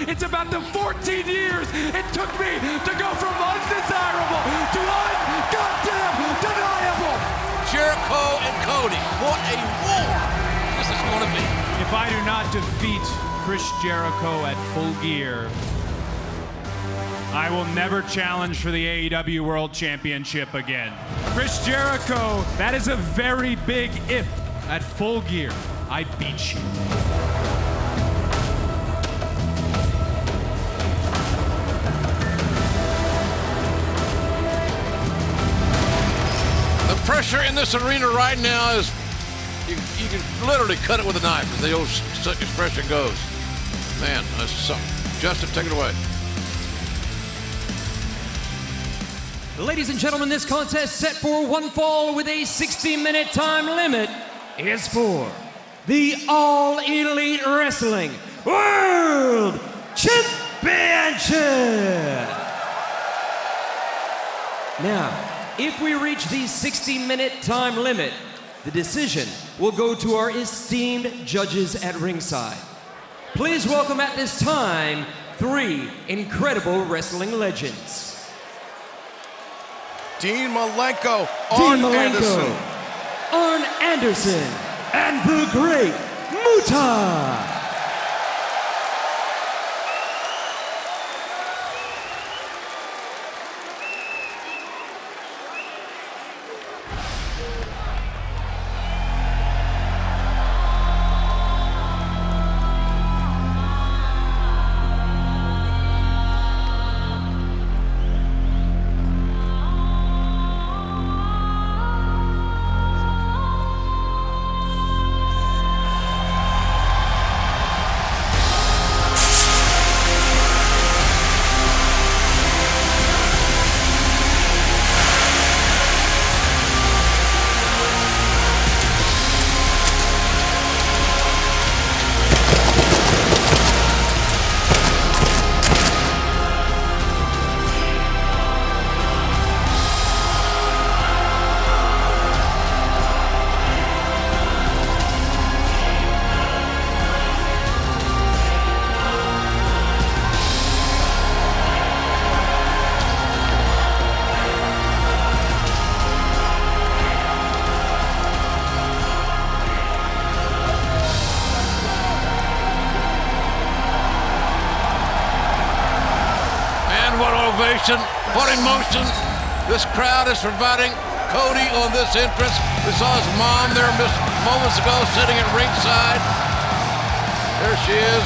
It's about the 14 years it took me to go from undesirable to un-goddamn deniable. Jericho and Cody, what a war this is going to be. If I do not defeat Chris Jericho at Full Gear, I will never challenge for the AEW World Championship again. Chris Jericho, that is a very big if. At Full Gear, I beat you. The pressure in this arena right now is you can literally cut it with a knife, as the old expression goes. Man, that's something. Justin, take it away. Ladies and gentlemen, this contest set for one fall with a 60-minute time limit is for the All Elite Wrestling World Championship. Now, if we reach the 60-minute time limit, the decision will go to our esteemed judges at ringside. Please welcome at this time 3 incredible wrestling legends. Dean Malenko, Arn Anderson, and the Great Muta. what ovation, what emotion this crowd is providing Cody on this entrance. We saw his mom there just moments ago sitting at ringside. There she is,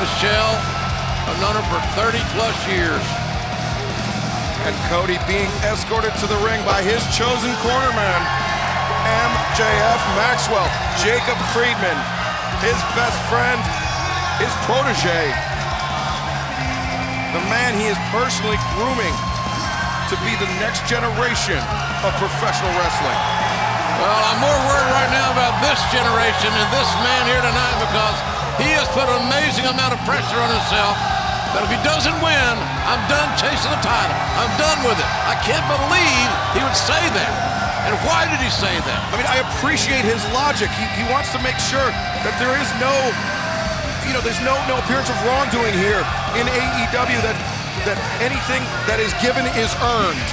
Michelle. I've known her for 30 plus years. And Cody being escorted to the ring by his chosen cornerman, MJF Maxwell, Jacob Friedman, his best friend, his protege, the man he is personally grooming to be the next generation of professional wrestling. Well, I'm more worried right now about this generation and this man here tonight because he has put an amazing amount of pressure on himself. But if he doesn't win, I'm done chasing the title. I'm done with it. I can't believe he would say that. And why did he say that? I mean, I appreciate his logic. He wants to make sure that there is no, there's no appearance of wrongdoing here in AEW, that anything that is given is earned.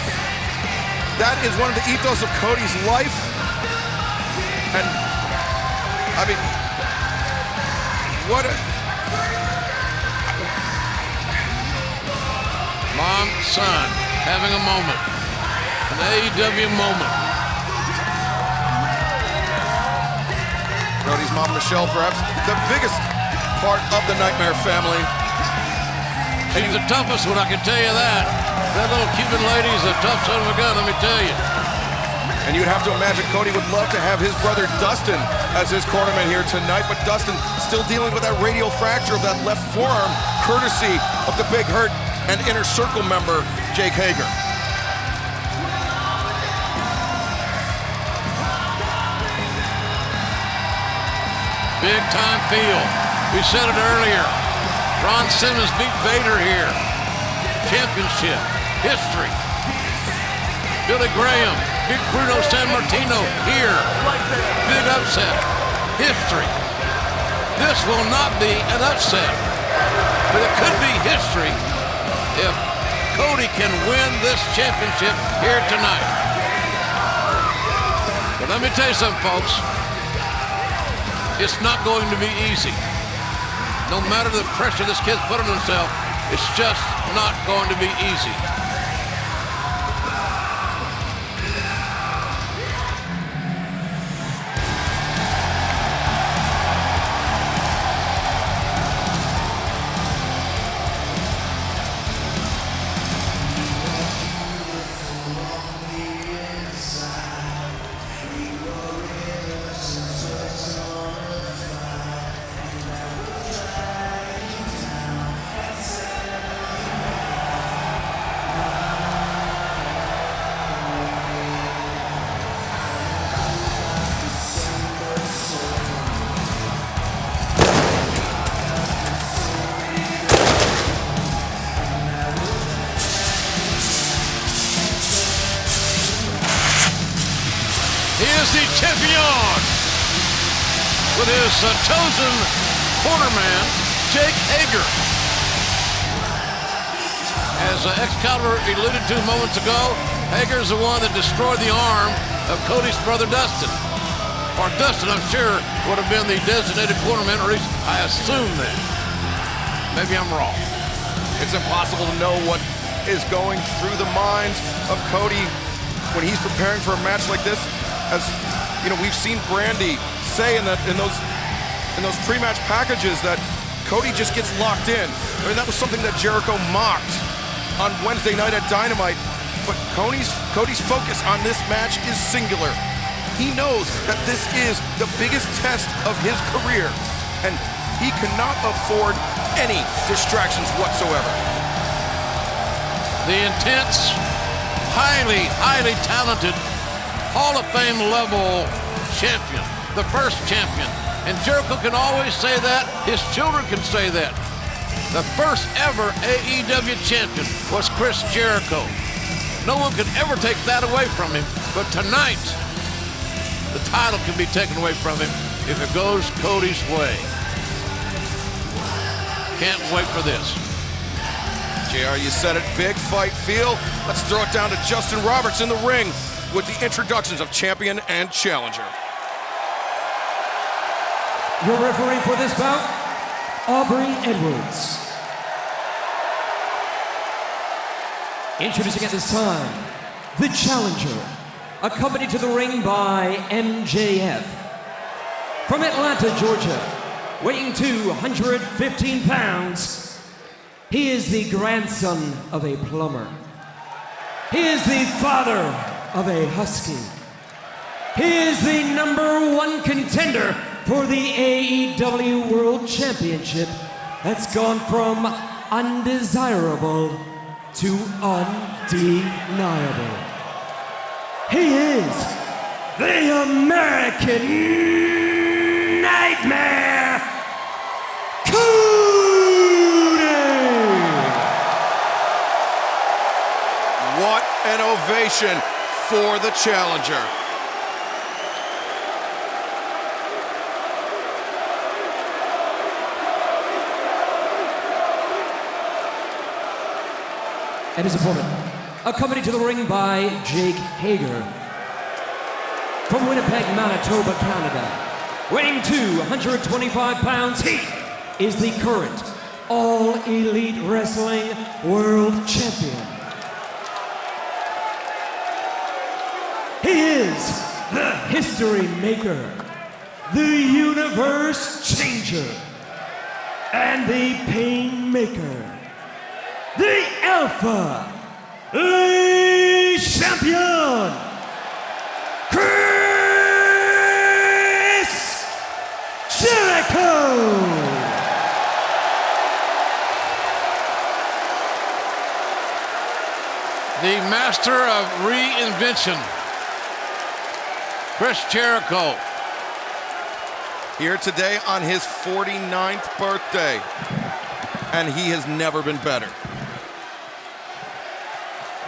That is one of the ethos of Cody's life. And, I mean, what a... Mom, son, having a moment. An AEW moment. Cody's mom, Michelle, perhaps the biggest part of the Nightmare family. She's the toughest one, I can tell you that. That little Cuban lady is a tough son of a gun, let me tell you. And you'd have to imagine Cody would love to have his brother Dustin as his cornerman here tonight, but Dustin still dealing with that radial fracture of that left forearm, courtesy of the Big Hurt and Inner Circle member, Jake Hager. Big time feel. We said it earlier. Ron Simmons beat Vader here. Championship. History. Billy Graham beat Bruno Sammartino here. Big upset. History. This will not be an upset. But it could be history if Cody can win this championship here tonight. But let me tell you something, folks. It's not going to be easy. No matter the pressure this kid's put on himself, it's just not going to be easy. The champion with his chosen cornerman, Jake Hager. As Excalibur alluded to moments ago, Hager's the one that destroyed the arm of Cody's brother Dustin. Or Dustin, I'm sure, would have been the designated cornerman, or at least I assume that. Maybe I'm wrong. It's impossible to know what is going through the mind of Cody when he's preparing for a match like this. As you know, we've seen Brandy say in those pre-match packages that Cody just gets locked in. I mean, that was something that Jericho mocked on Wednesday night at Dynamite. But Cody's focus on this match is singular. He knows that this is the biggest test of his career, and he cannot afford any distractions whatsoever. The intense, highly talented Hall of Fame level champion, the first champion. And Jericho can always say that, his children can say that. The first ever AEW champion was Chris Jericho. No one could ever take that away from him, but tonight, the title can be taken away from him if it goes Cody's way. Can't wait for this. JR, you said it, big fight feel. Let's throw it down to Justin Roberts in the ring with the introductions of champion and challenger. Your referee for this bout, Aubrey Edwards. Introducing at this time, the challenger, accompanied to the ring by MJF. From Atlanta, Georgia, weighing 215 pounds, he is the grandson of a plumber. He is the father of a husky. He is the #1 contender for the AEW World Championship that's gone from undesirable to undeniable. He is the American Nightmare, Cody! What an ovation for the challenger. And his opponent, accompanied to the ring by Jake Hager. From Winnipeg, Manitoba, Canada, weighing 225 pounds, he is the current All Elite Wrestling World Champion. He is the History Maker, the Universe Changer, and the Pain Maker. The Alpha League Champion, Chris Jericho! The master of reinvention, Chris Jericho. Here today on his 49th birthday, and he has never been better.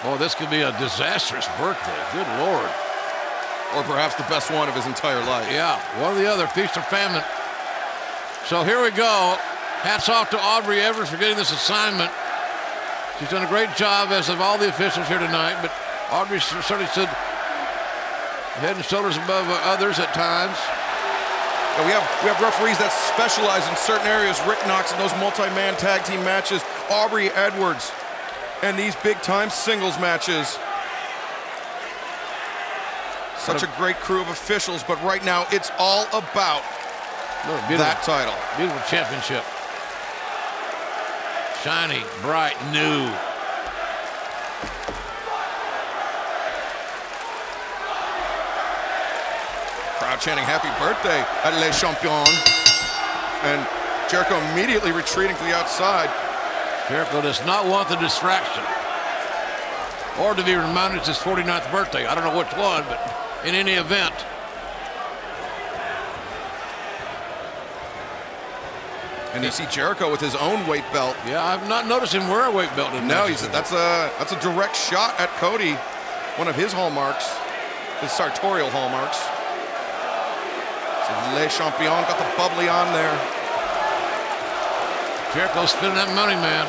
Oh, this could be a disastrous birthday. Good Lord. Or perhaps the best one of his entire life. Yeah, one or the other, feast or famine. So here we go. Hats off to Aubrey Edwards for getting this assignment. She's done a great job, as of all the officials here tonight, but Aubrey certainly stood head and shoulders above others at times. And we have referees that specialize in certain areas. Rick Knox in those multi-man tag team matches. Aubrey Edwards and these big-time singles matches. Such a great crew of officials, but right now it's all about that title. Beautiful championship. Shiny, bright, new. Crowd chanting happy birthday at Les Champions. And Jericho immediately retreating to the outside. Jericho does not want the distraction or to be reminded it's his 49th birthday. I don't know which one, but in any event. And you see Jericho with his own weight belt. Yeah, I've not noticed him wear a weight belt. No, that's a direct shot at Cody, one of his hallmarks, his sartorial hallmarks. So Les Champions got the bubbly on there. Jericho's spending that money, man.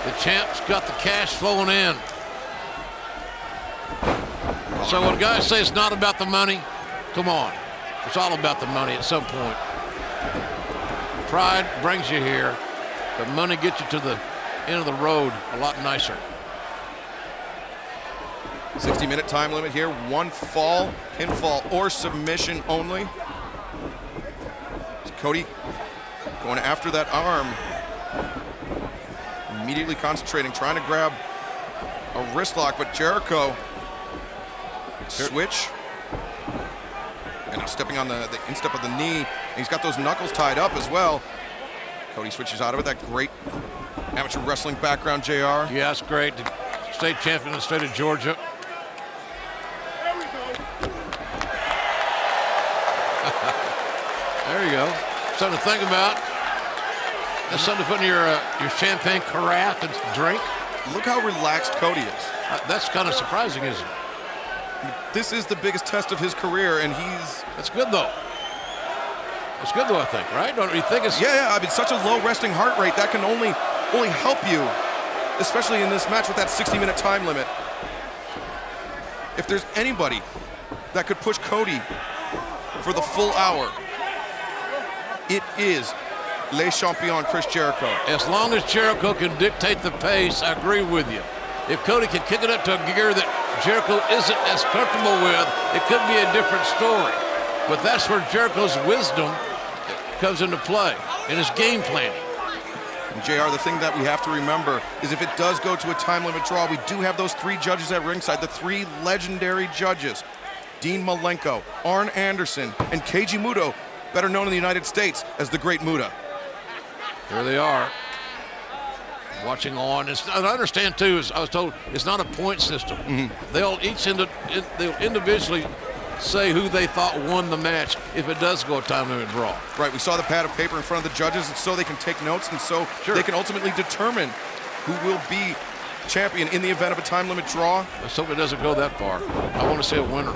The champ's got the cash flowing in. So when guys say it's not about the money, come on. It's all about the money at some point. Pride brings you here, but money gets you to the end of the road a lot nicer. 60-minute time limit here. One fall, pinfall, or submission only. So Cody going after that arm. Immediately concentrating, trying to grab a wrist lock, but Jericho switch. And now stepping on the instep of the knee. And he's got those knuckles tied up as well. Cody switches out of it. That great amateur wrestling background, JR. Yeah, it's great. The state champion of the state of Georgia. There you go. Something to think about. That's something to put in your champagne carafe and drink. Look how relaxed Cody is. That's kind of surprising, isn't it? This is the biggest test of his career, and he's... That's good, though. It's good, though, I think, right? Don't you think it's... Yeah, I mean, such a low resting heart rate, that can only help you, especially in this match with that 60-minute time limit. If there's anybody that could push Cody for the full hour, it is Les Champions Chris Jericho. As long as Jericho can dictate the pace, I agree with you. If Cody can kick it up to a gear that Jericho isn't as comfortable with, it could be a different story. But that's where Jericho's wisdom comes into play in his game planning. And JR, the thing that we have to remember is if it does go to a time limit draw, we do have those 3 judges at ringside, the 3 legendary judges, Dean Malenko, Arn Anderson, and Keiji Muto, better known in the United States as the Great Muta. There they are, watching on. I understand too, as I was told, it's not a point system. They'll they'll individually say who they thought won the match if it does go a time limit draw. Right, we saw the pad of paper in front of the judges, and so they can take notes, and so they can ultimately determine who will be champion in the event of a time limit draw. Let's hope it doesn't go that far. I want to see a winner.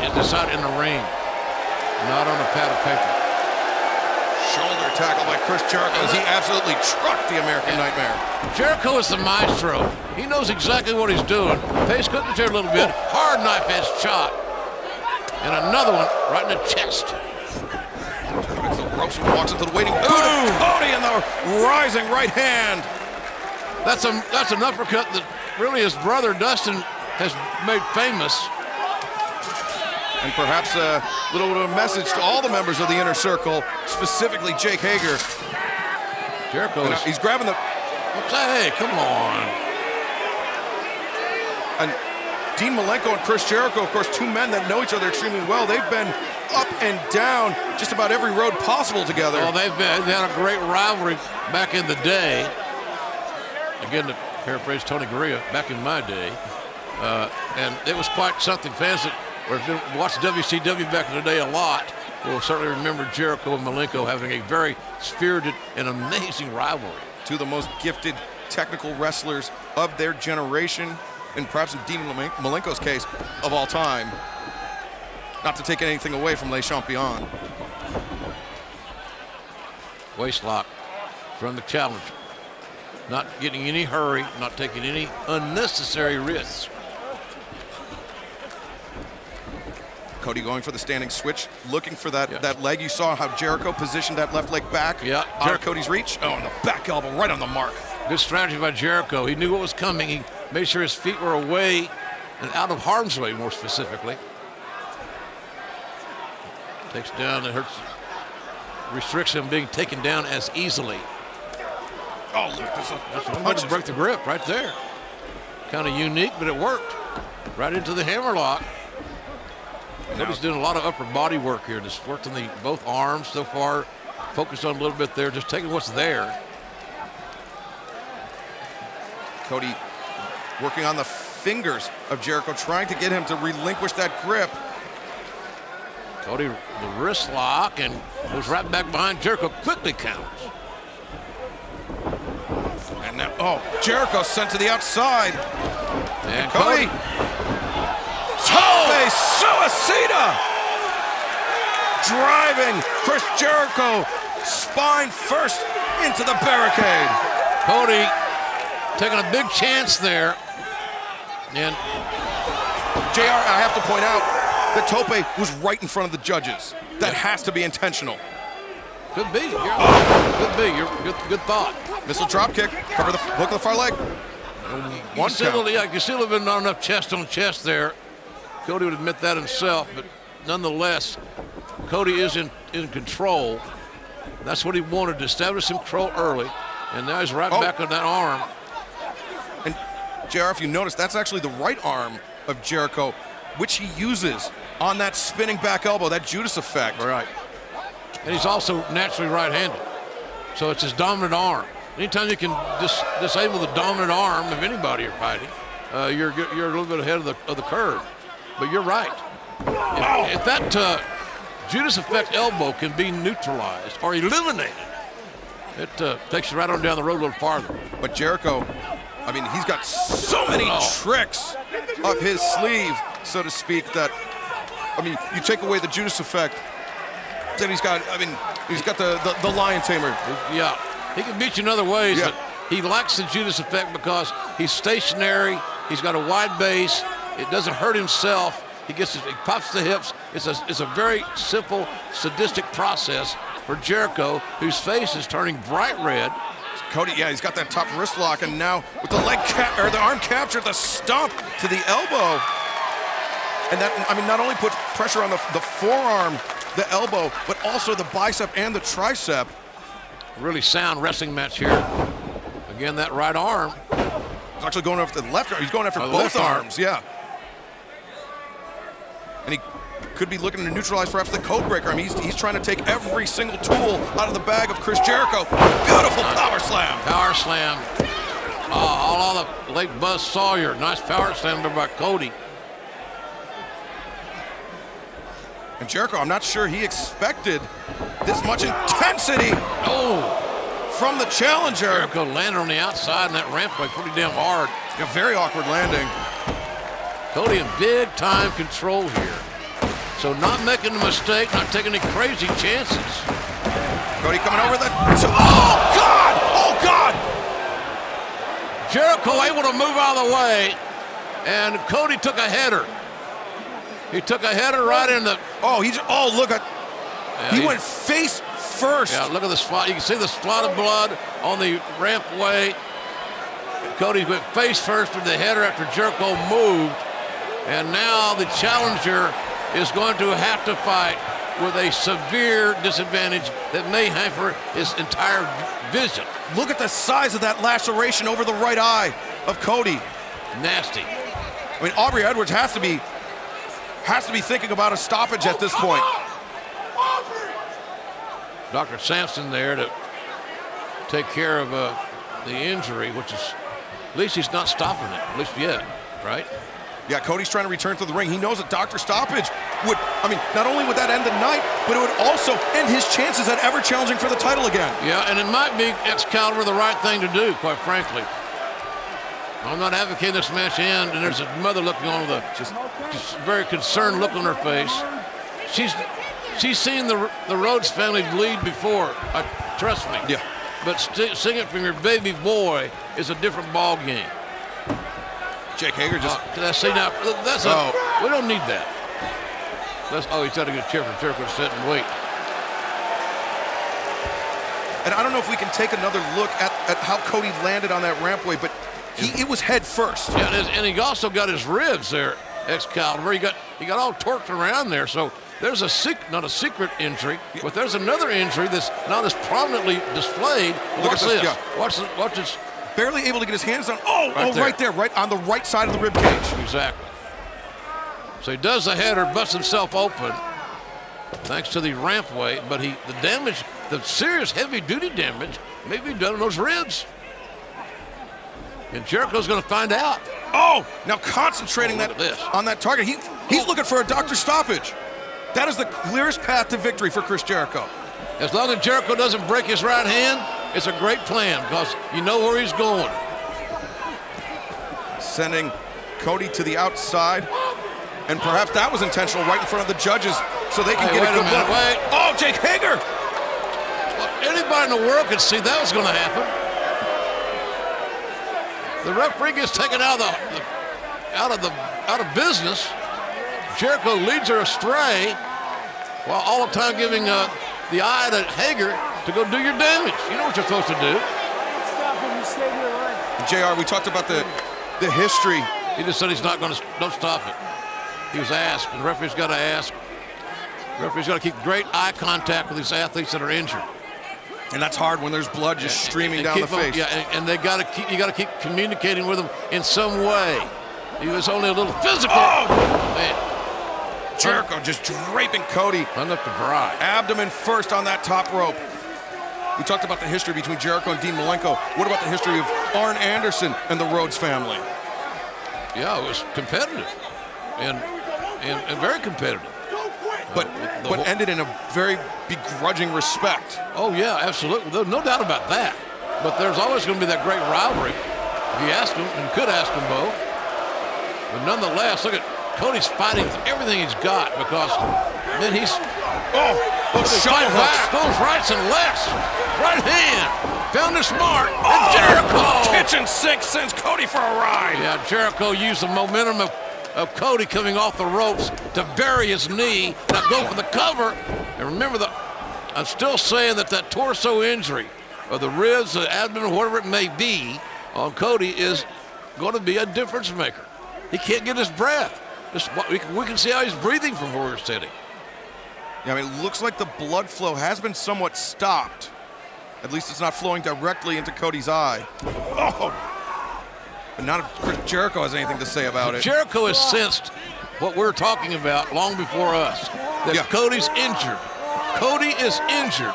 It's decided in the ring, not on a pad of paper. Shoulder tackle by Chris Jericho as he absolutely trucked the American Nightmare. Jericho is the maestro. He knows exactly what he's doing. Pace cooking the chair a little bit. Hard knife edge shot. And another one right in the chest. Gets the ropes and walks into the waiting boot of Cody in the rising right hand. That's an uppercut that really his brother Dustin has made famous. And perhaps a little bit of a message to all the members of the Inner Circle, specifically Jake Hager. Jericho, he's grabbing the... Hey, come on. And Dean Malenko and Chris Jericho, of course, 2 men that know each other extremely well. They've been up and down just about every road possible together. Well, they've had a great rivalry back in the day. Again, to paraphrase Tony Gurria, back in my day. And it was quite something. Fans that watched WCW back in the day a lot will certainly remember Jericho and Malenko having a very spirited and amazing rivalry. 2 of the most gifted technical wrestlers of their generation, and perhaps in Dean Malenko's case, of all time. Not to take anything away from Les Champions. Waistlock from the challenger. Not getting any hurry, not taking any unnecessary risks. Cody going for the standing switch, looking for that leg. You saw how Jericho positioned that left leg back out of Cody's reach. Oh, and the back elbow right on the mark. Good strategy by Jericho. He knew what was coming. He made sure his feet were away and out of harm's way, more specifically. Takes down, it hurts, restricts him being taken down as easily. Oh, that's one way to break the grip right there. Kind of unique, but it worked. Right into the hammerlock. Cody's doing a lot of upper body work here. Just worked on both arms so far. Focused on a little bit there, just taking what's there. Cody working on the fingers of Jericho, trying to get him to relinquish that grip. Cody, the wrist lock, and goes right back behind Jericho. Quickly counts. And now, Jericho sent to the outside. And Cody. Tope Suicida! Driving Chris Jericho spine first into the barricade. Cody taking a big chance there. And JR, I have to point out that Tope was right in front of the judges. That has to be intentional. Could be. Could be. Good thought. Missile drop kick. Cover the hook of the far leg. You can still have been not enough chest on chest there. Cody would admit that himself, but nonetheless, Cody is in control. That's what he wanted, to establish some control early, and now he's right back on that arm. And JR, if you notice, that's actually the right arm of Jericho, which he uses on that spinning back elbow, that Judas effect. Right. And he's also naturally right-handed, so it's his dominant arm. Anytime you can disable the dominant arm of anybody you're fighting, you're a little bit ahead of the curve. But you're right. If that Judas effect elbow can be neutralized or eliminated, it takes you right on down the road a little farther. But Jericho, I mean, he's got so many tricks up his sleeve, so to speak, that, I mean, you take away the Judas effect, then he's got the lion tamer. Yeah, he can beat you in other ways, but he lacks the Judas effect because he's stationary, he's got a wide base, it doesn't hurt himself, he pops the hips. It's a very simple, sadistic process for Jericho, whose face is turning bright red. Cody, yeah, he's got that top wrist lock, and now with the the arm capture, the stomp to the elbow. And that, I mean, not only puts pressure on the forearm, the elbow, but also the bicep and the tricep. Really sound wrestling match here. Again, that right arm. He's actually going after the left arm. He's going after both arms, yeah. And he could be looking to neutralize perhaps the code breaker. I mean, he's trying to take every single tool out of the bag of Chris Jericho. Beautiful power slam. Power slam. All of the late Buzz Sawyer. Nice power slam there by Cody. And Jericho, I'm not sure he expected this much intensity. From the challenger. Jericho landed on the outside and that rampway pretty damn hard. A very awkward landing. Cody in big time control here. So not making a mistake, not taking any crazy chances. Cody coming over the, oh God, oh God. Jericho able to move out of the way, and Cody took a header. He took a header right in the, look at, he went face first. Yeah, look at the spot. You can see the spot of blood on the rampway. Cody went face first with the header after Jericho moved. And now the challenger is going to have to fight with a severe disadvantage that may hamper his entire vision. Look at the size of that laceration over the right eye of Cody. Nasty. I mean, Aubrey Edwards has to be thinking about a stoppage at this point. Dr. Sampson there to take care of the injury, which is, at least he's not stopping it, at least yet, right? Yeah, Cody's trying to return to the ring. He knows that Dr. Stoppage would, I mean, not only would that end the night, but it would also end his chances at ever challenging for the title again. Yeah, and it might be Excalibur the right thing to do, quite frankly. I'm not advocating this match end, and there's a mother looking on with a just very concerned look on her face. She's seen the Rhodes family bleed before, trust me. Yeah. But seeing it from your baby boy is a different ball game. Jake Hager just. See now, we don't need that. He's got to get a chair for Jericho to sit and wait. And I don't know if we can take another look at how Cody landed on that rampway, but it was head first. Yeah, and he also got his ribs there, Excalibur. He got all torqued around there. So there's not a secret injury, but there's another injury that's not as prominently displayed. Watch this. Yeah. Watch this. Barely able to get his hands on. Right there, right on the right side of the rib cage. Exactly. So he does the header, busts himself open, thanks to the rampway. But the serious heavy-duty damage, may be done on those ribs. And Jericho's going to find out. Now concentrating on that target. He's looking for a Dr. Stoppage. That is the clearest path to victory for Chris Jericho. As long as Jericho doesn't break his right hand, it's a great plan because you know where he's going. Sending Cody to the outside, and perhaps that was intentional right in front of the judges so they can get a good look. Oh, Jake Hager! Well, anybody in the world could see that was going to happen. The referee gets taken out of business. Jericho leads her astray, while all the time giving the eye to Hager to go do your damage. You know what you're supposed to do. Stop him, you save your life. JR, we talked about the history. He just said he's not going to, don't stop it. He was asked, and the referee's got to ask. The referee's got to keep great eye contact with these athletes that are injured. And that's hard when there's blood just streaming down the face. And you got to keep communicating with them in some way. He was only a little physical. Man. Jericho just draping Cody. Enough to dry. Abdomen first on that top rope. We talked about the history between Jericho and Dean Malenko. What about the history of Arn Anderson and the Rhodes family? Yeah, it was competitive and very competitive. But ended in a very begrudging respect. Oh, yeah, absolutely. There's no doubt about that. But there's always going to be that great rivalry. If you ask them, and could ask them both. But nonetheless, look at Cody's fighting with everything he's got because then he's shot back, goes rights and lefts. Right hand, found his mark, and Jericho. Kitchen sink sends Cody for a ride. Yeah, Jericho used the momentum of Cody coming off the ropes to bury his knee, not go for the cover. And remember, I'm still saying that torso injury or the ribs, the abdomen, whatever it may be, on Cody is going to be a difference maker. He can't get his breath. We can see how he's breathing from where we're sitting. Yeah, I mean, it looks like the blood flow has been somewhat stopped. At least it's not flowing directly into Cody's eye. Oh! But not if Chris Jericho has anything to say about it. Jericho has sensed what we're talking about long before us, that Cody's injured. Cody is injured,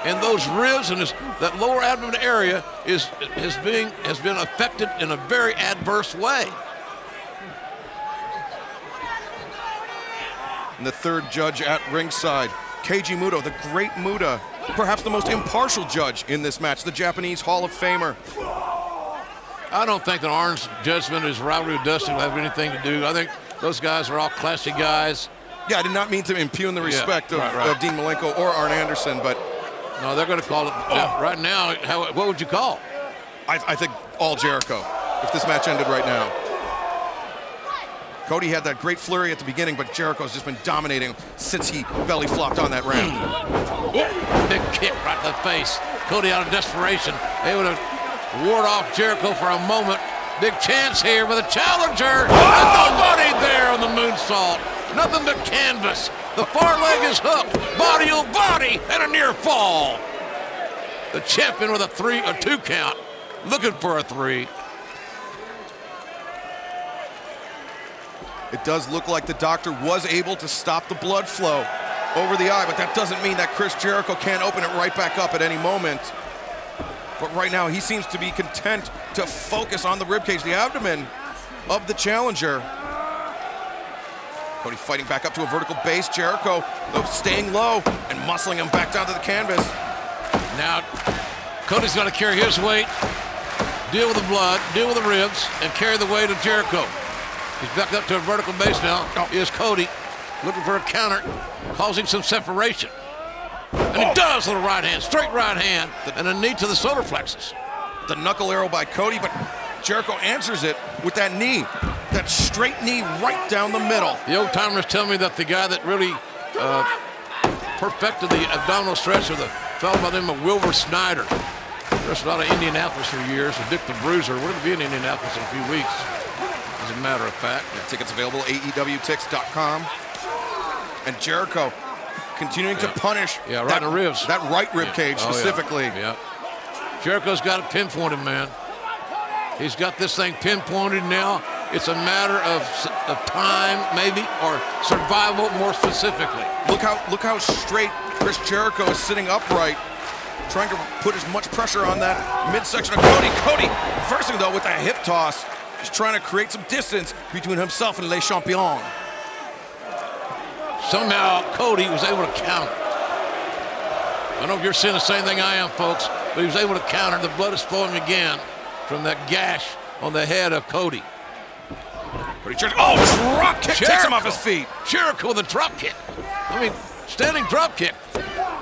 and those ribs and that lower abdomen area has been affected in a very adverse way. And the third judge at ringside, Keiji Muto, the great Muta, perhaps the most impartial judge in this match, the Japanese Hall of Famer. I don't think that Arn's judgment is rivalry with Dustin will have anything to do. I think those guys are all classy guys. Yeah, I did not mean to impugn the respect of Dean Malenko or Arn Anderson, but... No, they're going to call it, right now, what would you call? I think all Jericho, if this match ended right now. Cody had that great flurry at the beginning, but Jericho's just been dominating since he belly flopped on that ramp. Big kick right to the face. Cody out of desperation, able to ward off Jericho for a moment. Big chance here with a challenger. And nobody there on the moonsault. Nothing but canvas. The far leg is hooked. Body on body and a near fall. The champion with a 2 count. Looking for a 3. It does look like the doctor was able to stop the blood flow over the eye, but that doesn't mean that Chris Jericho can't open it right back up at any moment. But right now, he seems to be content to focus on the ribcage, the abdomen of the challenger. Cody fighting back up to a vertical base. Jericho, though, staying low and muscling him back down to the canvas. Now, Cody's got to carry his weight, deal with the blood, deal with the ribs, and carry the weight of Jericho. He's back up to a vertical base now. Is Cody looking for a counter, causing some separation. And he does with a right hand, straight right hand, and a knee to the solar plexus. The knuckle arrow by Cody, but Jericho answers it with that knee, that straight knee right down the middle. The old timers tell me that the guy that really perfected the abdominal stretch of the fellow by the name of Wilbur Snyder. Wrestled out of Indianapolis for years, with Dick the Bruiser. We're going to be in Indianapolis in a few weeks, as a matter of fact. Yeah, tickets available at AEWTix.com. And Jericho continuing to punish right in the ribs. That right rib cage specifically. Yeah. Jericho's got it pinpointed, man. He's got this thing pinpointed now. It's a matter of time, maybe, or survival more specifically. Look how straight Chris Jericho is sitting upright, trying to put as much pressure on that midsection of Cody. Cody, reversing though with a hip toss, just trying to create some distance between himself and Le Champion. Somehow Cody was able to counter. I don't know if you're seeing the same thing I am, folks, but he was able to counter. The blood is flowing again from that gash on the head of Cody. Drop kick takes him off his feet. Jericho with a drop kick. I mean, standing drop kick.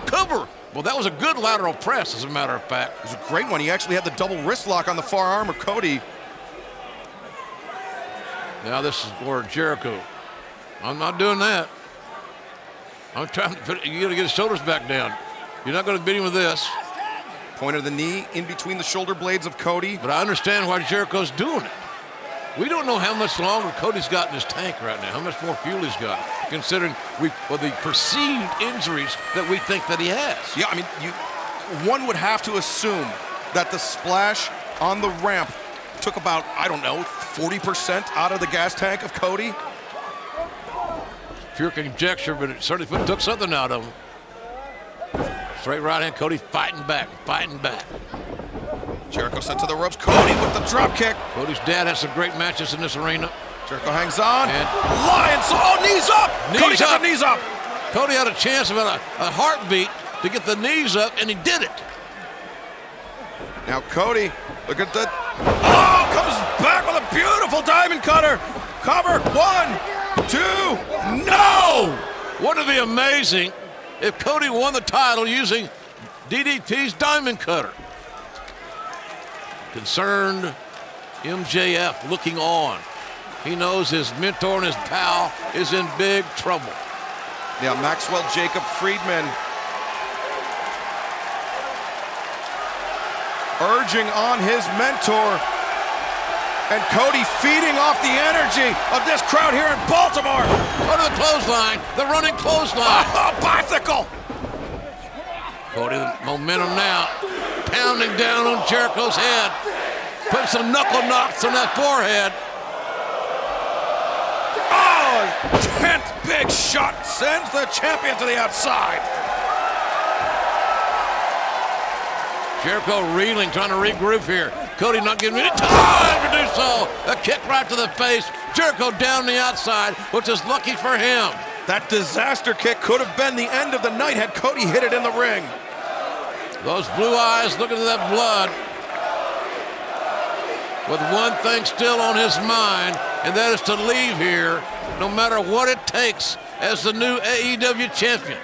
Cover. Well, that was a good lateral press, as a matter of fact. It was a great one. He actually had the double wrist lock on the far arm of Cody. Now this is where Jericho. I'm not doing that. I'm trying to you got to get his shoulders back down. You're not going to beat him with this. Point of the knee in between the shoulder blades of Cody. But I understand why Jericho's doing it. We don't know how much longer Cody's got in his tank right now, how much more fuel he's got, considering the perceived injuries that we think that he has. Yeah, I mean, one would have to assume that the splash on the ramp took about, 40% out of the gas tank of Cody. Pure conjecture, but it certainly took something out of him. Straight right hand, Cody fighting back. Jericho sent to the ropes. Cody with the drop kick. Cody's dad has some great matches in this arena. Jericho hangs on. And Lion saw knees up. Cody got the knees up. Cody had a chance of a heartbeat to get the knees up, and he did it. Now Cody, look at that. Comes back with a beautiful diamond cutter. Cover. 1, 2, no! Wouldn't it be amazing if Cody won the title using DDP's diamond cutter? Concerned MJF looking on. He knows his mentor and his pal is in big trouble. Yeah, Maxwell Jacob Friedman urging on his mentor. And Cody feeding off the energy of this crowd here in Baltimore. Go to the clothesline, the running clothesline. Oh, bicycle! Cody, the momentum now, pounding down on Jericho's head. Putting some knuckle knocks on that forehead. Oh, 10th big shot sends the champion to the outside. Jericho reeling, trying to regroup here. Cody not giving any time to do so. A kick right to the face. Jericho down the outside, which is lucky for him. That disaster kick could have been the end of the night had Cody hit it in the ring. Those blue eyes looking at that blood. With one thing still on his mind, and that is to leave here no matter what it takes as the new AEW champion.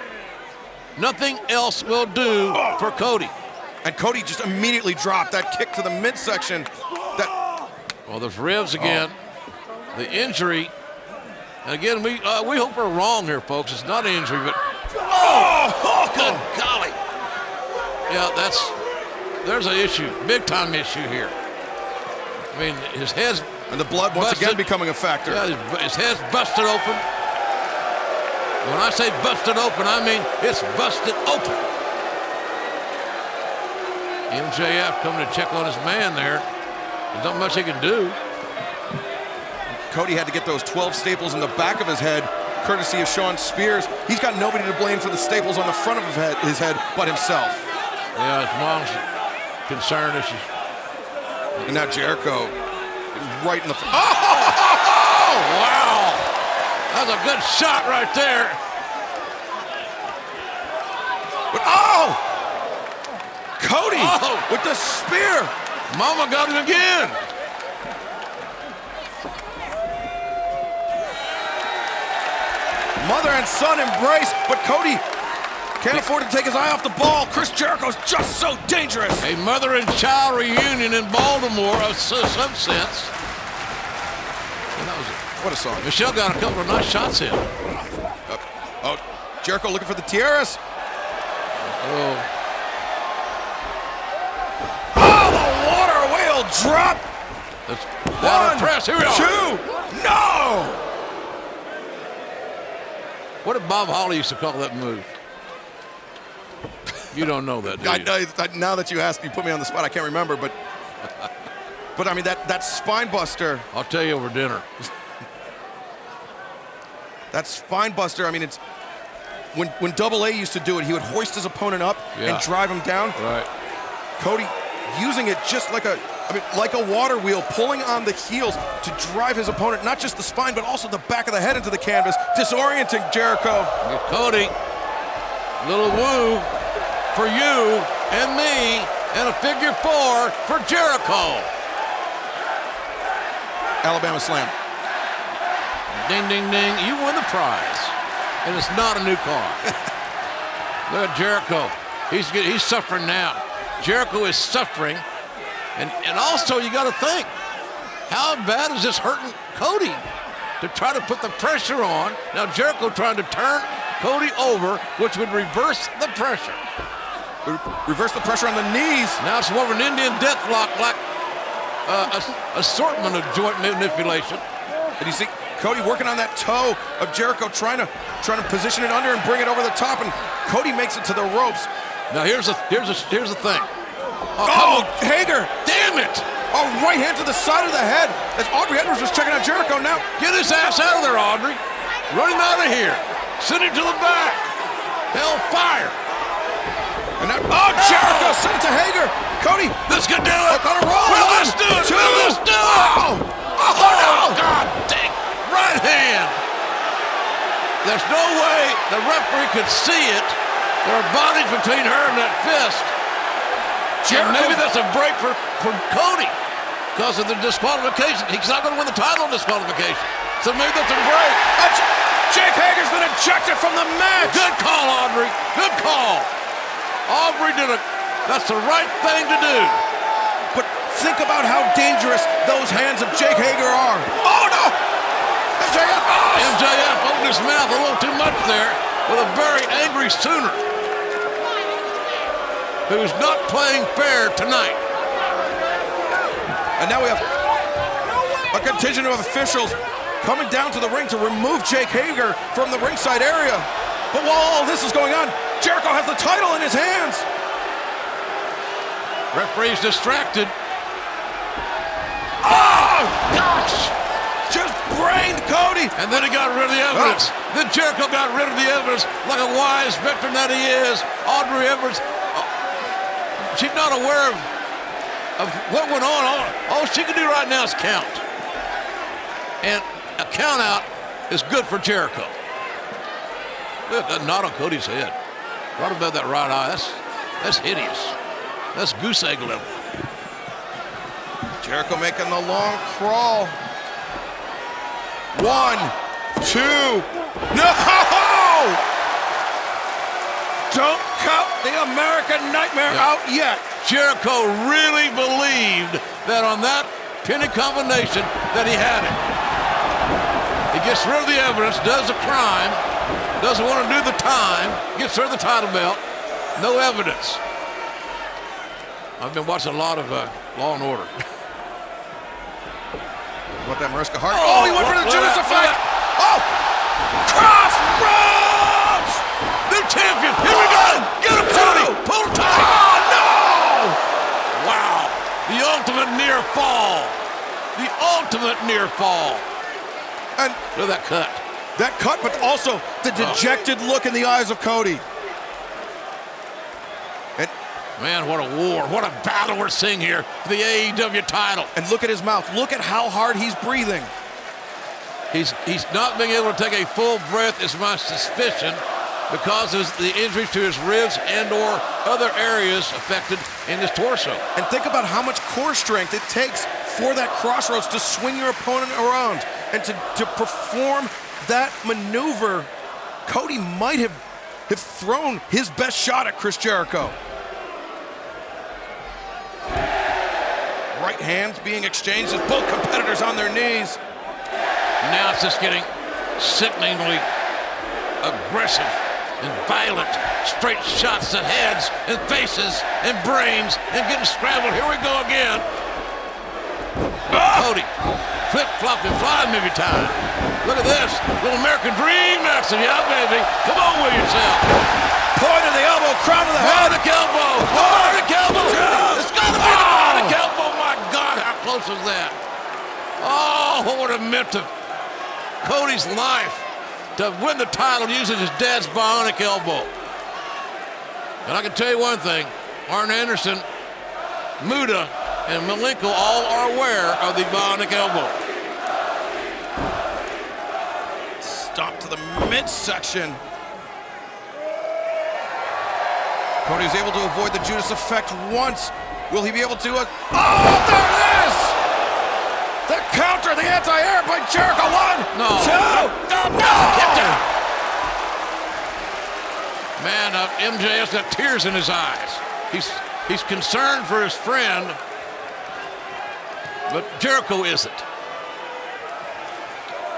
Nothing else will do for Cody. And Cody just immediately dropped that kick to the midsection. Well, there's ribs again. The injury. And again, we hope we're wrong here, folks. It's not an injury, but good golly. Yeah, there's an issue, big time issue here. I mean, his head's and the blood once again becoming a factor. Yeah, his head's busted open. When I say busted open, I mean it's busted open. MJF coming to check on his man there. There's not much he can do. Cody had to get those 12 staples in the back of his head, courtesy of Sean Spears. He's got nobody to blame for the staples on the front of his head but himself. Yeah, his mom's concerned that she's... And now Jericho right in the... Oh, wow! That's a good shot right there. But Cody with the spear. Mama got him again. Mother and son embrace, but Cody can't afford to take his eye off the ball. Chris Jericho's just so dangerous. A mother and child reunion in Baltimore of some sense. What a song. Michelle got a couple of nice shots in. Jericho looking for the tiaras. The water wheel drop. One, press. Here we go. Two. No. What did Bob Holly used to call that move? You don't know that, do you? Now that you asked, you put me on the spot. I can't remember, but I mean that spine buster. I'll tell you over dinner. That spine buster. I mean, it's when Double A used to do it. He would hoist his opponent up and drive him down. Right. Cody using it just like a water wheel, pulling on the heels to drive his opponent, not just the spine, but also the back of the head into the canvas, disorienting Jericho. Cody, little woo for you and me, and a figure 4 for Jericho. Alabama Slam. Ding, ding, ding. You win the prize. And it's not a new car. Look at Jericho. He's suffering now. Jericho is suffering. And also, you got to think, how bad is this hurting Cody to try to put the pressure on? Now, Jericho trying to turn Cody over, which would reverse the pressure. Reverse the pressure on the knees. Now it's more of an Indian deathlock, like assortment of joint manipulation. And you see Cody working on that toe of Jericho, trying to position it under and bring it over the top, and Cody makes it to the ropes. Now here's the thing. Hager! Damn it! A right hand to the side of the head as Aubrey Edwards was checking out Jericho now. Get his ass out of there, Aubrey. Run him out of here. Send him to the back. Hellfire. And now, Jericho sent to Hager. Cody, this could do it. On a roll. Well, let's do it. Let's do it. Oh, no. God dang. Right hand. There's no way the referee could see it. There are bodies between her and that fist. And maybe that's a break for Cody because of the disqualification. He's not going to win the title in disqualification. So maybe that's a break. Jake Hager's been ejected from the match. Good call, Aubrey. Good call. Aubrey that's the right thing to do. But think about how dangerous those hands of Jake Hager are. Oh, no! MJF opened his mouth a little too much there with a very angry Sooner who's not playing fair tonight. And now we have a contingent of officials coming down to the ring to remove Jake Hager from the ringside area. But while all this is going on, Jericho has the title in his hands. Referee's distracted. Oh, gosh! Just brained Cody. And then he got rid of the evidence. Then Jericho got rid of the evidence like a wise veteran that he is. Audrey Edwards, she's not aware of what went on. All she can do right now is count. And a count out is good for Jericho. Look at that knot on Cody's head. Right above that right eye. That's hideous. That's goose egg level. Jericho making the long crawl. 1, 2. No! Don't count the American Nightmare out yet. Jericho really believed that on that pinning combination that he had it. He gets rid of the evidence, does the crime, doesn't want to do the time, gets rid of the title belt, no evidence. I've been watching a lot of Law and Order. What that Mariska Hart? Oh, he went for the Judas effect. Oh, cross ropes. New champion. Here we go. Get him, Cody. Pull him tight. Oh, no. Wow. The ultimate near fall. The ultimate near fall. And look at that cut. That cut, but also the dejected look in the eyes of Cody. And man, what a war. What a battle we're seeing here for the AEW title. And look at his mouth. Look at how hard he's breathing. He's not being able to take a full breath is my suspicion because of the injuries to his ribs and or other areas affected in his torso. And think about how much core strength it takes for that crossroads to swing your opponent around and to perform that maneuver. Cody might have thrown his best shot at Chris Jericho. Right hands being exchanged as both competitors on their knees. Now it's just getting sickeningly aggressive and violent. Straight shots at heads and faces and brains and getting scrambled. Here we go again. Cody, flip-flopping, flying maybe time. Look at this. Little American Dream action. Yeah, baby. Come on with yourself. Point of the elbow, crown of the head. Bionic elbow. Bionic elbow. It's got to be the bionic elbow. My God, how close was that? Oh, what would it have meant to Cody's life to win the title using his dad's bionic elbow. And I can tell you one thing, Arn Anderson, Muda, and Malenko all are aware of the bionic elbow. Stop to the midsection. Cody's able to avoid the Judas effect once. Will he be able to? Oh, there it is! The counter, the anti-air by Jericho. 1, 2, no! Man, MJF's got tears in his eyes. He's concerned for his friend, but Jericho isn't.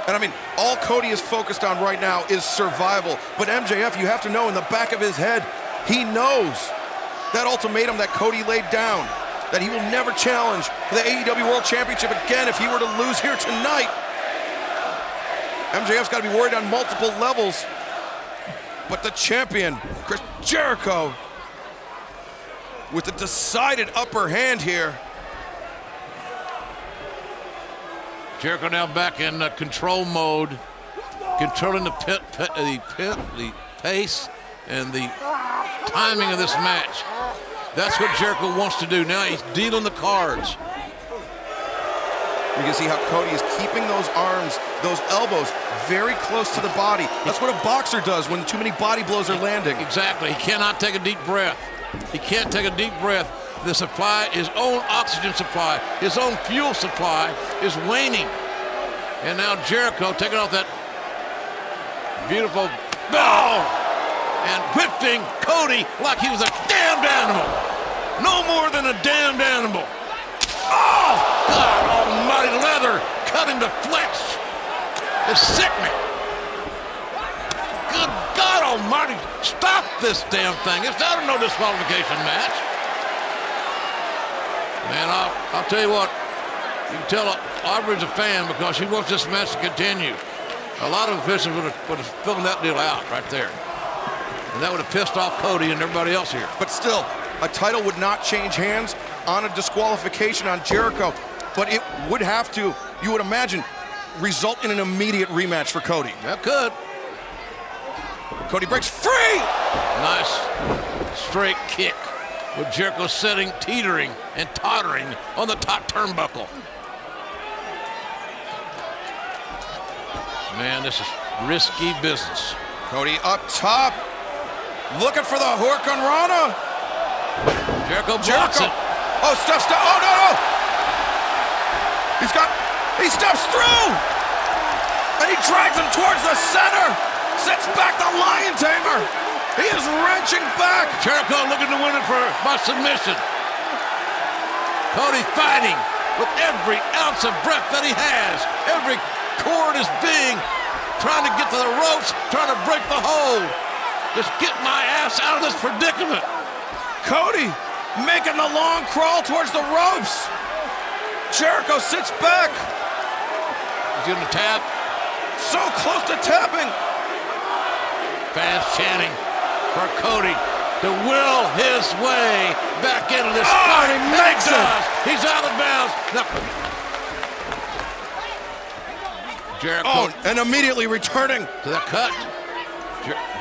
And I mean, all Cody is focused on right now is survival. But MJF, you have to know in the back of his head, he knows that ultimatum that Cody laid down, that he will never challenge for the AEW World Championship again if he were to lose here tonight. MJF's got to be worried on multiple levels. But the champion, Chris Jericho, with a decided upper hand here. Jericho now back in control mode, controlling the pace and the timing of this match. That's what Jericho wants to do. Now he's dealing the cards. You can see how Cody is keeping those arms, those elbows, very close to the body. That's what a boxer does when too many body blows are landing. Exactly. He cannot take a deep breath. He can't take a deep breath. The supply, his own oxygen supply, his own fuel supply is waning. And now Jericho taking off that beautiful bell and whipping Cody like he was a damned animal. No more than a damned animal. Oh, God almighty, leather cut into flesh. It's sickening. Good God almighty, stop this damn thing. It's not a no disqualification match. Man, I'll tell you what, You can tell Aubrey's a fan because she wants this match to continue. A lot of officials would have filmed that deal out right there. And that would have pissed off Cody and everybody else here. But still, a title would not change hands on a disqualification on Jericho. But it would have to, you would imagine, result in an immediate rematch for Cody. That could. Cody breaks free! Nice straight kick with Jericho sitting, teetering, and tottering on the top turnbuckle. Man, this is risky business. Cody up top, looking for the Hurricane Rana. Jericho blocks it. Oh, step, oh no! He steps through! And he drags him towards the center! Sets back the Lion Tamer! He is wrenching back! Jericho looking to win it by submission. Cody fighting with every ounce of breath that he has. Every cord is trying to get to the ropes, trying to break the hold. Just get my ass out of this predicament. Cody making the long crawl towards the ropes. Jericho sits back. He's gonna tap. So close to tapping. Fans chanting for Cody to will his way back into this fight. He makes it. He's out of bounds. No. Jericho. And immediately returning to the cut.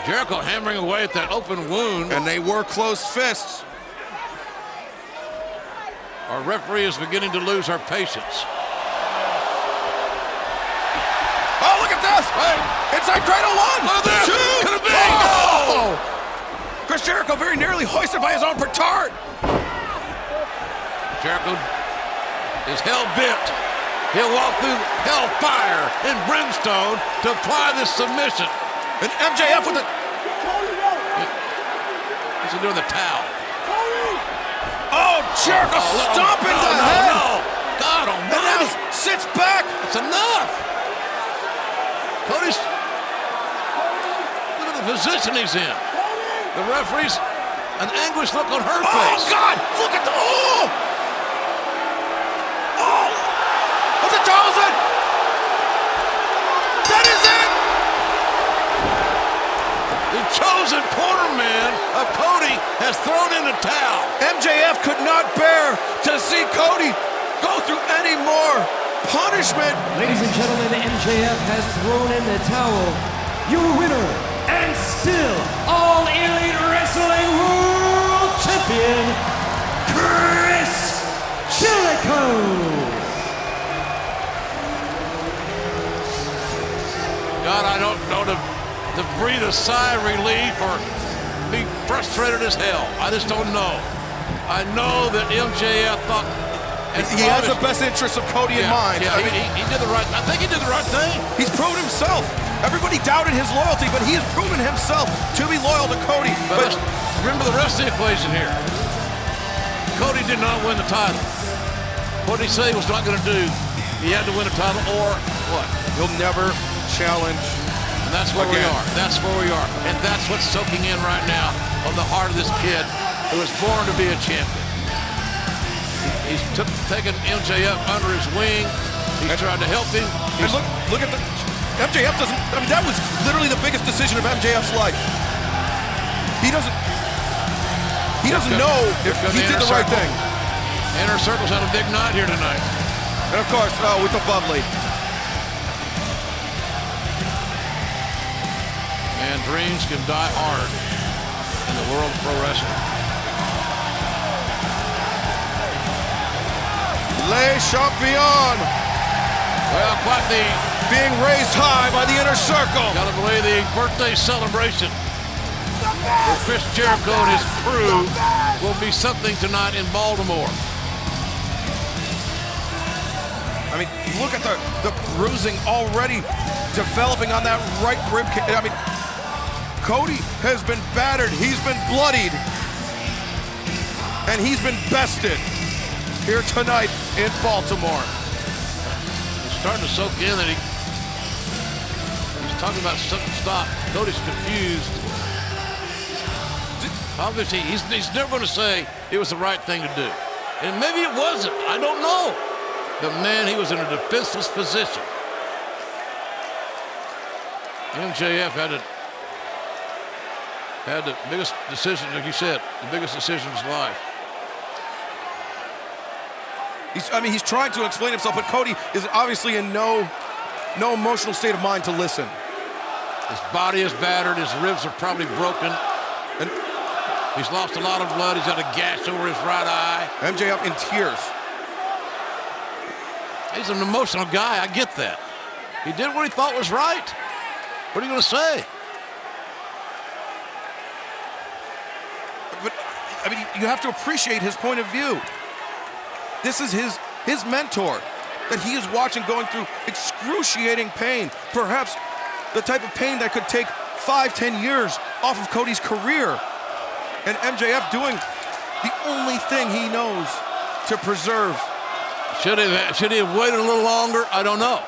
Jericho hammering away at that open wound. And they were closed fists. Our referee is beginning to lose her patience. Oh, look at this! Hey. Inside cradle one! Look at this! Two! Could it be? Oh! Chris Jericho very nearly hoisted by his own petard. Jericho is hell-bent. He'll walk through hellfire and brimstone to apply this submission. And MJF with the... What's he doing with the towel? Oh, Jericho stomping the head! No. God almighty! And then he sits back! It's enough! Cody's... Look at the position he's in. The referee's an anguished look on her face. Oh, God! Look at the... Oh! Oh! With the thousand! That is it! The chosen cornerman of Cody has thrown in the towel. MJF could not bear to see Cody go through any more punishment. Ladies and gentlemen, MJF has thrown in the towel. Your winner and still All Elite Wrestling World Champion, Chris Jericho. God, I don't know to breathe a sigh of relief or be frustrated as hell. I just don't know. I know that MJF thought... And he has the best interest of Cody in mind. Yeah, he did the right... I think he did the right thing. He's proven himself. Everybody doubted his loyalty, but he has proven himself to be loyal to Cody. But remember the rest of the equation here. Cody did not win the title. What did he say he was not going to do? He had to win a title or what? He'll never challenge. And that's where we are. That's where we are. And that's what's soaking in right now on the heart of this kid who was born to be a champion. He's taken MJF under his wing. He's trying to help him. And look at the... MJF doesn't... I mean, that was literally the biggest decision of MJF's life. He doesn't know if he did the right thing. Inner Circle's had a big night here tonight. And of course, with the bubbly. Man, dreams can die hard in the world of pro wrestling. Les Champions. Well, quite the... Being raised high by the Inner Circle. Gotta believe the birthday celebration for Chris Jericho and his crew will be something tonight in Baltimore. I mean, look at the bruising already developing on that right rib. I mean, Cody has been battered. He's been bloodied. And he's been bested here tonight in Baltimore. It's starting to soak in that he's talking about stop. Cody's confused. Obviously, he's never going to say it was the right thing to do. And maybe it wasn't. I don't know. But man, he was in a defenseless position. MJF had the biggest decision, like you said, the biggest decision of his life. He's trying to explain himself, but Cody is obviously in no emotional state of mind to listen. His body is battered, his ribs are probably broken, and he's lost a lot of blood. He's got a gash over his right eye. MJF in tears. He's an emotional guy, I get that. He did what he thought was right. What are you going to say? But, I mean, you have to appreciate his point of view. This is his mentor that he is watching going through excruciating pain, perhaps the type of pain that could take 5-10 years off of Cody's career. And MJF doing the only thing he knows to preserve. Should he have waited a little longer? I don't know.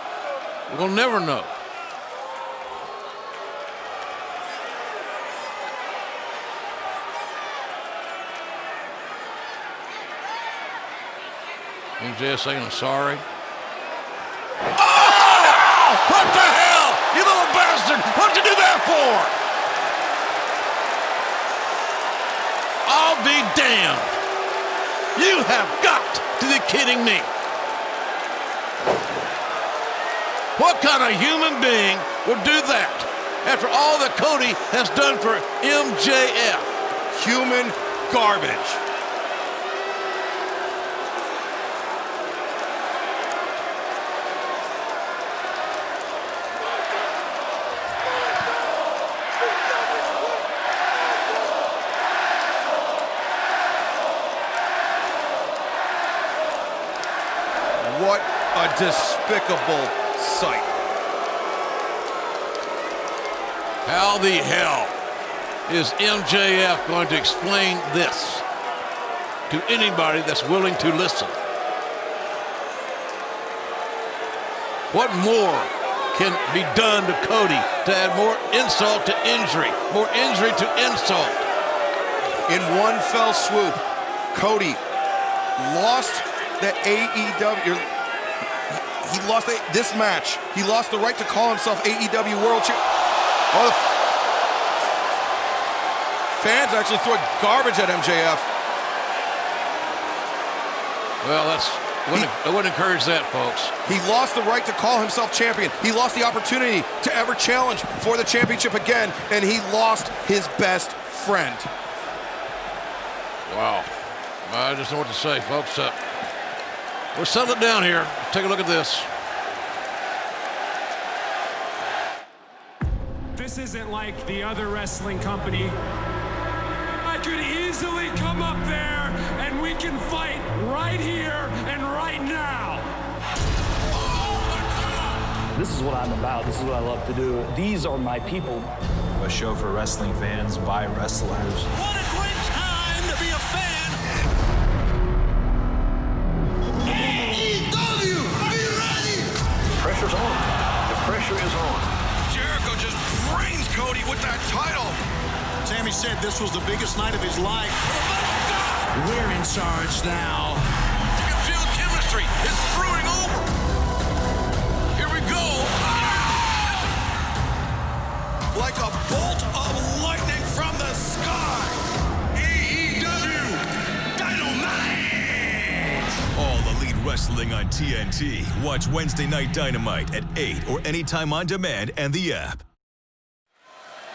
We'll never know. MJF saying I'm sorry. Oh! What the hell? You little bastard! What'd you do that for? I'll be damned. You have got to be kidding me. What kind of human being would do that after all that Cody has done for MJF? Human garbage. What a despicable sight. How the hell is MJF going to explain this to anybody that's willing to listen? What more can be done to Cody to add more insult to injury, more injury to insult? In one fell swoop, Cody lost the AEW. He lost this match. He lost the right to call himself AEW World Champion. Oh, the fans actually threw garbage at MJF. Well, I wouldn't encourage that, folks. He lost the right to call himself champion. He lost the opportunity to ever challenge for the championship again, and he lost his best friend. Wow. I just don't know what to say, folks. We'll settle it down here. Take a look at this. This isn't like the other wrestling company. I could easily come up there and we can fight right here and right now. This is what I'm about. This is what I love to do. These are my people. A show for wrestling fans by wrestlers. What a great time to be a fan. AEW, be ready. Pressure's on. The pressure is on. Jericho just brains Cody with that title. Sammy said this was the biggest night of his life. We're in charge now. You can feel chemistry. It's brewing over. Here we go. Like a bolt of lightning from the sky. AEW Dynamite. All Elite Wrestling on TNT. Watch Wednesday Night Dynamite at 8 or anytime on demand and the app.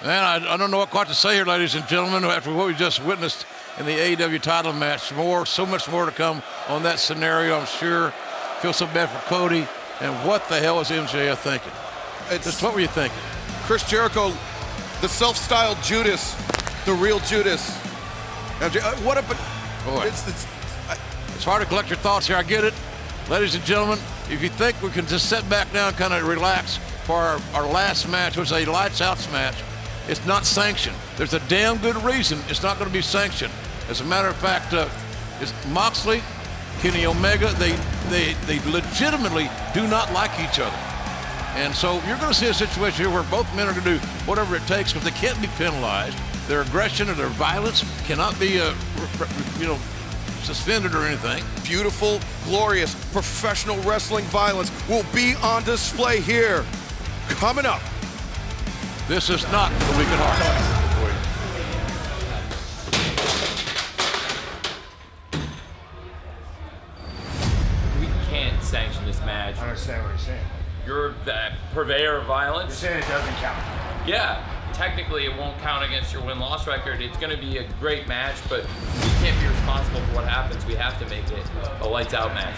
Man, I don't know what quite to say here, ladies and gentlemen, after what we just witnessed in the AEW title match. So much more to come on that scenario, I'm sure. Feel so bad for Cody. And what the hell was MJF thinking? Just what were you thinking? Chris Jericho, the self-styled Judas, the real Judas. What a... Boy, it's hard to collect your thoughts here. I get it. Ladies and gentlemen, if you think we can just sit back now and kind of relax for our last match, which was a lights-outs match, it's not sanctioned. There's a damn good reason it's not going to be sanctioned. As a matter of fact, it's Moxley, Kenny Omega, they legitimately do not like each other. And so you're going to see a situation here where both men are going to do whatever it takes because they can't be penalized. Their aggression or their violence cannot be, suspended or anything. Beautiful, glorious, professional wrestling violence will be on display here. Coming up. This is not the week at Heart. We can't sanction this match. I understand what you're saying. You're the purveyor of violence. You're saying it doesn't count. Yeah, technically it won't count against your win-loss record. It's going to be a great match, but we can't be responsible for what happens. We have to make it a lights-out match.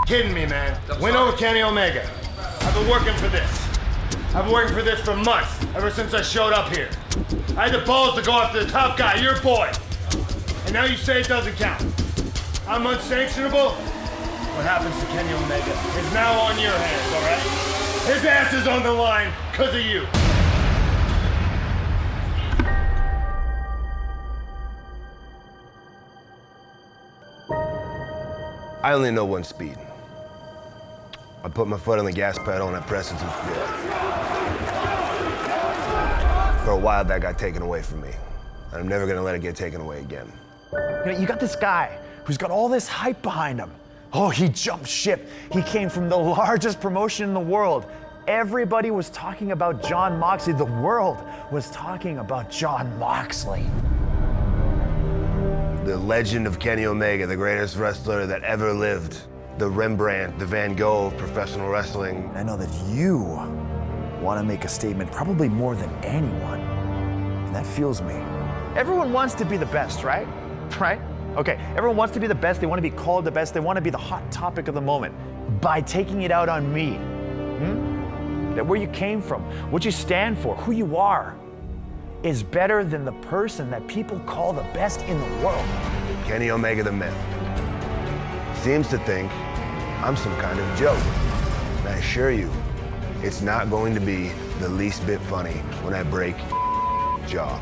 Kidding me, man. Win over Kenny Omega. I've been working for this. I've been working for this for months, ever since I showed up here. I had the balls to go after the top guy, your boy. And now you say it doesn't count. I'm unsanctionable? What happens to Kenny Omega is now on your hands, all right? His ass is on the line because of you. I only know one speed. I put my foot on the gas pedal and I press it to the floor. For a while, that got taken away from me. And I'm never gonna let it get taken away again. You know, you got this guy who's got all this hype behind him. Oh, he jumped ship. He came from the largest promotion in the world. Everybody was talking about Jon Moxley. The world was talking about Jon Moxley. The legend of Kenny Omega, the greatest wrestler that ever lived. The Rembrandt, the Van Gogh of professional wrestling. I know that you want to make a statement probably more than anyone. And that fuels me. Everyone wants to be the best, right? Right? Okay, everyone wants to be the best. They want to be called the best. They want to be the hot topic of the moment. By taking it out on me. That where you came from, what you stand for, who you are, is better than the person that people call the best in the world. Kenny Omega the Myth seems to think I'm some kind of joke. And I assure you, it's not going to be the least bit funny when I break jaw.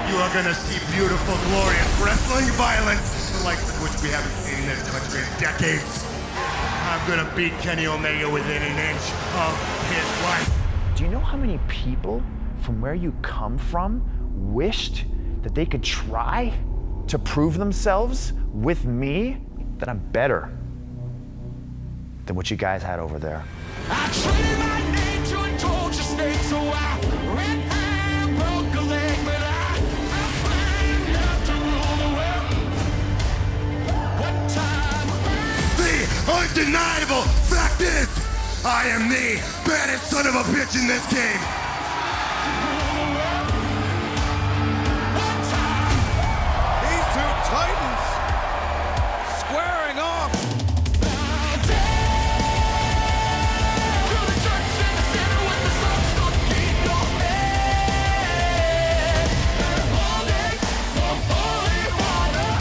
You are gonna see beautiful, glorious wrestling violence, the likes of which we haven't seen in this country in decades. I'm gonna beat Kenny Omega within an inch of his life. Do you know how many people from where you come from wished that they could try to prove themselves with me that I'm better than what you guys had over there? I trained my nature and told you snake, so I ran and broke a leg, but I find enough to rule the world. One time. The undeniable fact is, I am the baddest son of a bitch in this game. These two titans squaring off.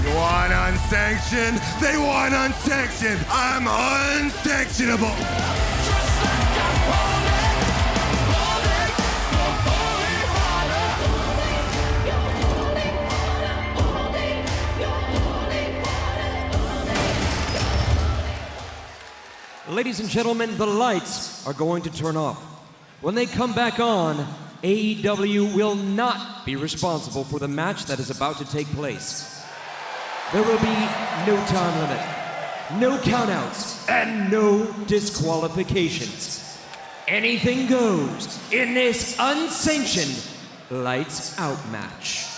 You want unsanctioned? They want unsanctioned. I'm unsanctionable. Ladies and gentlemen, the lights are going to turn off. When they come back on, AEW will not be responsible for the match that is about to take place. There will be no time limit, no countouts, and no disqualifications. Anything goes in this unsanctioned lights out match.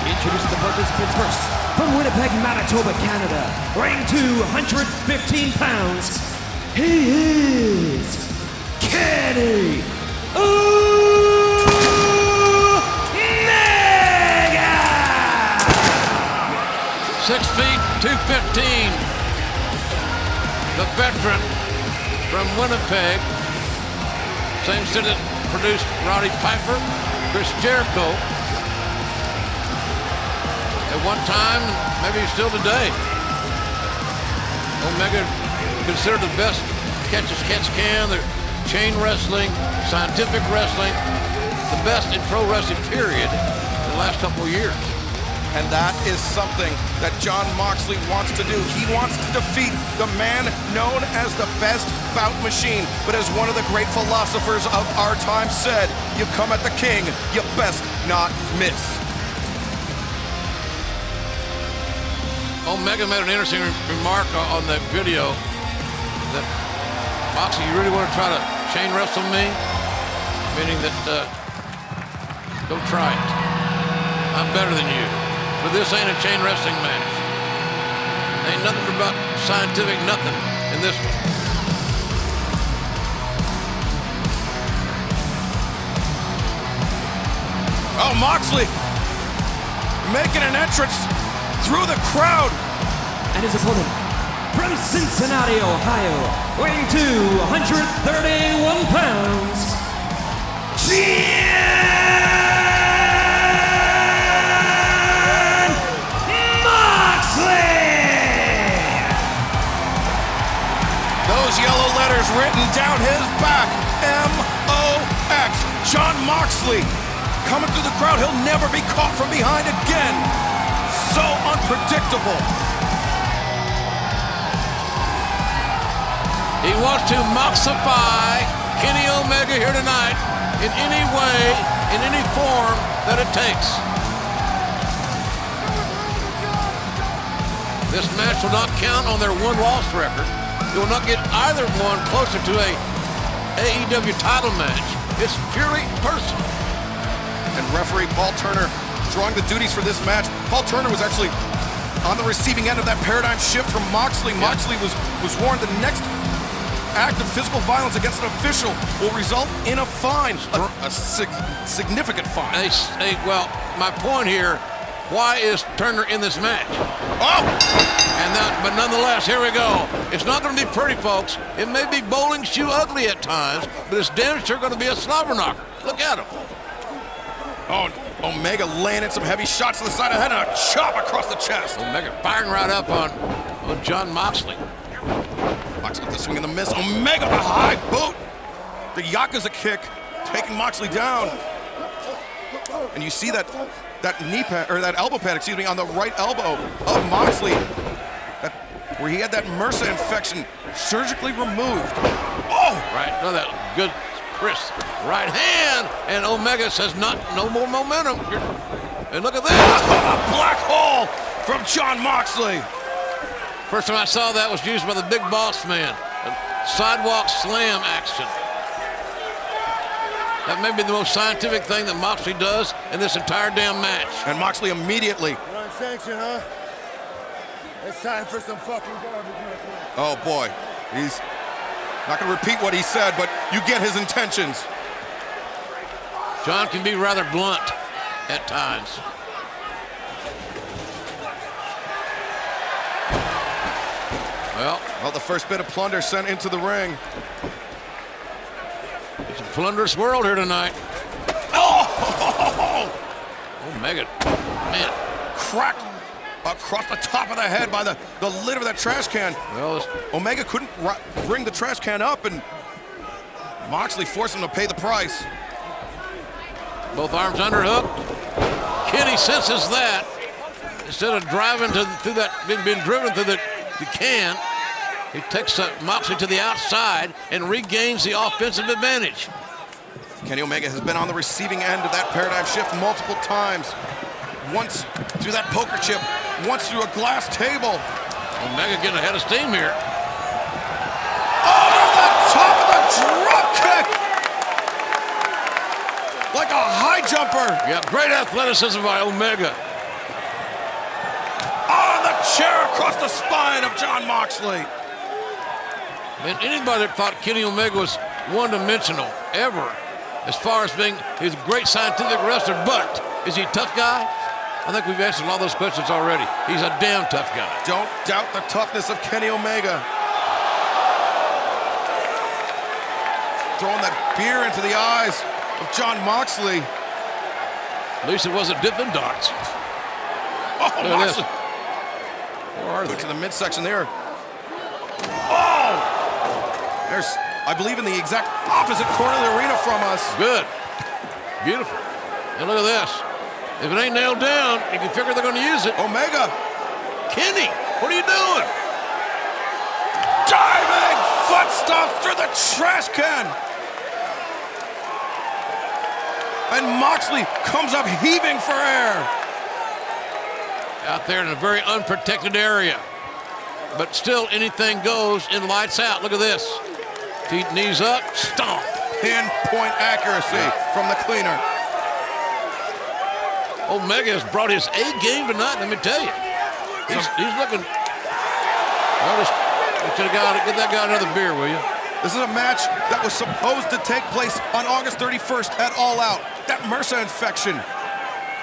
Introduce the participants first. From Winnipeg, Manitoba, Canada, weighing 215 pounds, he is Kenny Omega! 6 feet, 215. The veteran from Winnipeg. Same city that produced Roddy Piper, Chris Jericho. at one time, maybe still today. Omega considered the best catch as catch can, the chain wrestling, scientific wrestling, the best in pro wrestling, period, in the last couple of years. And that is something that Jon Moxley wants to do. He wants to defeat the man known as the best bout machine. But as one of the great philosophers of our time said, you come at the king, you best not miss. Omega made an interesting remark on that video that, Moxley, you really want to try to chain wrestle me? Meaning that, don't try it. I'm better than you. But this ain't a chain wrestling match. Ain't nothing about scientific nothing in this one. Oh, Moxley making an entrance through the crowd. And his opponent from Cincinnati, Ohio, weighing 231 pounds, Those yellow letters written down his back, M-O-X, Jon Moxley, coming through the crowd. He'll never be caught from behind again. So unpredictable. He wants to moxify Kenny Omega here tonight in any way, in any form that it takes. This match will not count on their one-loss record. It will not get either one closer to a AEW title match. It's purely personal. And referee Paul Turner drawing the duties for this match. Paul Turner was actually on the receiving end of that paradigm shift from Moxley. Yeah. Moxley was warned the next act of physical violence against an official will result in a fine, a significant fine. Well, my point here, why is Turner in this match? Oh! But nonetheless, here we go. It's not going to be pretty, folks. It may be bowling shoe ugly at times, but it's damn sure going to be a slobber knocker. Look at him. Oh, Omega laying in some heavy shots to the side of the head and a chop across the chest. Omega firing right up on Jon Moxley. Moxley with the swing and the miss. Omega with a high boot. The Yakuza kick taking Moxley down. And you see that knee pad, or that elbow pad, excuse me, on the right elbow of Moxley, where he had that MRSA infection surgically removed. Oh! Right, no, that good, crisp right hand, and Omega says no more momentum. And look at this. A black hole from Jon Moxley. First time I saw that was used by the Big Boss Man. A sidewalk slam action. That may be the most scientific thing that Moxley does in this entire damn match. And Moxley immediately. You're on sanction, huh? It's time for some fucking garbage. Oh boy, he's not gonna repeat what he said, but you get his intentions. Jon can be rather blunt at times. Well, the first bit of plunder sent into the ring. It's a plunderous world here tonight. Oh! Omega, man. Cracked across the top of the head by the lid of that trash can. Well, Omega couldn't bring the trash can up, and Moxley forced him to pay the price. Both arms underhooked. Kenny senses that. Instead of driving through that, being driven through the can, he takes Moxley to the outside and regains the offensive advantage. Kenny Omega has been on the receiving end of that paradigm shift multiple times. Once through that poker chip, once through a glass table. Omega getting ahead of steam here. Oh, the top of the drop kick! Like a high jumper. Yeah, great athleticism by Omega. Oh, the chair across the spine of Jon Moxley. Man, anybody that thought Kenny Omega was one-dimensional ever, as far as being he's a great scientific wrestler, but is he a tough guy? I think we've answered all those questions already. He's a damn tough guy. Don't doubt the toughness of Kenny Omega. Throwing that beer into the eyes of Jon Moxley. At least it wasn't Dippin' Dots. Moxley. Where are they? To the midsection there. Oh! There's, I believe, in the exact opposite corner of the arena from us. Good. Beautiful. And look at this. If it ain't nailed down, you can figure they're going to use it. Omega. Kenny, what are you doing? Diving foot stomp through the trash can. And Moxley comes up heaving for air. Out there in a very unprotected area. But still, anything goes in lights out. Look at this. Feet, knees up, stomp. Pinpoint accuracy from the cleaner. Omega has brought his A game tonight, let me tell you. He's looking. Well, get that guy another beer, will you? This is a match that was supposed to take place on August 31st at All Out. That MRSA infection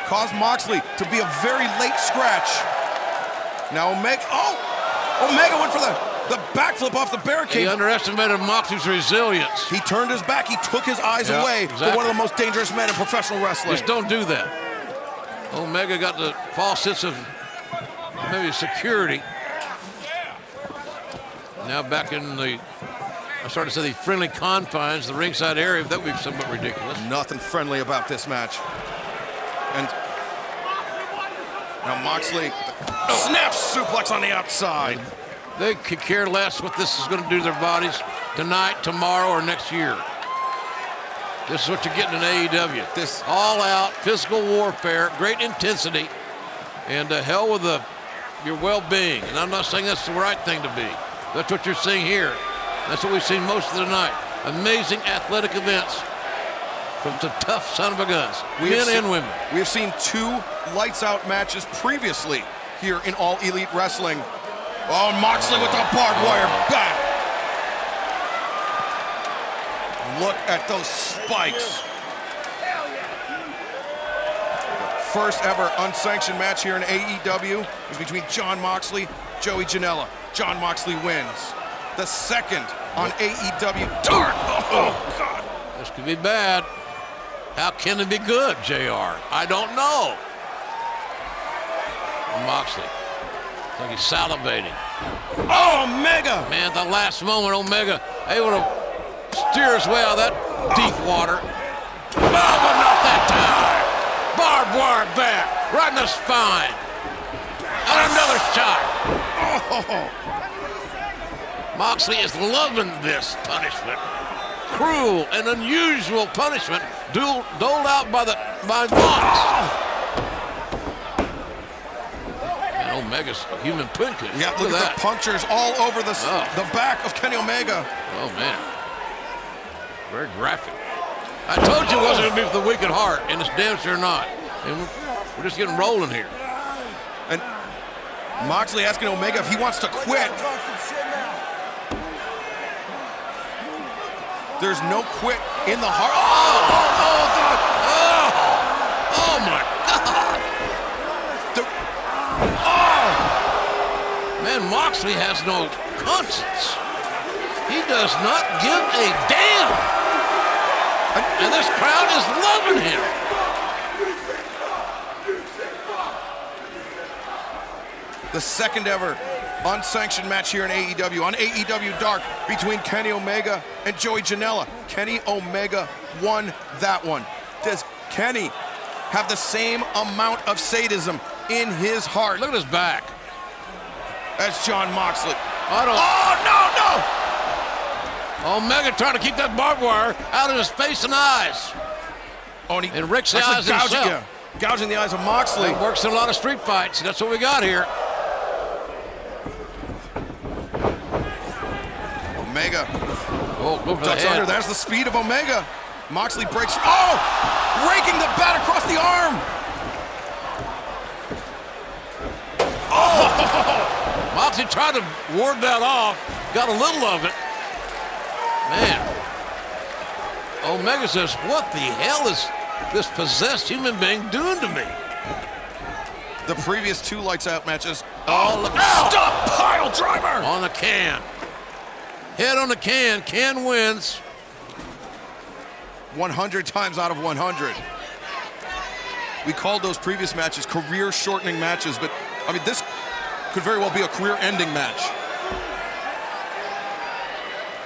caused Moxley to be a very late scratch. Now Omega went for the backflip off the barricade. He underestimated Moxley's resilience. He turned his back. He took his eyes away from one of the most dangerous men in professional wrestling. Just don't do that. Omega got the false sense of maybe security. Now back in the, I started to say the friendly confines, the ringside area. That would be somewhat ridiculous. Nothing friendly about this match. And now Moxley snaps suplex on the outside. They could care less what this is going to do to their bodies tonight, tomorrow, or next year. This is what you're getting in AEW. This all-out physical warfare, great intensity, and hell with your well-being. And I'm not saying that's the right thing to be. That's what you're seeing here. That's what we've seen most of the night. Amazing athletic events from some tough son of a guns, men and women. We have seen 2 lights-out matches previously here in All Elite Wrestling. Oh, Moxley with the barbed wire back. Look at those spikes. First ever unsanctioned match here in AEW is between Jon Moxley, Joey Janela. Jon Moxley wins. The second on AEW Dark. Oh, God. This could be bad. How can it be good, JR? I don't know. Moxley. It's like he's salivating. Oh, Omega! Man, at the last moment, Omega able to steer his way out of that deep water. Oh, but not that time. Barbed wire back, right in the spine. And another shot. Oh. Moxley is loving this punishment. Cruel and unusual punishment doled out by Mox. And Omega's a human pinky. Yeah, look at the punctures all over the back of Kenny Omega. Oh, man. Very graphic. I told you it wasn't going to be for the weak at heart, and it's damn sure not. And we're just getting rolling here. And Moxley asking Omega if he wants to quit. There's no quit in the heart. Oh, God. Oh, my God. Man, Moxley has no conscience. He does not give a damn. And this crowd is loving him. The second ever unsanctioned match here in AEW on AEW Dark between Kenny Omega and Joey Janela. Kenny Omega won that one. Does Kenny have the same amount of sadism in his heart? Look at his back. As Jon Moxley. Omega trying to keep that barbed wire out of his face and eyes. And Rick's the eyes himself. Gouging the eyes of Moxley. It works in a lot of street fights. That's what we got here. Omega. Ducks under. There's the speed of Omega. Moxley breaks. Oh! Raking the bat across the arm. Oh! Moxley tried to ward that off. Got a little of it. Man. Omega says, what the hell is this possessed human being doing to me? The previous 2 lights out matches. Stop pile driver! On the can. Head on the can. Can wins. 100 times out of 100. we called those previous matches career-shortening matches, but I mean, this could very well be a career-ending match.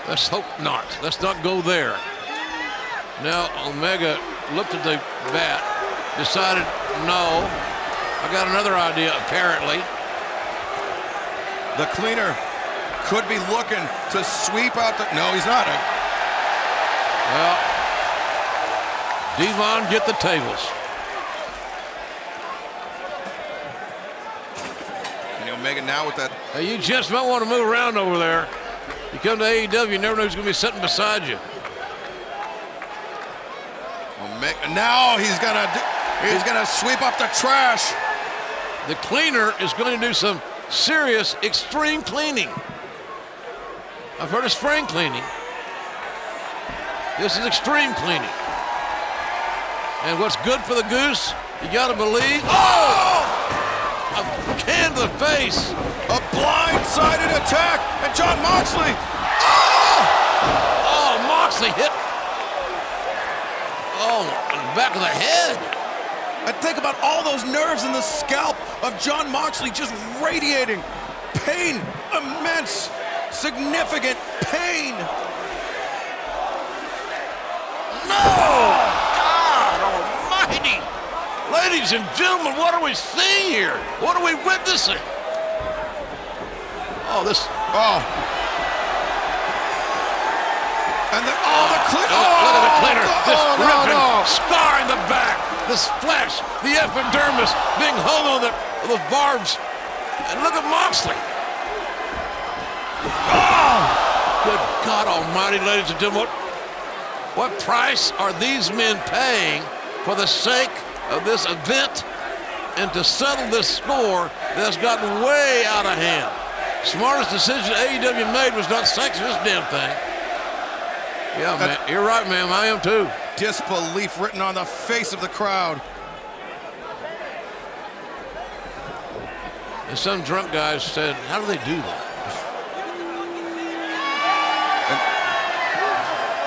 Let's hope not. Let's not go there. Now Omega looked at the bat, decided, no. I got another idea, apparently. The cleaner could be looking to sweep out the... No, he's not. Well, Devon, get the tables. And Omega now with that... Hey, you just might want to move around over there. You come to AEW, you never know who's going to be sitting beside you. Omega, now he's gonna sweep up the trash. The cleaner is going to do some serious extreme cleaning. I've heard of spring cleaning. This is extreme cleaning. And what's good for the goose, you gotta believe. Oh! A can to the face. A blindsided attack, and Jon Moxley. Oh, Moxley hit. Oh, in the back of the head. And think about all those nerves in the scalp of Jon Moxley just radiating pain, immense, significant pain. No! God almighty! Ladies and gentlemen, what are we seeing here? What are we witnessing? Oh, this... Oh. And the... Oh, the cleaner! Look at the cleaner. This ripping scar in the back. This flesh, the epidermis being hung on the barbs. And look at Moxley. Oh! Good God almighty, ladies and gentlemen. What price are these men paying for the sake of this event and to settle this score that's gotten way out of hand? Smartest decision AEW made was not sanction this damn thing. Yeah, man, you're right, ma'am. I am too. Disbelief written on the face of the crowd. And some drunk guys said, how do they do that?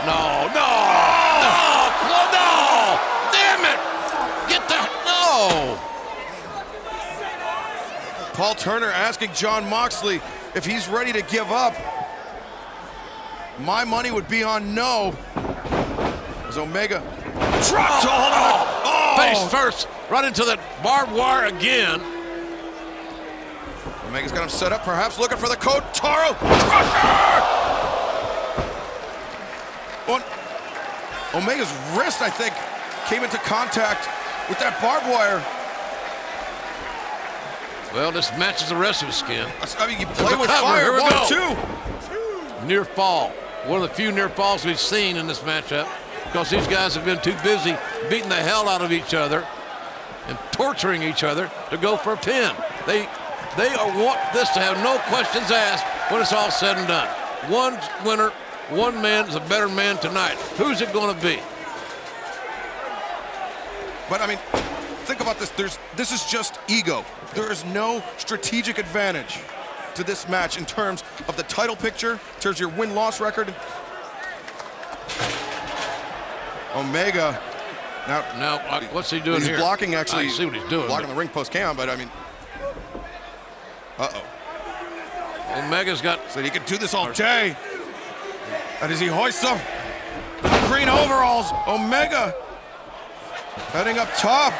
No, damn it! Get that, no! Paul Turner asking Jon Moxley if he's ready to give up. My money would be on no. As Omega dropped to hold on. Face first, right into that barbed wire again. Omega's got him set up, perhaps looking for the Kotaro Crusher! Omega's wrist, I think, came into contact with that barbed wire. Well, this matches the rest of his skin. I mean, you play with fire. Here we go. 1, 2. Near fall. One of the few near falls we've seen in this matchup because these guys have been too busy beating the hell out of each other and torturing each other to go for a pin. They want this to have no questions asked when it's all said and done. One winner, one man is a better man tonight. Who's it going to be? But I mean, think about this. This is just ego. There is no strategic advantage to this match in terms of the title picture, in terms of your win-loss record. Omega. Now, what's he doing here? He's blocking, actually. I see what he's doing. Blocking the ring post cam, but I mean. Uh-oh. Omega's got. So he could do this all day. And as he hoists up the green overalls, Omega heading up top.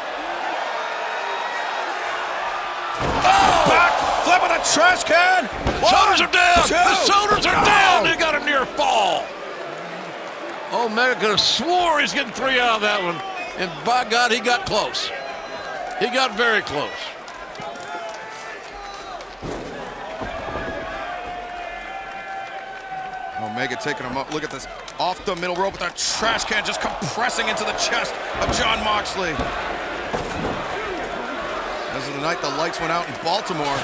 Oh! Back flip of the trash can. Shoulders are down. 2. The shoulders are down. They got a near fall. Omega could have swore he's getting 3 out of that one. And by God, he got close. He got very close. Omega taking him up. Look at this. Off the middle rope with that trash can just compressing into the chest of Jon Moxley. This is the night the lights went out in Baltimore.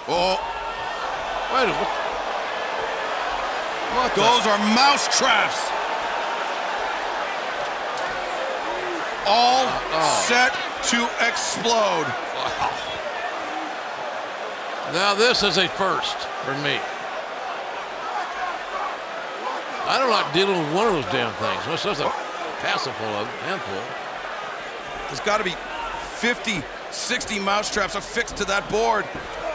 Oh. Wait a minute. What Those are mouse traps. All set to explode. Wow. Now this is a first for me. I don't like dealing with one of those damn things. There's such a handful of handful. There's got to be 50, 60 mousetraps affixed to that board.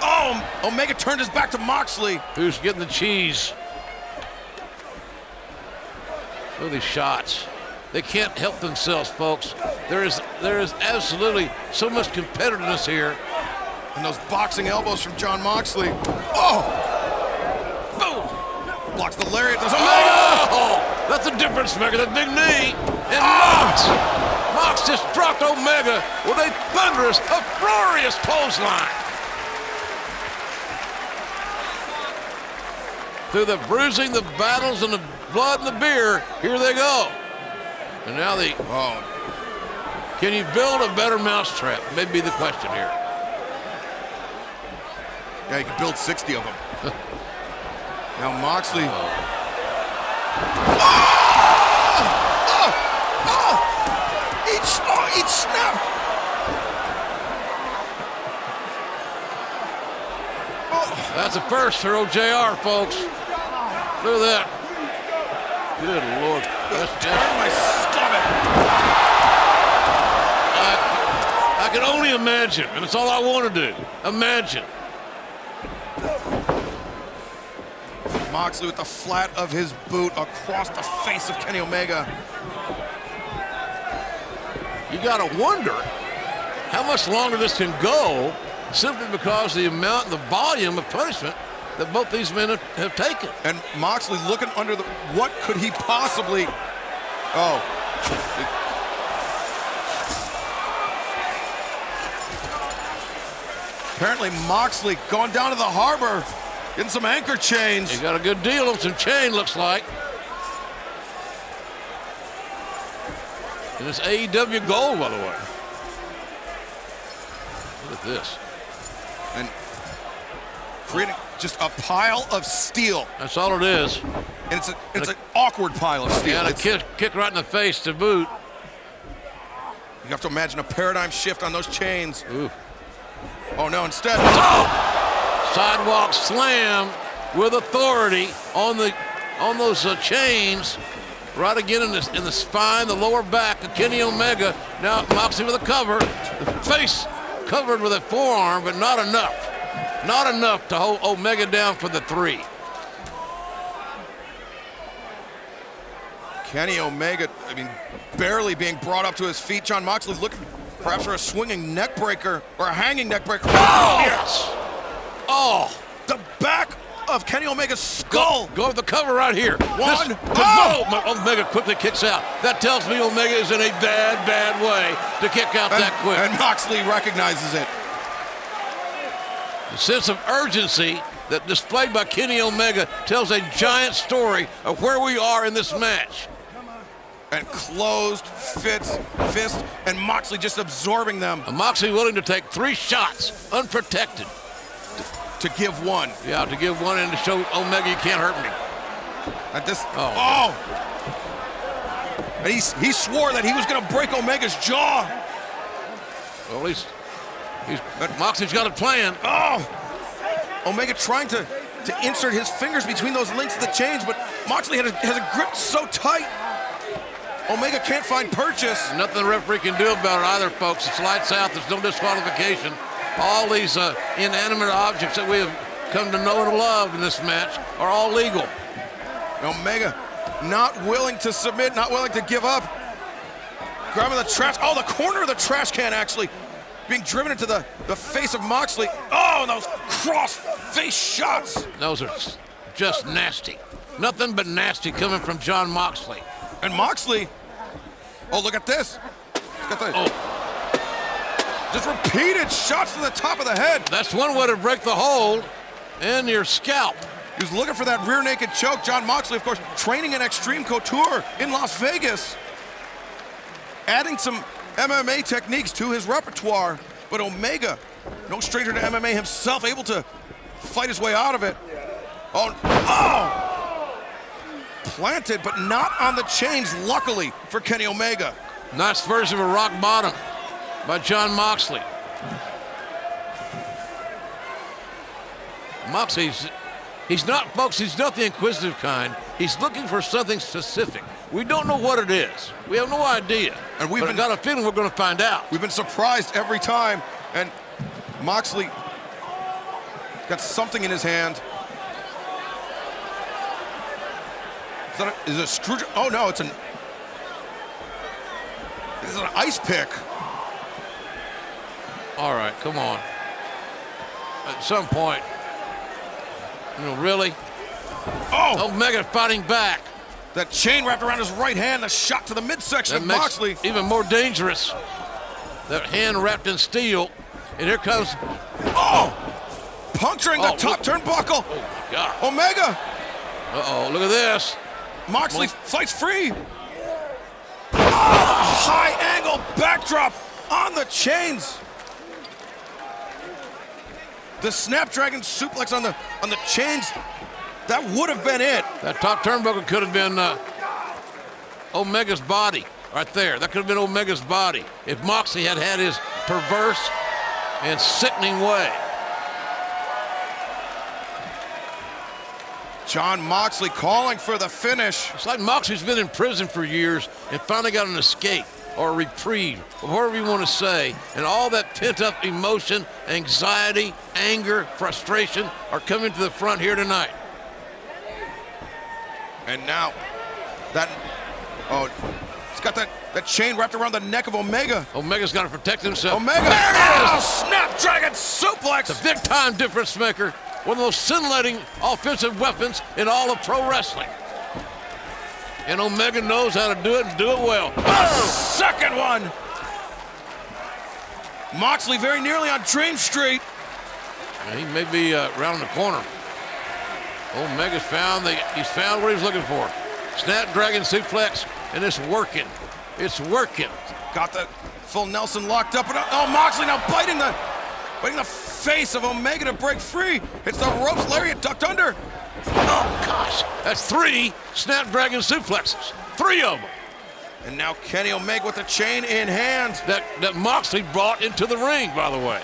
Oh, Omega turned his back to Moxley. Who's getting the cheese? Look at these shots. They can't help themselves, folks. There is absolutely so much competitiveness here. And those boxing elbows from Jon Moxley. Oh! Boom! Blocks the lariat. There's Omega! Oh! That's the difference maker, that big knee. And Mox just dropped Omega with a thunderous, uproarious clothesline. Through the bruising, the battles, and the blood and the beer, here they go. And now can you build a better mousetrap? Maybe the question here. Yeah, you can build 60 of them. Now Moxley. Each snap. That's a first for OJR, folks. Look at that. Good Lord. Turn my stomach. I can only imagine, and it's all I want to do. Imagine. Moxley with the flat of his boot across the face of Kenny Omega. You gotta wonder how much longer this can go, simply because the amount and the volume of punishment that both these men have taken. And Moxley looking under the, what could he possibly, apparently Moxley going down to the harbor, getting some anchor chains. He got a good deal on some chain, looks like. And it's AEW gold, by the way. Look at this. And creating just a pile of steel. That's all it is. And it's an awkward pile of steel. And a kick right in the face to boot. You have to imagine a paradigm shift on those chains. Ooh. Oh no, instead. Sidewalk slam with authority on those chains. Right again in the spine, the lower back of Kenny Omega. Now Moxley with a cover. The face covered with a forearm, but not enough. Not enough to hold Omega down for the 3. Kenny Omega, barely being brought up to his feet. Jon Moxley looking perhaps for a swinging neck breaker or a hanging neck breaker. Oh! Yes! Oh! The back of Kenny Omega's skull. Go with the cover right here. Omega quickly kicks out. That tells me Omega is in a bad, bad way to kick out that quick. And Moxley recognizes it. The sense of urgency that displayed by Kenny Omega tells a giant story of where we are in this match. And closed fist, and Moxley just absorbing them. And Moxley willing to take 3 shots, unprotected. To give one. Yeah, to give one and to show Omega you can't hurt me. At this, And he swore that he was going to break Omega's jaw. Well, at least Moxley's got a plan. Omega trying to insert his fingers between those links of the chains, but Moxley has a grip so tight. Omega can't find purchase. Nothing the referee can do about it either, folks. It's lights out. There's no disqualification. All these inanimate objects that we have come to know and love in this match are all legal. Omega not willing to submit, not willing to give up. Grabbing the trash. Oh, the corner of the trash can actually being driven into the face of Moxley. Oh, and those cross-face shots. Those are just nasty. Nothing but nasty coming from Jon Moxley. And Moxley, look at this. Look at this. Just repeated shots to the top of the head. That's one way to break the hold and your scalp. He was looking for that rear naked choke. Jon Moxley, of course, training in Extreme Couture in Las Vegas. Adding some MMA techniques to his repertoire. But Omega, no stranger to MMA himself, able to fight his way out of it. Planted, but not on the chains, luckily, for Kenny Omega. Nice version of a rock bottom by Jon Moxley. Moxley's He's not, folks, he's not the inquisitive kind. He's looking for something specific. We don't know what it is. We have no idea. And I've got a feeling we're going to find out. We've been surprised every time. And Moxley got something in his hand. Is it a screwdriver? Oh no, it's an ice pick. All right, come on. At some point, really? Oh! Omega fighting back. That chain wrapped around his right hand, a shot to the midsection of Moxley. Even more dangerous. That hand wrapped in steel. And here comes. Oh! Puncturing the top turnbuckle. Oh my God. Omega. Uh-oh, look at this. Moxley fights free. Oh, high angle backdrop on the chains. The Snapdragon suplex on the chains. That would have been it. That top turnbuckle could have been Omega's body right there. That could have been Omega's body if Moxley had had his perverse and sickening way. Jon Moxley calling for the finish. It's like Moxley's been in prison for years and finally got an escape or a reprieve, or whatever you want to say. And all that pent-up emotion, anxiety, anger, frustration are coming to the front here tonight. And now, he's got that chain wrapped around the neck of Omega. Omega's got to protect himself. Omega! There it is! Snapdragon suplex! It's a big-time difference maker. One of the most scintillating offensive weapons in all of pro wrestling. And Omega knows how to do it and do it well. Second one! Moxley very nearly on Dream Street. He may be around the corner. Omega's he's found what he's looking for. Snapdragon suplex, and it's working. It's working. Got the full Nelson locked up. Moxley now biting the face of Omega to break free. It's the ropes lariat tucked under. Oh, gosh. That's 3 Snapdragon suplexes. 3 of them. And now Kenny Omega with the chain in hand. That Moxley brought into the ring, by the way.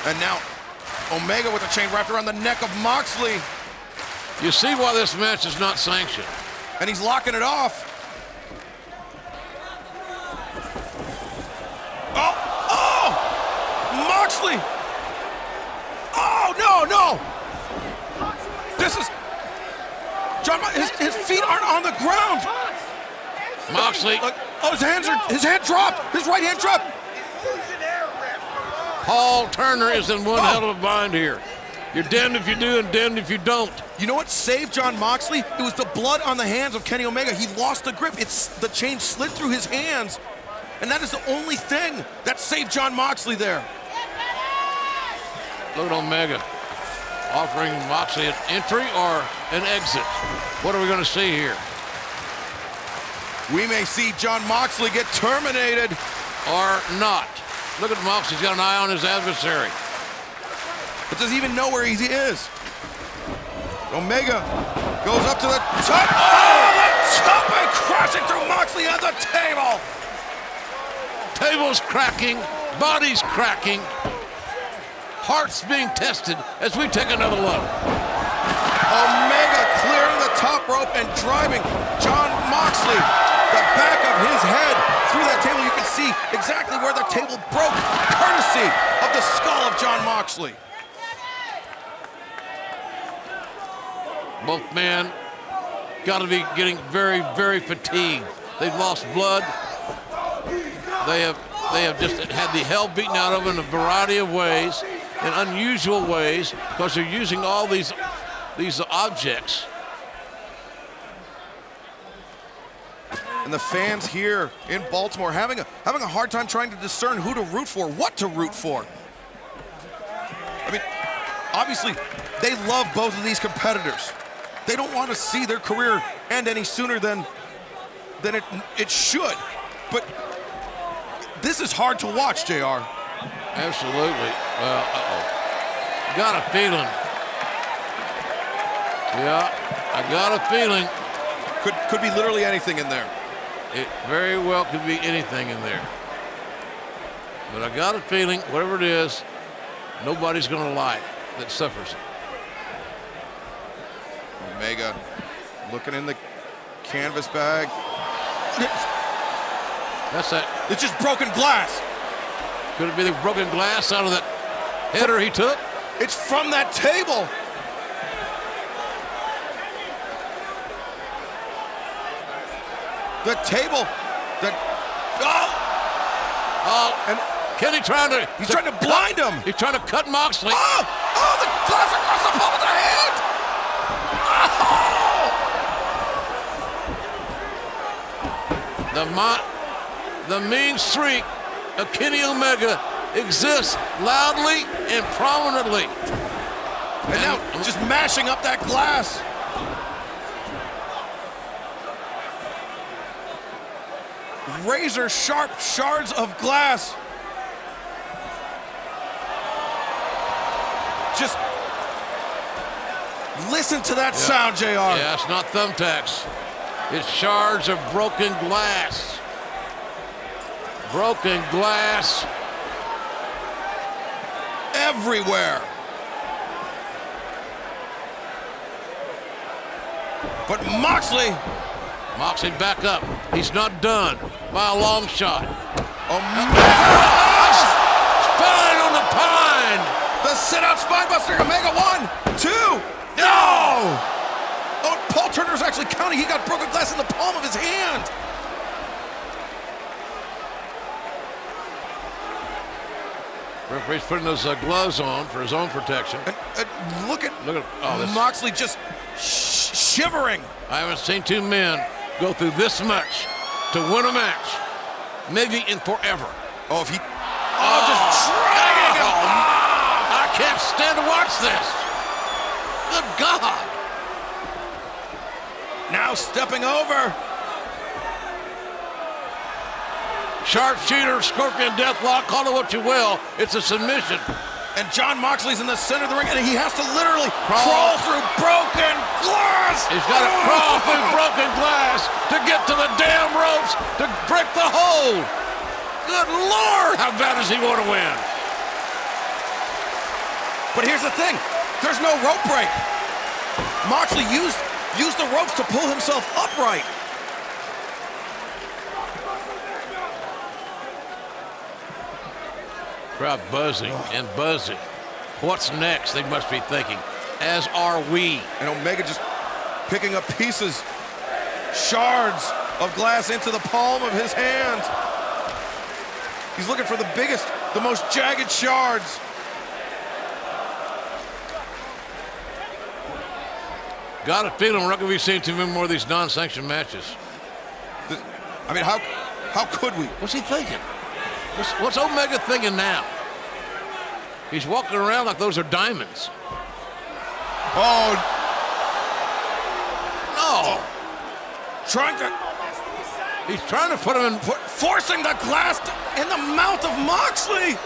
And now Omega with the chain wrapped around the neck of Moxley. You see why this match is not sanctioned. And he's locking it off. Moxley! Oh, no! This is... John, his feet aren't on the ground. Moxley. His hand dropped. His right hand dropped. Paul Turner is in one hell of a bind here. You're damned if you do and damned if you don't. You know what saved Jon Moxley? It was the blood on the hands of Kenny Omega. He lost the grip. The chain slid through his hands. And that is the only thing that saved Jon Moxley there. Look at Omega offering Moxley an entry or an exit. What are we going to see here? We may see Jon Moxley get terminated. Or not. Look at Moxley. He's got an eye on his adversary. But does he even know where he is? Omega goes up to the top. Oh, the top crashing through Moxley on the table. Tables cracking, bodies cracking, hearts being tested as we take another look. Omega clearing the top rope and driving Jon Moxley, the back of his head through that table. You can see exactly where the table broke, courtesy of the skull of Jon Moxley. Both men got to be getting very, very fatigued. They've lost blood. They have just had the hell beaten out of them in a variety of ways, in unusual ways, because they're using all these objects. And the fans here in Baltimore having a hard time trying to discern who to root for, what to root for. I mean, obviously, they love both of these competitors. They don't want to see their career end any sooner than it should. But this is hard to watch, JR. Absolutely. Well, got a feeling. Yeah, I got a feeling. Could be literally anything in there. It very well could be anything in there. But I got a feeling, whatever it is, Nobody's going to like that suffers it. Omega looking in the canvas bag. That's that. It's just broken glass. Could it be the broken glass out of that header he took? It's from that table. The table. And Kenny he's trying to blind him. He's trying to cut Moxley. Oh, the glass across the palm of the hand. The mean streak of Kenny Omega exists loudly and prominently. And now just mashing up that glass. Razor sharp shards of glass. Just listen to that sound, JR. Yeah, it's not thumbtacks. It's shards of broken glass. Broken glass. Everywhere. But Moxley back up. He's not done by a long shot. Spine on the pine. The sit-out spinebuster. Omega 1, 2. No! Oh, Paul Turner's actually counting. He got broken glass in the palm of his hand. Referee's putting those gloves on for his own protection. Look at Moxley just shivering. I haven't seen two men go through this much to win a match, maybe in forever. Oh, if he... just dragging him. I can't stand to watch this. Good God. Now stepping over. Sharpshooter, scorpion deathlock, call it what you will. It's a submission. And Jon Moxley's in the center of the ring, and he has to literally crawl through broken glass. He's got to crawl through broken glass to get to the damn ropes to break the hold. Good Lord, how bad does he want to win? But here's the thing, there's no rope break. Moxley used the ropes to pull himself upright. Crowd buzzing and buzzing. What's next? They must be thinking, as are we. And Omega just picking up pieces, shards of glass into the palm of his hand. He's looking for the biggest, the most jagged shards. Got a feeling we're not going to be seeing too many more of these non-sanctioned matches. I mean, how could we? What's he thinking? What's Omega thinking now? He's walking around like those are diamonds. Oh. No. He's trying to put him in. Forcing the glass in the mouth of Moxley.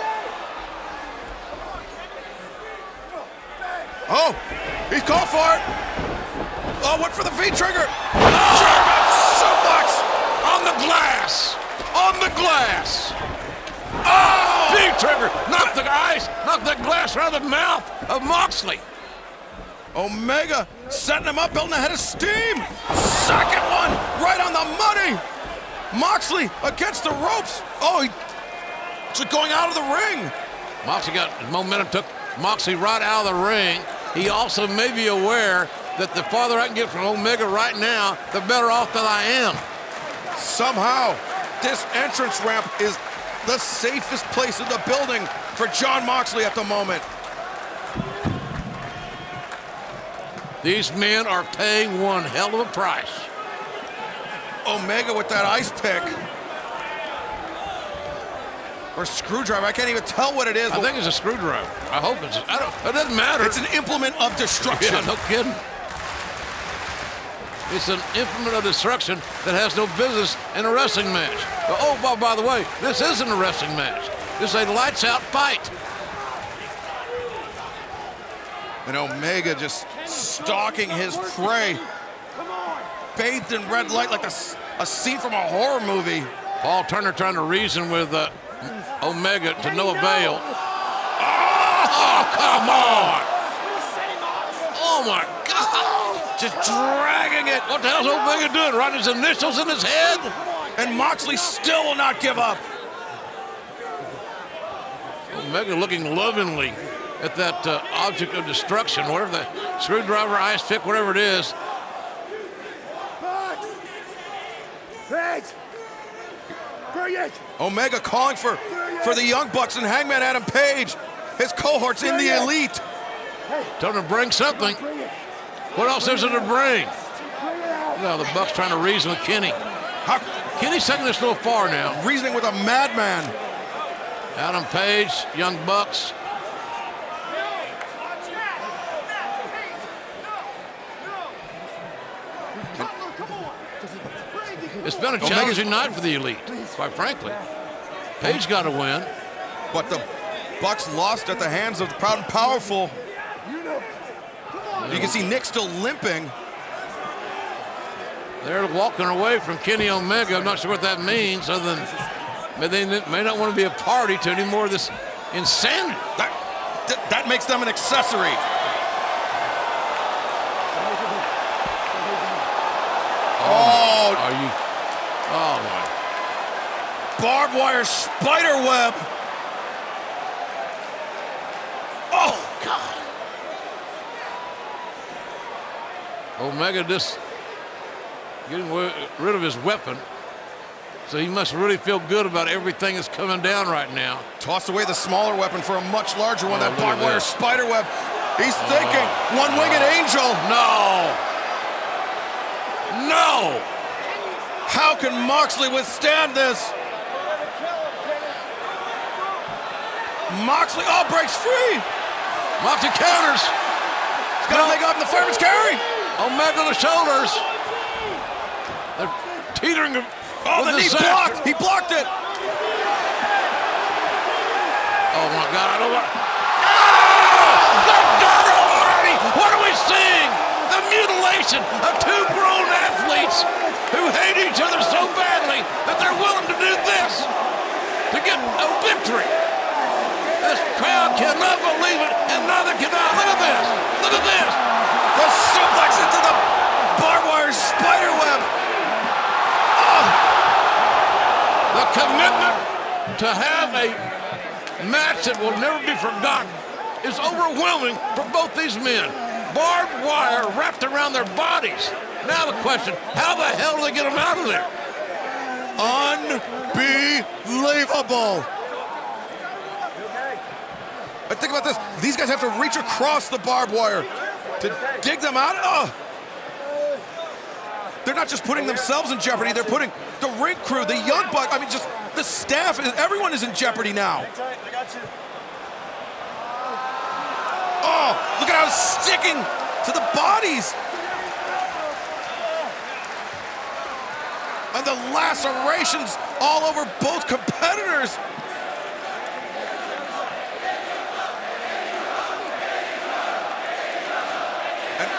Oh, he's called for it. Oh, went for the V-trigger. German suplex on the glass. On the glass. Oh! V-trigger. Knock the glass around the mouth of Moxley. Omega setting him up, building ahead of steam. Second one, right on the money. Moxley against the ropes. Oh, he's going out of the ring. Moxley got momentum, took Moxley right out of the ring. He also may be aware that the farther I can get from Omega right now, the better off that I am. Somehow, this entrance ramp is the safest place in the building for Jon Moxley at the moment. These men are paying one hell of a price. Omega with that ice pick. Or screwdriver, I can't even tell what it is. I think it's a screwdriver. I hope it's, it doesn't matter. It's an implement of destruction. Yeah, no kidding. It's an implement of destruction that has no business in a wrestling match. But, oh, by the way, this isn't a wrestling match. This is a lights-out fight. And Omega just stalking his prey. Bathed in red light like a scene from a horror movie. Paul Turner trying to reason with Omega to no avail. Oh! Oh, come on. Oh, my God. Just dragging it. What the hell's Omega doing? Writing his initials in his head? And Moxley still will not give up. Omega looking lovingly at that object of destruction, whatever the screwdriver, ice pick, whatever it is. Bring it! Omega calling for the Young Bucks and Hangman Adam Page, his cohorts in the Elite. Tell them to bring something. What else is there to bring? Now the Bucks trying to reason with Kenny. Kenny's taking this a little far now. Reasoning with a madman. Adam Page, Young Bucks. It's been a challenging night for the Elite, quite frankly. Page got a win. But the Bucks lost at the hands of the Proud and Powerful. You can see Nick still limping. They're walking away from Kenny Omega. I'm not sure what that means, other than they may not want to be a party to any more of this insanity. That makes them an accessory. Oh, are you? Oh my! Barbed wire spider web. Oh God! Omega just getting rid of his weapon, so he must really feel good about everything that's coming down right now. Tossed away the smaller weapon for a much larger one. That look barbed at wire this. spider web. He's thinking one-winged angel. No. No. How can Moxley withstand this? Moxley, breaks free. Moxley counters. He's got to make up in the fireman's carry. Omega the shoulders. They're teetering. The knee blocked. He blocked it. Oh my God! I don't want. Oh! Good God Almighty! What are we seeing? The mutilation of two grown athletes who hate each other so badly that they're willing to do this to get a victory. This crowd cannot believe it, and neither can I. Look at this. Look at this. The suplex into the barbed wire spider web. The commitment to have a match that will never be forgotten is overwhelming for both these men. Barbed wire wrapped around their bodies. Now the question, how the hell do they get them out of there? Unbelievable. But think about this. These guys have to reach across the barbed wire to dig them out. They're not just putting themselves in jeopardy. They're putting the ring crew, the Young Bucks, just the staff, everyone is in jeopardy now. Oh, look at how it's sticking to the bodies. And the lacerations all over both competitors. And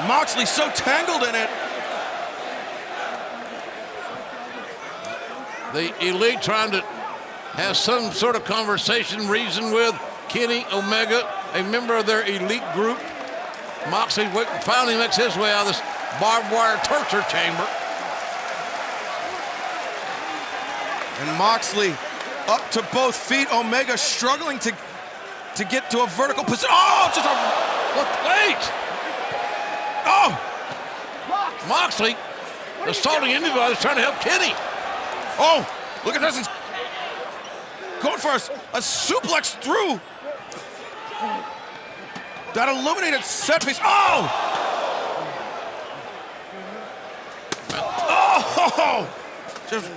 Moxley so tangled in it. The Elite trying to have some sort of conversation, reason with Kenny Omega, a member of their Elite group. Moxley finally makes his way out of this barbed wire torture chamber. And Moxley up to both feet. Omega struggling to get to a vertical position. Oh, just a... Wait! Oh! Moxley assaulting anybody trying to help Kenny. Oh, look at this. He's going for a suplex through that illuminated set piece. Oh! Oh! Just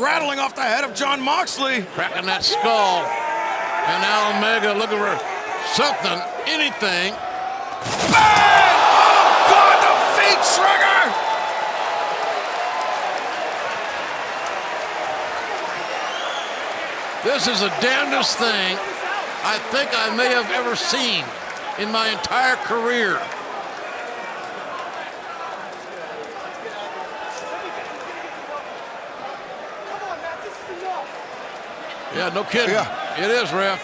rattling off the head of John Moxley. Cracking that skull. And now Omega looking for something, anything. Bang! Oh, God, the feet trigger! This is the damnedest thing I think I may have ever seen in my entire career. Yeah, no kidding. Yeah. It is, ref.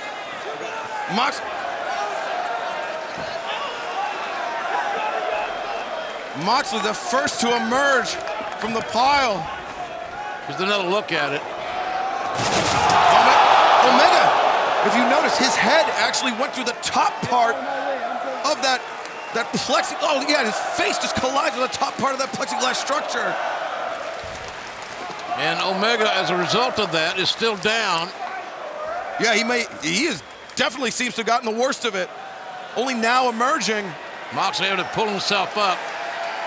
Moxley, the first to emerge from the pile. Here's another look at it. Omega, if you notice, his head actually went through the top part of that plexi. Oh yeah, his face just collides with the top part of that plexiglass structure. And Omega, as a result of that, is still down. Yeah, he definitely seems to have gotten the worst of it. Only now emerging. Moxley having to pull himself up.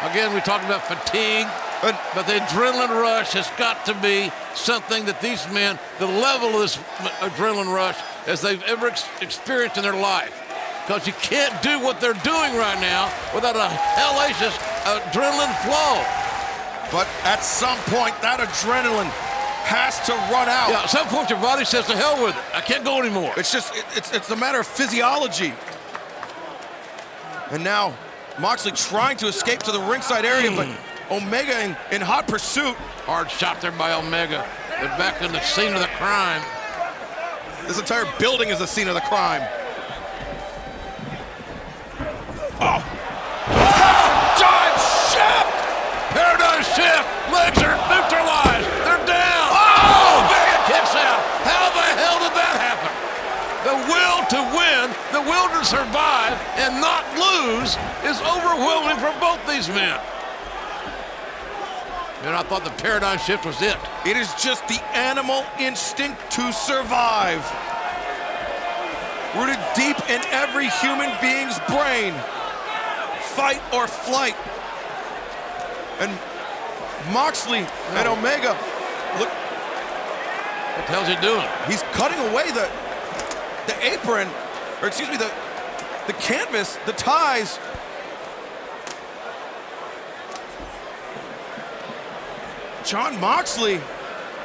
Again, we talked about fatigue, but the adrenaline rush has got to be something that these men, the level of this adrenaline rush as they've ever experienced in their life. Because you can't do what they're doing right now without a hellacious adrenaline flow. But at some point, that adrenaline has to run out. Yeah, at some point your body says to hell with it. I can't go anymore. It's just, it's a matter of physiology. And now, Moxley trying to escape to the ringside area, but Omega in hot pursuit. Hard shot there by Omega. They're back in the scene of the crime. This entire building is the scene of the crime. Oh! Paradigm shift! Paradigm shift! Legs are neutralized! They're down! Oh! Omega kicks out! How the hell did that happen? The will to win, the will to survive and not lose is overwhelming for both these men. And I thought the paradigm shift was it. It is just the animal instinct to survive. Rooted deep in every human being's brain. Fight or flight. And Moxley and Omega, look. What the hell's he doing? He's cutting away the apron, or excuse me, the canvas, the ties. Jon Moxley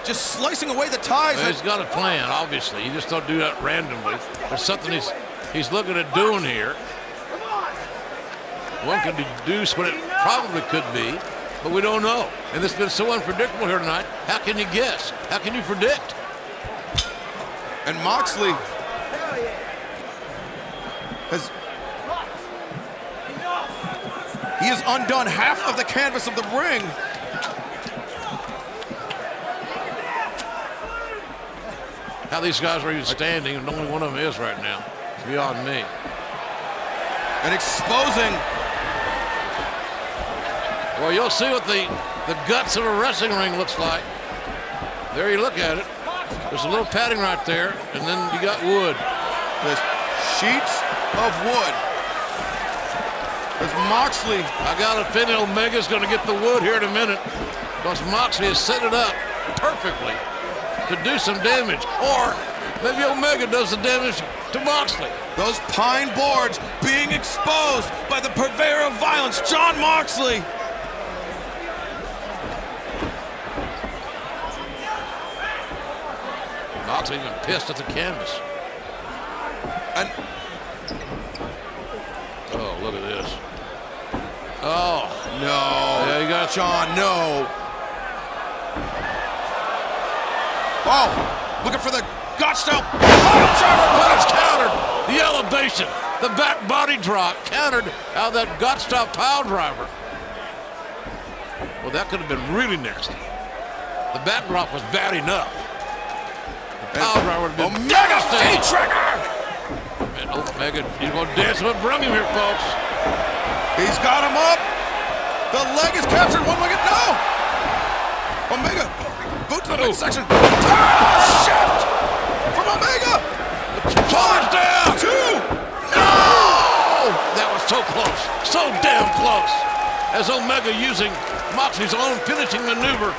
just slicing away the ties. Well, he's got a plan, obviously. You just don't do that randomly. There's something he's looking at doing here. One can deduce what it probably could be, but we don't know. And this has been so unpredictable here tonight. How can you guess? How can you predict? And Moxley has undone half of the canvas of the ring. How these guys are even standing, and only one of them is right now. It's beyond me. And exposing. Well, you'll see what the guts of a wrestling ring looks like. There you look at it. There's a little padding right there, and then you got wood. The sheets of wood. As Moxley. I got a feeling Omega's going to get the wood here in a minute, because Moxley has set it up perfectly to do some damage. Or maybe Omega does the damage to Moxley. Those pine boards being exposed by the purveyor of violence, Jon Moxley. Moxley even pissed at the canvas. And oh, look at this. Oh. No. Yeah, you got Jon, no. Oh, looking for the gut style. But it's countered. The elevation, the back body drop, countered out of that gut style pile driver. Well, that could have been really nasty. The back drop was bad enough. The pile driver would have been Omega feet trigger. And Omega, he's going to dance with Brum here, folks. He's got him up. The leg is captured. One leg, no. Omega, boot to the midsection. Shift from Omega. Shoulders down. Two. No! That was so close. So damn close. As Omega using Moxley's own finishing maneuver.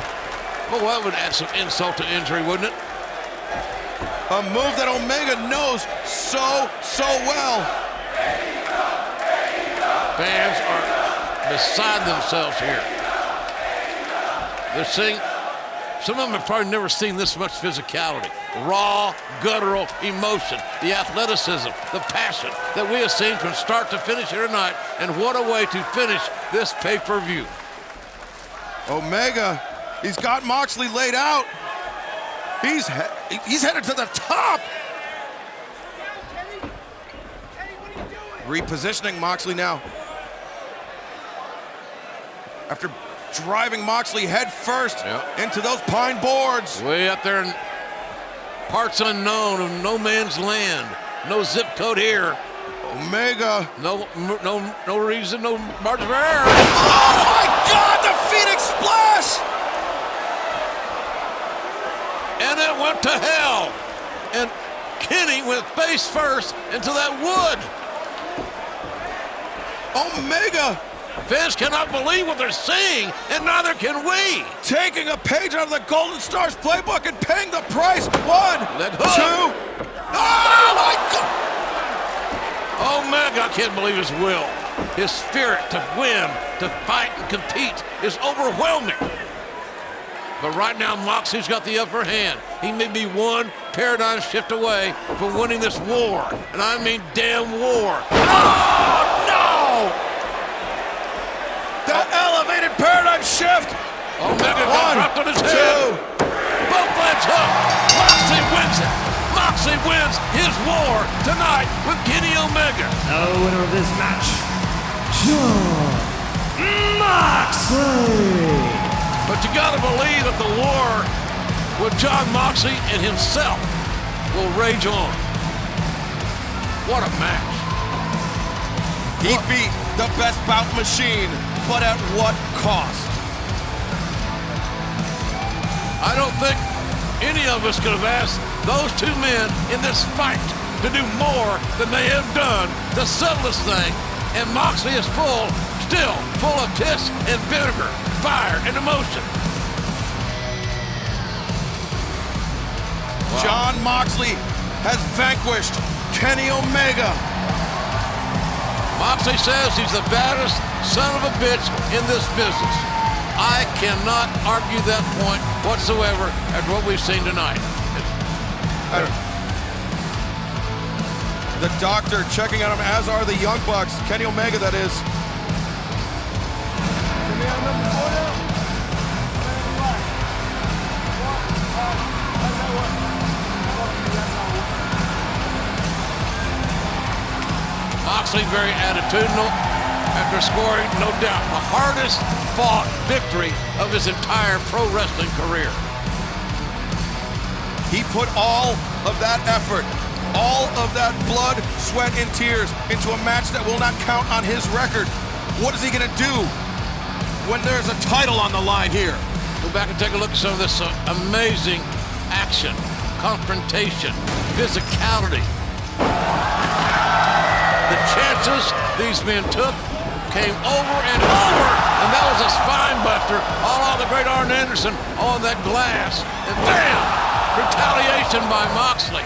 Well, that would add some insult to injury, wouldn't it? A move that Omega knows so well. Fans are beside themselves here. They're seeing, some of them have probably never seen this much physicality. Raw, guttural emotion, the athleticism, the passion that we have seen from start to finish here tonight. And what a way to finish this pay-per-view. Omega, he's got Moxley laid out. He's headed to the top. Repositioning Moxley now. after driving Moxley head first into those pine boards. Way up there in parts unknown of no man's land. No zip code here. Omega. No reason, no margin for error. Oh my God, the Phoenix Splash! And it went to hell. And Kenny went face first into that wood. Omega. Fans cannot believe what they're seeing, and neither can we. Taking a page out of the Golden Stars playbook and paying the price. 1, 2. Oh my God! Omega, I can't believe his will. His spirit to win, to fight and compete is overwhelming. But right now, Moxley's got the upper hand. He may be one paradigm shift away from winning this war. And I mean damn war. Oh, no! That elevated paradigm shift. Omega got dropped on his head. Both legs hooked. Moxley wins it. Moxley wins his war tonight with Kenny Omega. The winner of this match, Jon Moxley. But you gotta believe that the war with Jon Moxley and himself will rage on. What a match. He beat the best bout machine, but at what cost? I don't think any of us could have asked those two men in this fight to do more than they have done to settle this thing. And Moxley is still full of piss and vinegar, fire and emotion. Wow. Jon Moxley has vanquished Kenny Omega. Moxley says he's the baddest son of a bitch in this business. I cannot argue that point whatsoever after what we've seen tonight. The doctor checking on him, as are the Young Bucks. Kenny Omega, that is. Moxley very attitudinal after scoring, no doubt, the hardest fought victory of his entire pro wrestling career. He put all of that effort, all of that blood, sweat, and tears into a match that will not count on his record. What is he gonna do when there's a title on the line here? Go back and take a look at some of this amazing action, confrontation, physicality. The chances these men took came over and over, and that was a spine buster, all out of the great Arn Anderson on that glass. And bam! Retaliation by Moxley.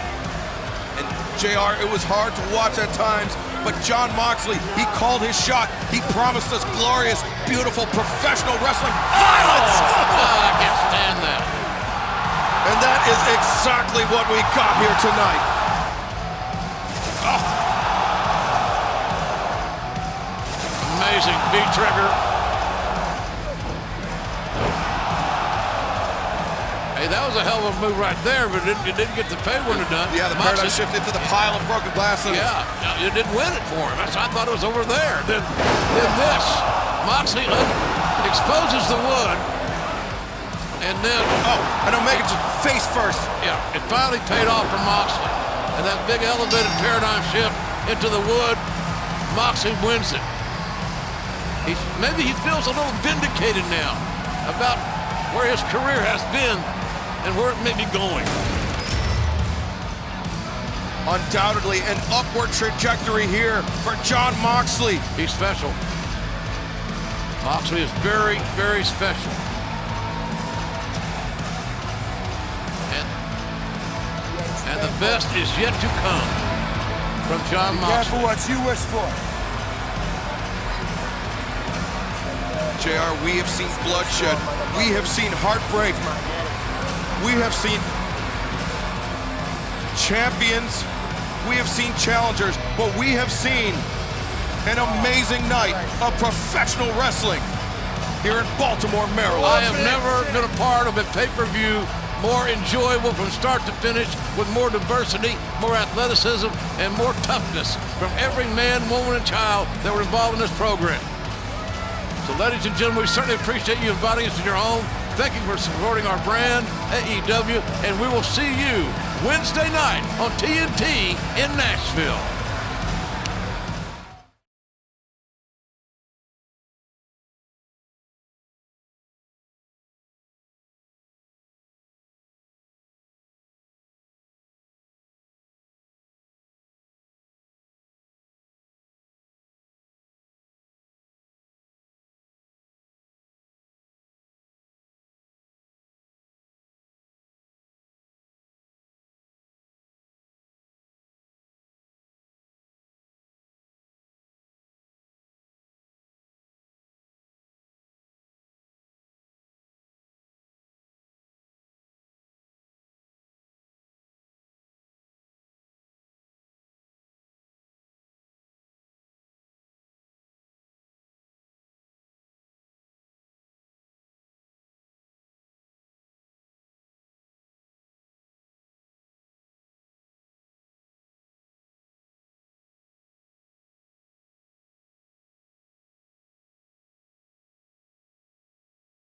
And JR, it was hard to watch at times, but Jon Moxley, he called his shot. He promised us glorious, beautiful, professional wrestling violence. I can't stand that. And that is exactly what we got here tonight. Oh. Amazing V-trigger. Hey, that was a hell of a move right there, but it didn't get the pay winner done. Yeah, the paradigm shift into the pile of broken glass. Yeah, it didn't win it for him. I thought it was over there. Then this. Moxley exposes the wood. And then... Oh, and Omega just face first. Yeah, it finally paid off for Moxley. And that big elevated paradigm shift into the wood, Moxley wins it. Maybe he feels a little vindicated now about where his career has been and where it may be going. Undoubtedly an upward trajectory here for Jon Moxley. He's special. Moxley is very, very special. And the best is yet to come from Jon Moxley. Careful what you wish for. JR, we have seen bloodshed. We have seen heartbreak. We have seen champions. We have seen challengers. But we have seen an amazing night of professional wrestling here in Baltimore, Maryland. I have never been a part of a pay-per-view more enjoyable from start to finish, with more diversity, more athleticism, and more toughness from every man, woman, and child that were involved in this program. So ladies and gentlemen, we certainly appreciate you inviting us to your home. Thank you for supporting our brand, AEW, and we will see you Wednesday night on TNT in Nashville.